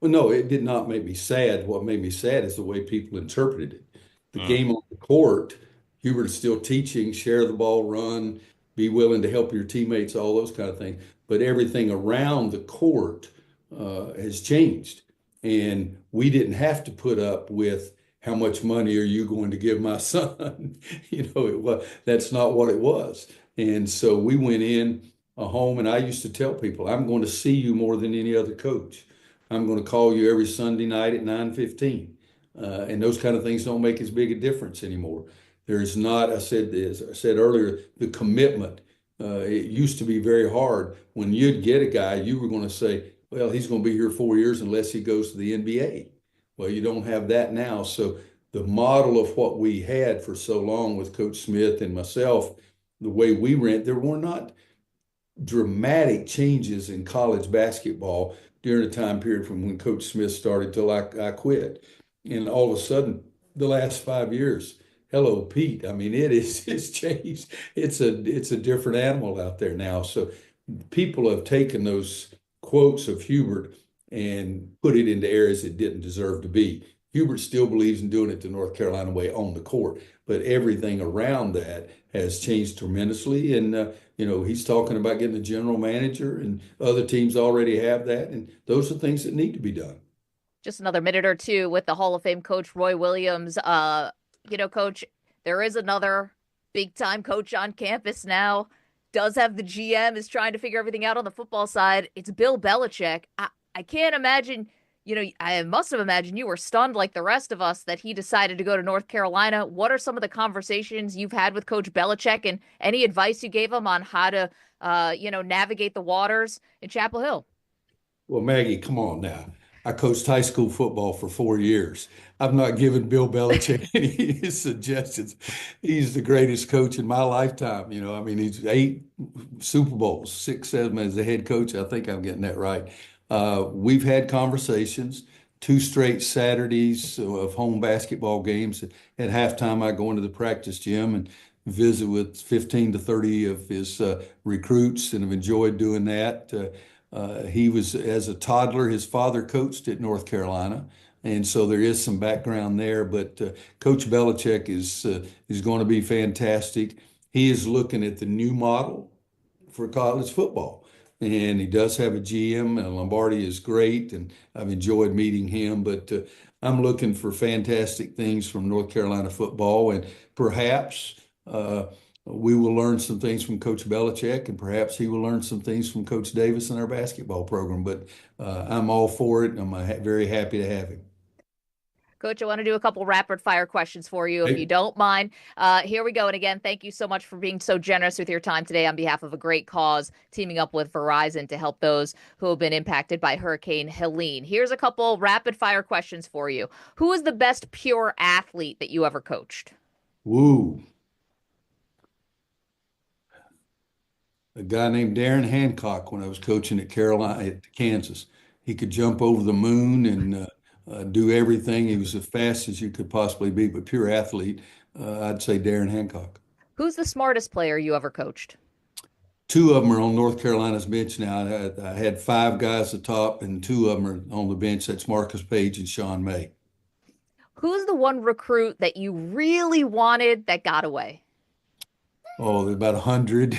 Well, no, it did not make me sad. What made me sad is the way people interpreted it. The game on the court, Hubert is still teaching, share the ball, run, be willing to help your teammates, all those kind of things. But everything around the court has changed. And we didn't have to put up with how much money are you going to give my son? That's not what it was. And so we went in a home, and I used to tell people, I'm going to see you more than any other coach. I'm going to call you every Sunday night at 9:15. And those kind of things don't make as big a difference anymore. There's not, I said this, I said earlier, the commitment. It used to be very hard. When you'd get a guy, you were going to say, well, he's going to be here 4 years unless he goes to the NBA. Well, you don't have that now. So the model of what we had for so long with Coach Smith and myself, the way we ran, there were not dramatic changes in college basketball during the time period from when Coach Smith started till I quit. And all of a sudden, the last 5 years, hello, Pete. I mean, it's changed. It's a different animal out there now. So people have taken those quotes of Hubert and put it into areas it didn't deserve to be. Hubert still believes in doing it the North Carolina way on the court, but everything around that has changed tremendously. And, he's talking about getting a general manager, and other teams already have that. And those are things that need to be done. Just another minute or two with the Hall of Fame coach, Roy Williams. Coach, there is another big-time coach on campus now. Does have the GM, is trying to figure everything out on the football side. It's Bill Belichick. I can't imagine, I must have imagined you were stunned like the rest of us that he decided to go to North Carolina. What are some of the conversations you've had with Coach Belichick, and any advice you gave him on how to, navigate the waters in Chapel Hill? Well, Maggie, come on now. I coached high school football for 4 years. I've not given Bill Belichick any suggestions. He's the greatest coach in my lifetime. He's 8 Super Bowls, 6, 7 as the head coach. I think I'm getting that right. We've had conversations, 2 straight Saturdays of home basketball games. At halftime, I go into the practice gym and visit with 15 to 30 of his recruits, and have enjoyed doing that. He was, as a toddler, his father coached at North Carolina, and so there is some background there. But Coach Belichick is going to be fantastic. He is looking at the new model for college football, and he does have a GM. And Lombardi is great, and I've enjoyed meeting him. But I'm looking for fantastic things from North Carolina football, and perhaps we will learn some things from Coach Belichick, and perhaps he will learn some things from Coach Davis in our basketball program. But I'm all for it, and I'm very happy to have him. Coach, I want to do a couple rapid fire questions for you, if you don't mind. Here we go. And again, thank you so much for being so generous with your time today on behalf of a great cause, teaming up with Verizon to help those who have been impacted by Hurricane Helene. Here's a couple rapid fire questions for you. Who is the best pure athlete that you ever coached? Woo. A guy named Darren Hancock when I was coaching at Kansas. He could jump over the moon and do everything. He was as fast as you could possibly be, but pure athlete. I'd say Darren Hancock. Who's the smartest player you ever coached? 2 of them are on North Carolina's bench now. I had 5 guys at the top, and 2 of them are on the bench. That's Marcus Page and Sean May. Who's the one recruit that you really wanted that got away? Oh, there's about 100.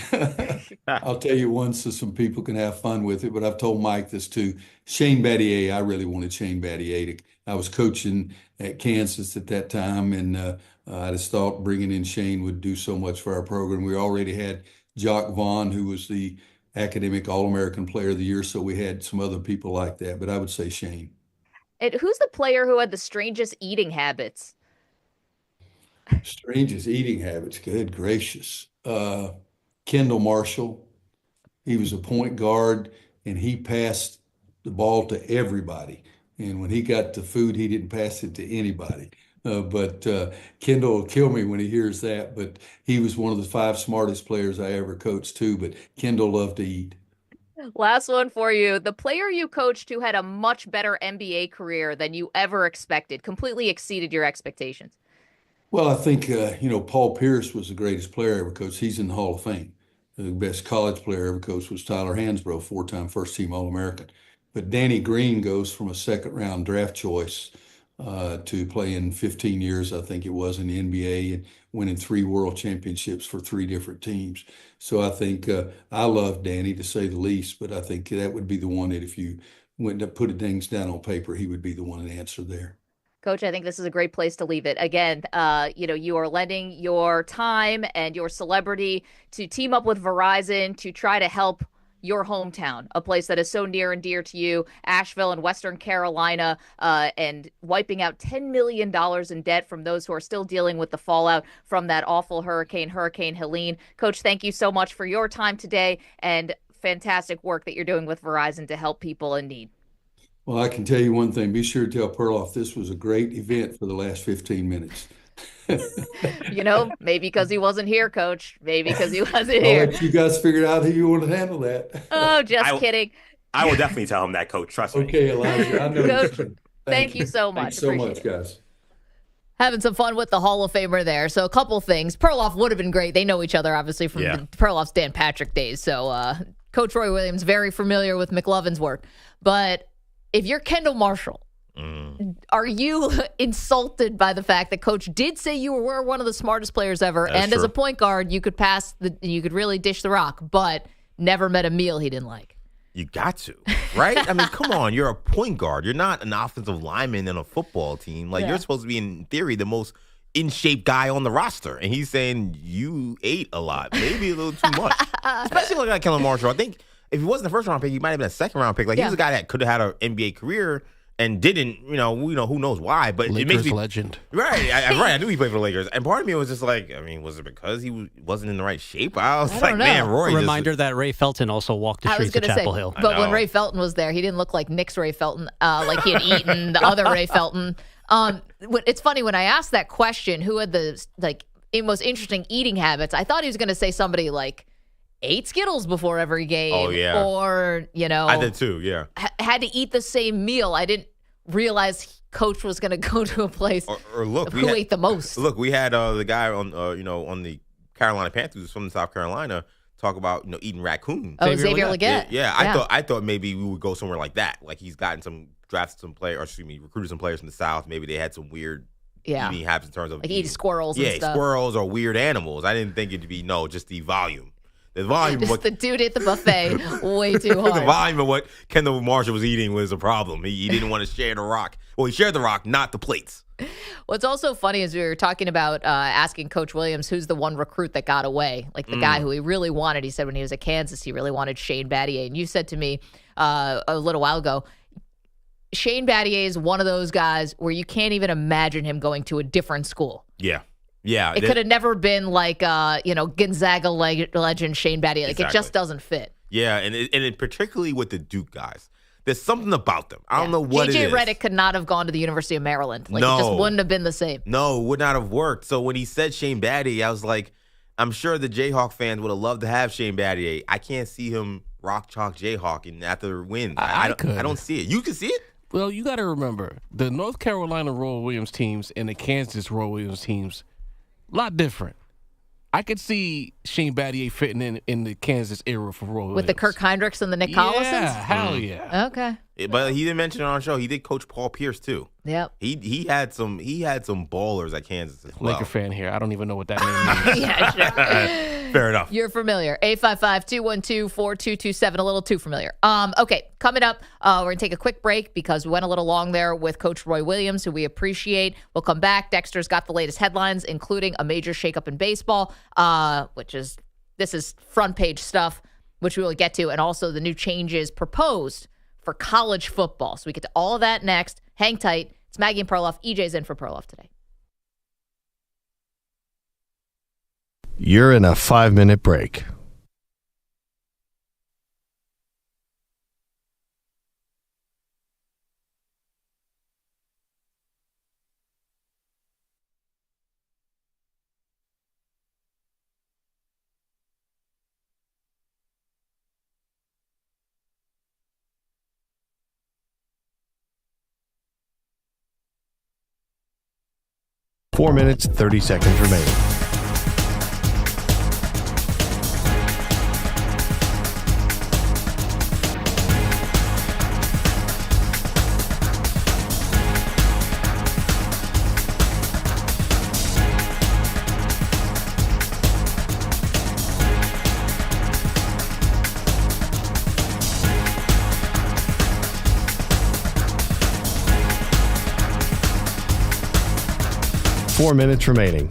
I'll tell you one so some people can have fun with it, but I've told Mike this too. Shane Battier, I really wanted Shane Battier. I was coaching at Kansas at that time, and I just thought bringing in Shane would do so much for our program. We already had Jock Vaughn, who was the academic All-American Player of the Year, so we had some other people like that, but I would say Shane. And who's the player who had the strangest eating habits? Strangest eating habits, good gracious. Kendall Marshall, he was a point guard, and he passed the ball to everybody. And when he got the food, he didn't pass it to anybody. But Kendall will kill me when he hears that. But he was one of the 5 smartest players I ever coached too. But Kendall loved to eat. Last one for you. The player you coached who had a much better NBA career than you ever expected, completely exceeded your expectations. Well, I think, Paul Pierce was the greatest player I ever coached. He's in the Hall of Fame. The best college player I ever coached was Tyler Hansbrough, 4-time first-team All-American. But Danny Green goes from a second-round draft choice to playing 15 years, I think it was, in the NBA, and winning 3 world championships for 3 different teams. So I think I love Danny, to say the least, but I think that would be the one that if you went to put things down on paper, he would be the one to answer there. Coach, I think this is a great place to leave it. Again, you are lending your time and your celebrity to team up with Verizon to try to help your hometown, a place that is so near and dear to you, Asheville and Western Carolina, and wiping out $10 million in debt from those who are still dealing with the fallout from that awful Hurricane Helene. Coach, thank you so much for your time today and fantastic work that you're doing with Verizon to help people in need. Well, I can tell you one thing. Be sure to tell Perloff this was a great event for the last 15 minutes. Maybe because he wasn't here, Coach. Maybe because he wasn't I'll here. let you guys figure out how you want to handle that. Oh, just kidding. I will definitely tell him that, Coach. Trust me. Okay, Elijah. I know. Coach, thank you so much. Thanks so much, guys. Having some fun with the Hall of Famer there. So a couple things. Perloff would have been great. They know each other, obviously, from the Perloff's Dan Patrick days. So Coach Roy Williams, very familiar with McLovin's work. But if you're Kendall Marshall, are you insulted by the fact that Coach did say you were one of the smartest players ever, That's and true. as a point guard, you could you could really dish the rock, but never met a meal he didn't like? You got to, right? I mean, come on. You're a point guard. You're not an offensive lineman in a football team. You're supposed to be, in theory, the most in-shape guy on the roster. And he's saying you ate a lot, maybe a little too much. Especially looking at Kendall Marshall. I think if he wasn't the first-round pick, he might have been a second-round pick. He was a guy that could have had an NBA career and didn't, who knows why. But Lakers it makes me legend. Right. I knew he played for the Lakers. And part of me was just like, was it because he wasn't in the right shape? I was like, man, Roy. Reminder that Ray Felton also walked the streets of Chapel Hill. But when Ray Felton was there, he didn't look like Knicks Ray Felton, like he had eaten the other Ray Felton. It's funny, when I asked that question, who had the most interesting eating habits, I thought he was going to say somebody like ate Skittles before every game. Oh, yeah. Or, I did too, yeah. Had to eat the same meal. I didn't realize Coach was going to go to a place or look, who ate the most. Look, we had the guy on on the Carolina Panthers from South Carolina talk about eating raccoon. Oh, Xavier Legette. Yeah, I thought maybe we would go somewhere like that. Like he's gotten recruited some players from the South. Maybe they had some weird eating habits in terms of eating squirrels and stuff. Squirrels or weird animals. I didn't think it'd be just the volume. The volume of Just what the dude at the buffet way too hard. the volume of what Kendall Marshall was eating was a problem. He didn't want to share the rock. Well, he shared the rock, not the plates. What's also funny is we were talking about asking Coach Williams who's the one recruit that got away, like the guy who he really wanted. He said when he was at Kansas, he really wanted Shane Battier. And you said to me a little while ago, Shane Battier is one of those guys where you can't even imagine him going to a different school. Yeah. Yeah. It could have never been like, Gonzaga legend Shane Battier. Like, It just doesn't fit. Yeah, and it particularly with the Duke guys. There's something about them. I don't know what it is. JJ Redick could not have gone to the University of Maryland. It just wouldn't have been the same. No, would not have worked. So when he said Shane Battier, I was like, I'm sure the Jayhawk fans would have loved to have Shane Battier. I can't see him rock chalk Jayhawking after wins. I don't see it. You can see it? Well, you got to remember, the North Carolina Royal Williams teams and the Kansas Royal Williams teams, a lot different. I could see Shane Battier fitting in the Kansas era for Royal Williams. With the Kirk Hendrickson and the Nick Collisons? Yeah, hell yeah. Okay. But he didn't mention it on our show. He did coach Paul Pierce too. Yep. He had some ballers at Kansas as well. Laker fan here. I don't even know what that name means. Yeah, sure. Fair enough. You're familiar. 855-212-4227. A little too familiar. Okay, coming up, we're going to take a quick break because we went a little long there with Coach Roy Williams, who we appreciate. We'll come back. Dexter's got the latest headlines, including a major shakeup in baseball, this is front page stuff, which we will get to, and also the new changes proposed for college football. So we get to all of that next. Hang tight. It's Maggie and Perloff. EJ's in for Perloff today. You're in a 5-minute break. Four minutes, 30 seconds remaining. 4 minutes remaining.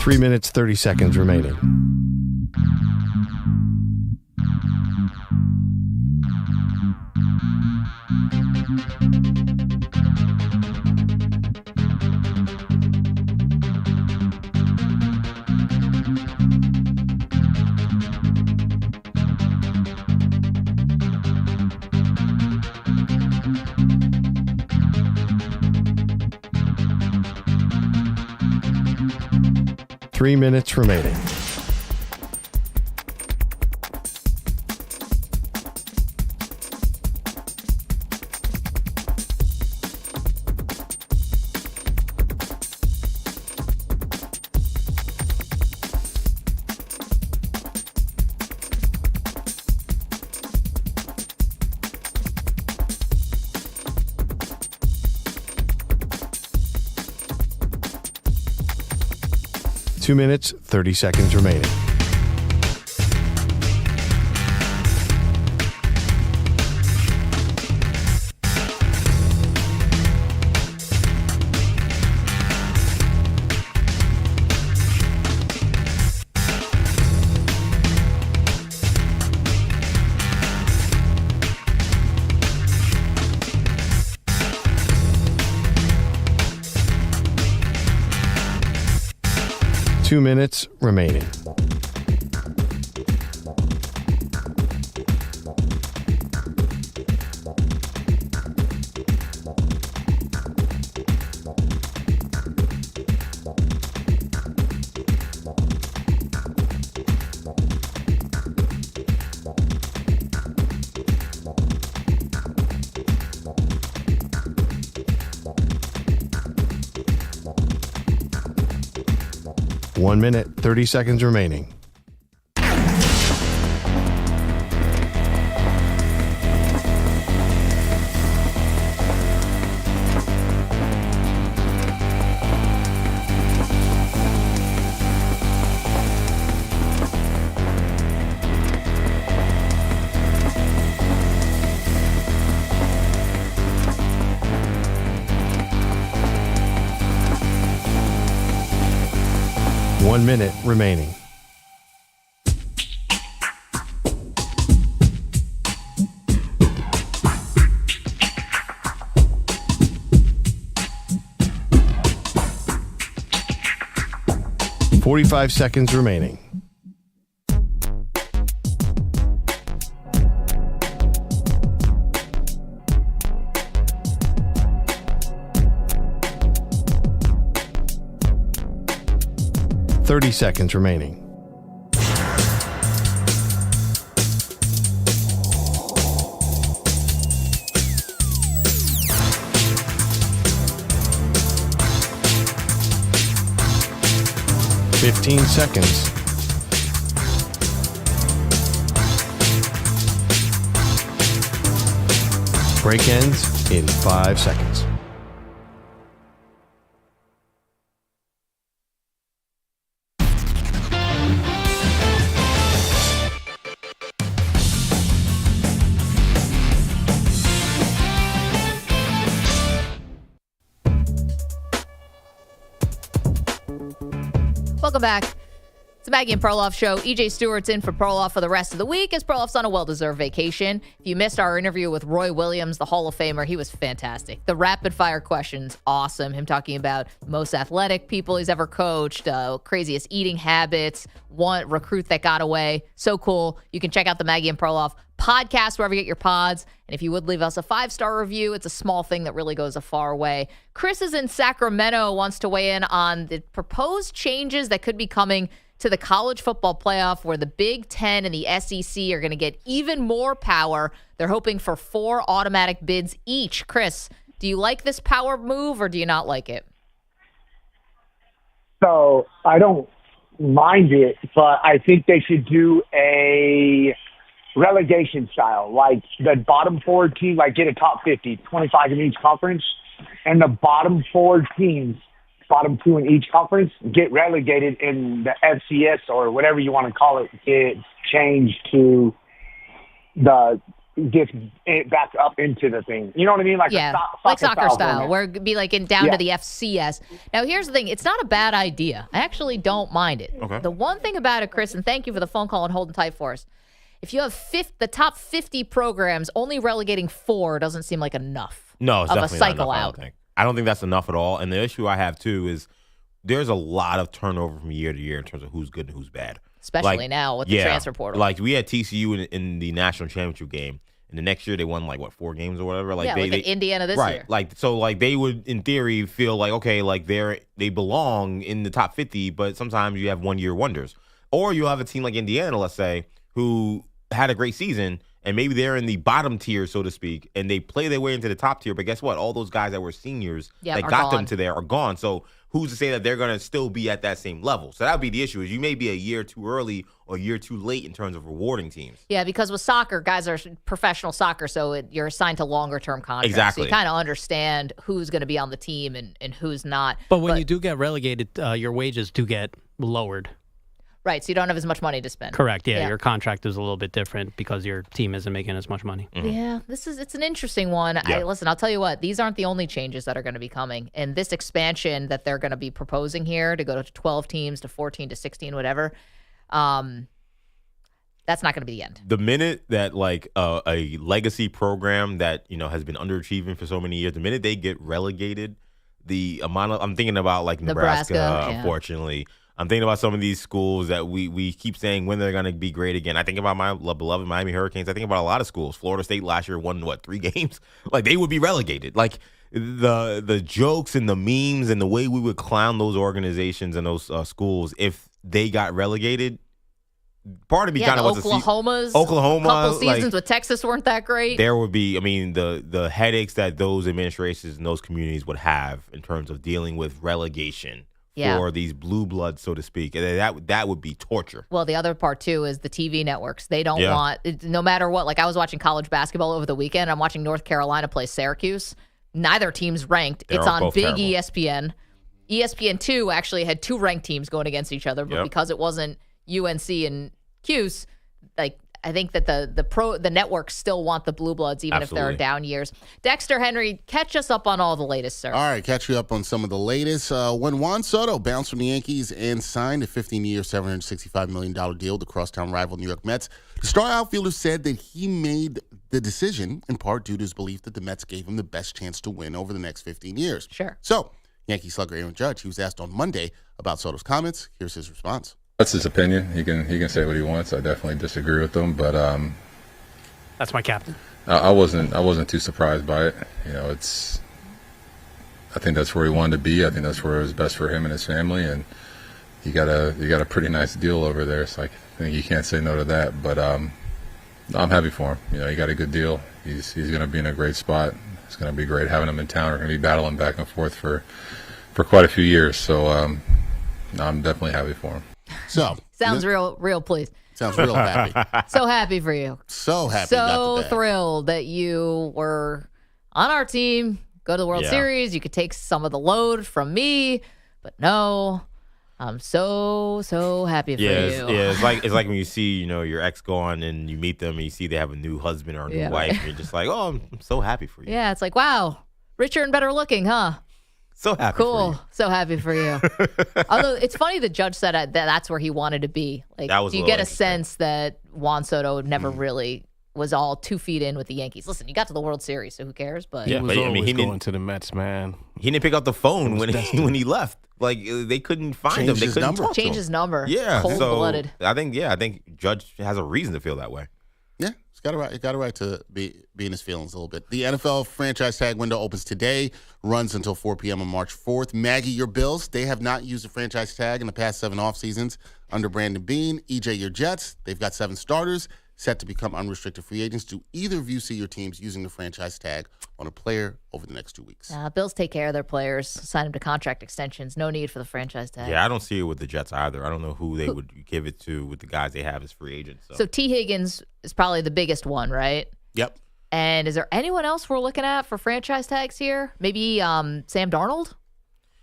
Three minutes, 30 seconds remaining. Three minutes remaining. Two minutes, 30 seconds remaining. Two minutes remaining. One minute, 30 seconds remaining. One minute remaining. .45 seconds remaining. .30 seconds remaining. .15 seconds. Break ends in 5 seconds. Welcome back. It's the Maggie and Perloff show. EJ Stewart's in for Perloff for the rest of the week as Perloff's on a well-deserved vacation. If you missed our interview with Roy Williams, the Hall of Famer, he was fantastic. The rapid-fire questions, awesome. Him talking about most athletic people he's ever coached, craziest eating habits, one recruit that got away. So cool. You can check out the Maggie and Perloff podcast wherever you get your pods. And if you would leave us a 5-star review, it's a small thing that really goes a far way. Chris is in Sacramento, wants to weigh in on the proposed changes that could be coming to the college football playoff where the Big Ten and the SEC are going to get even more power. They're hoping for 4 automatic bids each. Chris, do you like this power move or do you not like it? So I don't mind it, but I think they should do a relegation style, like the bottom 4 teams, like get a top 50, 25 in each conference, and the bottom 4 teams, bottom 2 in each conference, get relegated in the FCS or whatever you want to call it, get changed to get it back up into the thing. You know what I mean? Like soccer style, where it'd be like down to the FCS. Now, here's the thing. It's not a bad idea. I actually don't mind it. Okay. The one thing about it, Chris, and thank you for the phone call and holding tight for us, if you have the top 50 programs, only relegating 4 doesn't seem like enough. No, it's of a definitely cycle not enough, out. I don't think that's enough at all. And the issue I have, too, is there's a lot of turnover from year to year in terms of who's good and who's bad. Especially now with the transfer portal. Like, we had TCU in the national championship game, and the next year they won, 4 games or whatever? Like, look at Indiana this year. Right. So, they would, in theory, feel like, okay, they belong in the top 50, but sometimes you have one-year wonders. Or you'll have a team like Indiana, let's say, who had a great season, and maybe they're in the bottom tier, so to speak, and they play their way into the top tier. But guess what? All those guys that were seniors that got them to there are gone. So who's to say that they're going to still be at that same level? So that would be the issue, is you may be a year too early or a year too late in terms of rewarding teams. Yeah, because with soccer, guys are professional soccer, so you're assigned to longer-term contracts. Exactly. So you kind of understand who's going to be on the team and who's not. But when you do get relegated, your wages do get lowered. Right, so you don't have as much money to spend. Correct, yeah. Your contract is a little bit different because your team isn't making as much money. Mm-hmm. Yeah, it's an interesting one. Yeah. Listen, I'll tell you what, these aren't the only changes that are going to be coming. And this expansion that they're going to be proposing here to go to 12 teams, to 14, to 16, whatever, that's not going to be the end. The minute that a legacy program that has been underachieving for so many years, the minute they get relegated, the amount of I'm thinking about Nebraska, unfortunately. I'm thinking about some of these schools that we keep saying when they're going to be great again. I think about my beloved Miami Hurricanes. I think about a lot of schools. Florida State last year won 3 games? They would be relegated. The jokes and the memes and the way we would clown those organizations and those schools if they got relegated. Part of me kind of wants to see Oklahoma. Couple seasons with Texas weren't that great. There would be, the headaches that those administrations and those communities would have in terms of dealing with relegation. For these blue bloods, so to speak. That would be torture. Well, the other part, too, is the TV networks. They don't want, no matter what, I was watching college basketball over the weekend. I'm watching North Carolina play Syracuse. Neither team's ranked. It's on big terrible. ESPN. ESPN2 actually had 2 ranked teams going against each other, but because it wasn't UNC and Cuse, I think that the networks still want the blue bloods, even if there are down years. Dexter Henry, catch us up on all the latest, sir. All right, catch you up on some of the latest. When Juan Soto bounced from the Yankees and signed a 15-year, $765 million deal with the crosstown rival New York Mets, the star outfielder said that he made the decision in part due to his belief that the Mets gave him the best chance to win over the next 15 years. Sure. So, Yankee slugger Aaron Judge, he was asked on Monday about Soto's comments. Here's his response. That's his opinion. He can say what he wants. I definitely disagree with him, but that's my captain. I wasn't too surprised by it. I think that's where he wanted to be. I think that's where it was best for him and his family, and he got a pretty nice deal over there. So I think you can't say no to that. But I'm happy for him. He got a good deal. He's going to be in a great spot. It's going to be great having him in town. We're going to be battling back and forth for quite a few years. So I'm definitely happy for him. So sounds real pleased. Sounds real happy. So happy for you. So happy. So thrilled that you were on our team. Go to the World Series. You could take some of the load from me, but no. I'm so happy for you. Yeah, it's like when you see your ex go on and you meet them and you see they have a new husband or a new wife, and you're just like, oh, I'm so happy for you. Yeah, it's like, wow, richer and better looking, huh? So happy cool. for you. So happy for you. Although it's funny the judge said that's where he wanted to be. Do you get a sense that Juan Soto never really was all 2 feet in with the Yankees? Listen, you got to the World Series, so who cares? But he was always going to the Mets, man. He didn't pick up the phone when he left. They couldn't find him. They couldn't talk to him. Change his number. Yeah, cold-blooded. I think Judge has a reason to feel that way. Yeah, he's got a right to be in his feelings a little bit. The NFL franchise tag window opens today, runs until 4 p.m. on March 4th. Maggie, your Bills, they have not used a franchise tag in the past 7 off seasons under Brandon Beane. EJ, your Jets, they've got 7 starters, set to become unrestricted free agents. Do either of you see your teams using the franchise tag on a player over the next 2 weeks? Bills take care of their players, sign them to contract extensions. No need for the franchise tag. Yeah, I don't see it with the Jets either. I don't know who they would give it to with the guys they have as free agents. So T. Higgins is probably the biggest one, right? Yep. And is there anyone else we're looking at for franchise tags here? Maybe Sam Darnold?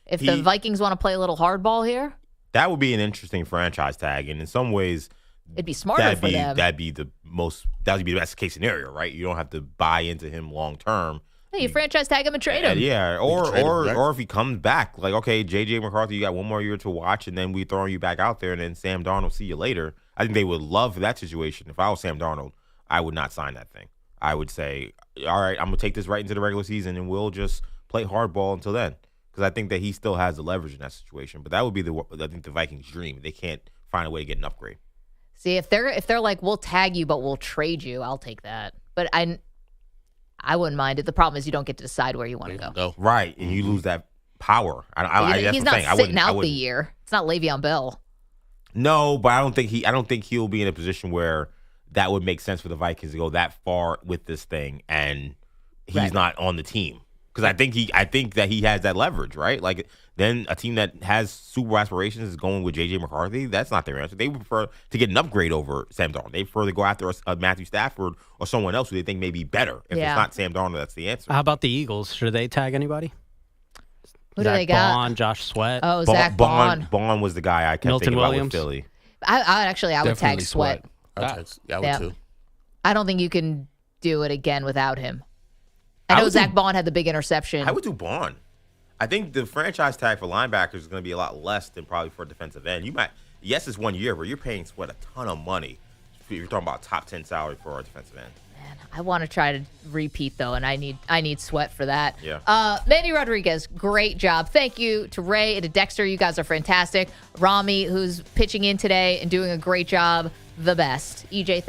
If the Vikings want to play a little hardball here? That would be an interesting franchise tag. And in some ways, it'd be smarter for them. That would be the best case scenario, right? You don't have to buy into him long term. Hey, you franchise tag him and trade him. Yeah, or if he comes back, like, okay, J.J. McCarthy, you got one more year to watch, and then we throw you back out there, and then Sam Darnold, see you later. I think they would love that situation. If I was Sam Darnold, I would not sign that thing. I would say, all right, I'm going to take this right into the regular season, and we'll just play hardball until then. Because I think that he still has the leverage in that situation. But that would be I think the Vikings' dream. They can't find a way to get an upgrade. See, if they're like, we'll tag you, but we'll trade you, I'll take that. But I wouldn't mind it. The problem is you don't get to decide where you want to go. Right, and you lose that power. He's not sitting out the year. It's not Le'Veon Bell. No, but I don't think he'll be in a position where that would make sense for the Vikings to go that far with this thing, and he's not on the team. Because I think that he has that leverage, right? Like, then a team that has Super Bowl aspirations is going with J.J. McCarthy. That's not their answer. They would prefer to get an upgrade over Sam Darnold. They prefer to go after a Matthew Stafford or someone else who they think may be better. If it's not Sam Darnold, that's the answer. How about the Eagles? Should they tag anybody? Who do they got? Bond, Josh Sweat. Oh, Zach Bond. Bond was the guy I kept Milton thinking Williams. about with Philly. I would tag Sweat. I would too. I don't think you can do it again without him. I know Zach Bond had the big interception. I would do Bond. I think the franchise tag for linebackers is going to be a lot less than probably for a defensive end. Yes, it's 1 year, but you're paying Sweat a ton of money. You're talking about top 10 salary for a defensive end. Man, I want to try to repeat though, and I need Sweat for that. Yeah. Manny Rodriguez, great job. Thank you to Ray and to Dexter. You guys are fantastic. Rami, who's pitching in today and doing a great job, the best. EJ,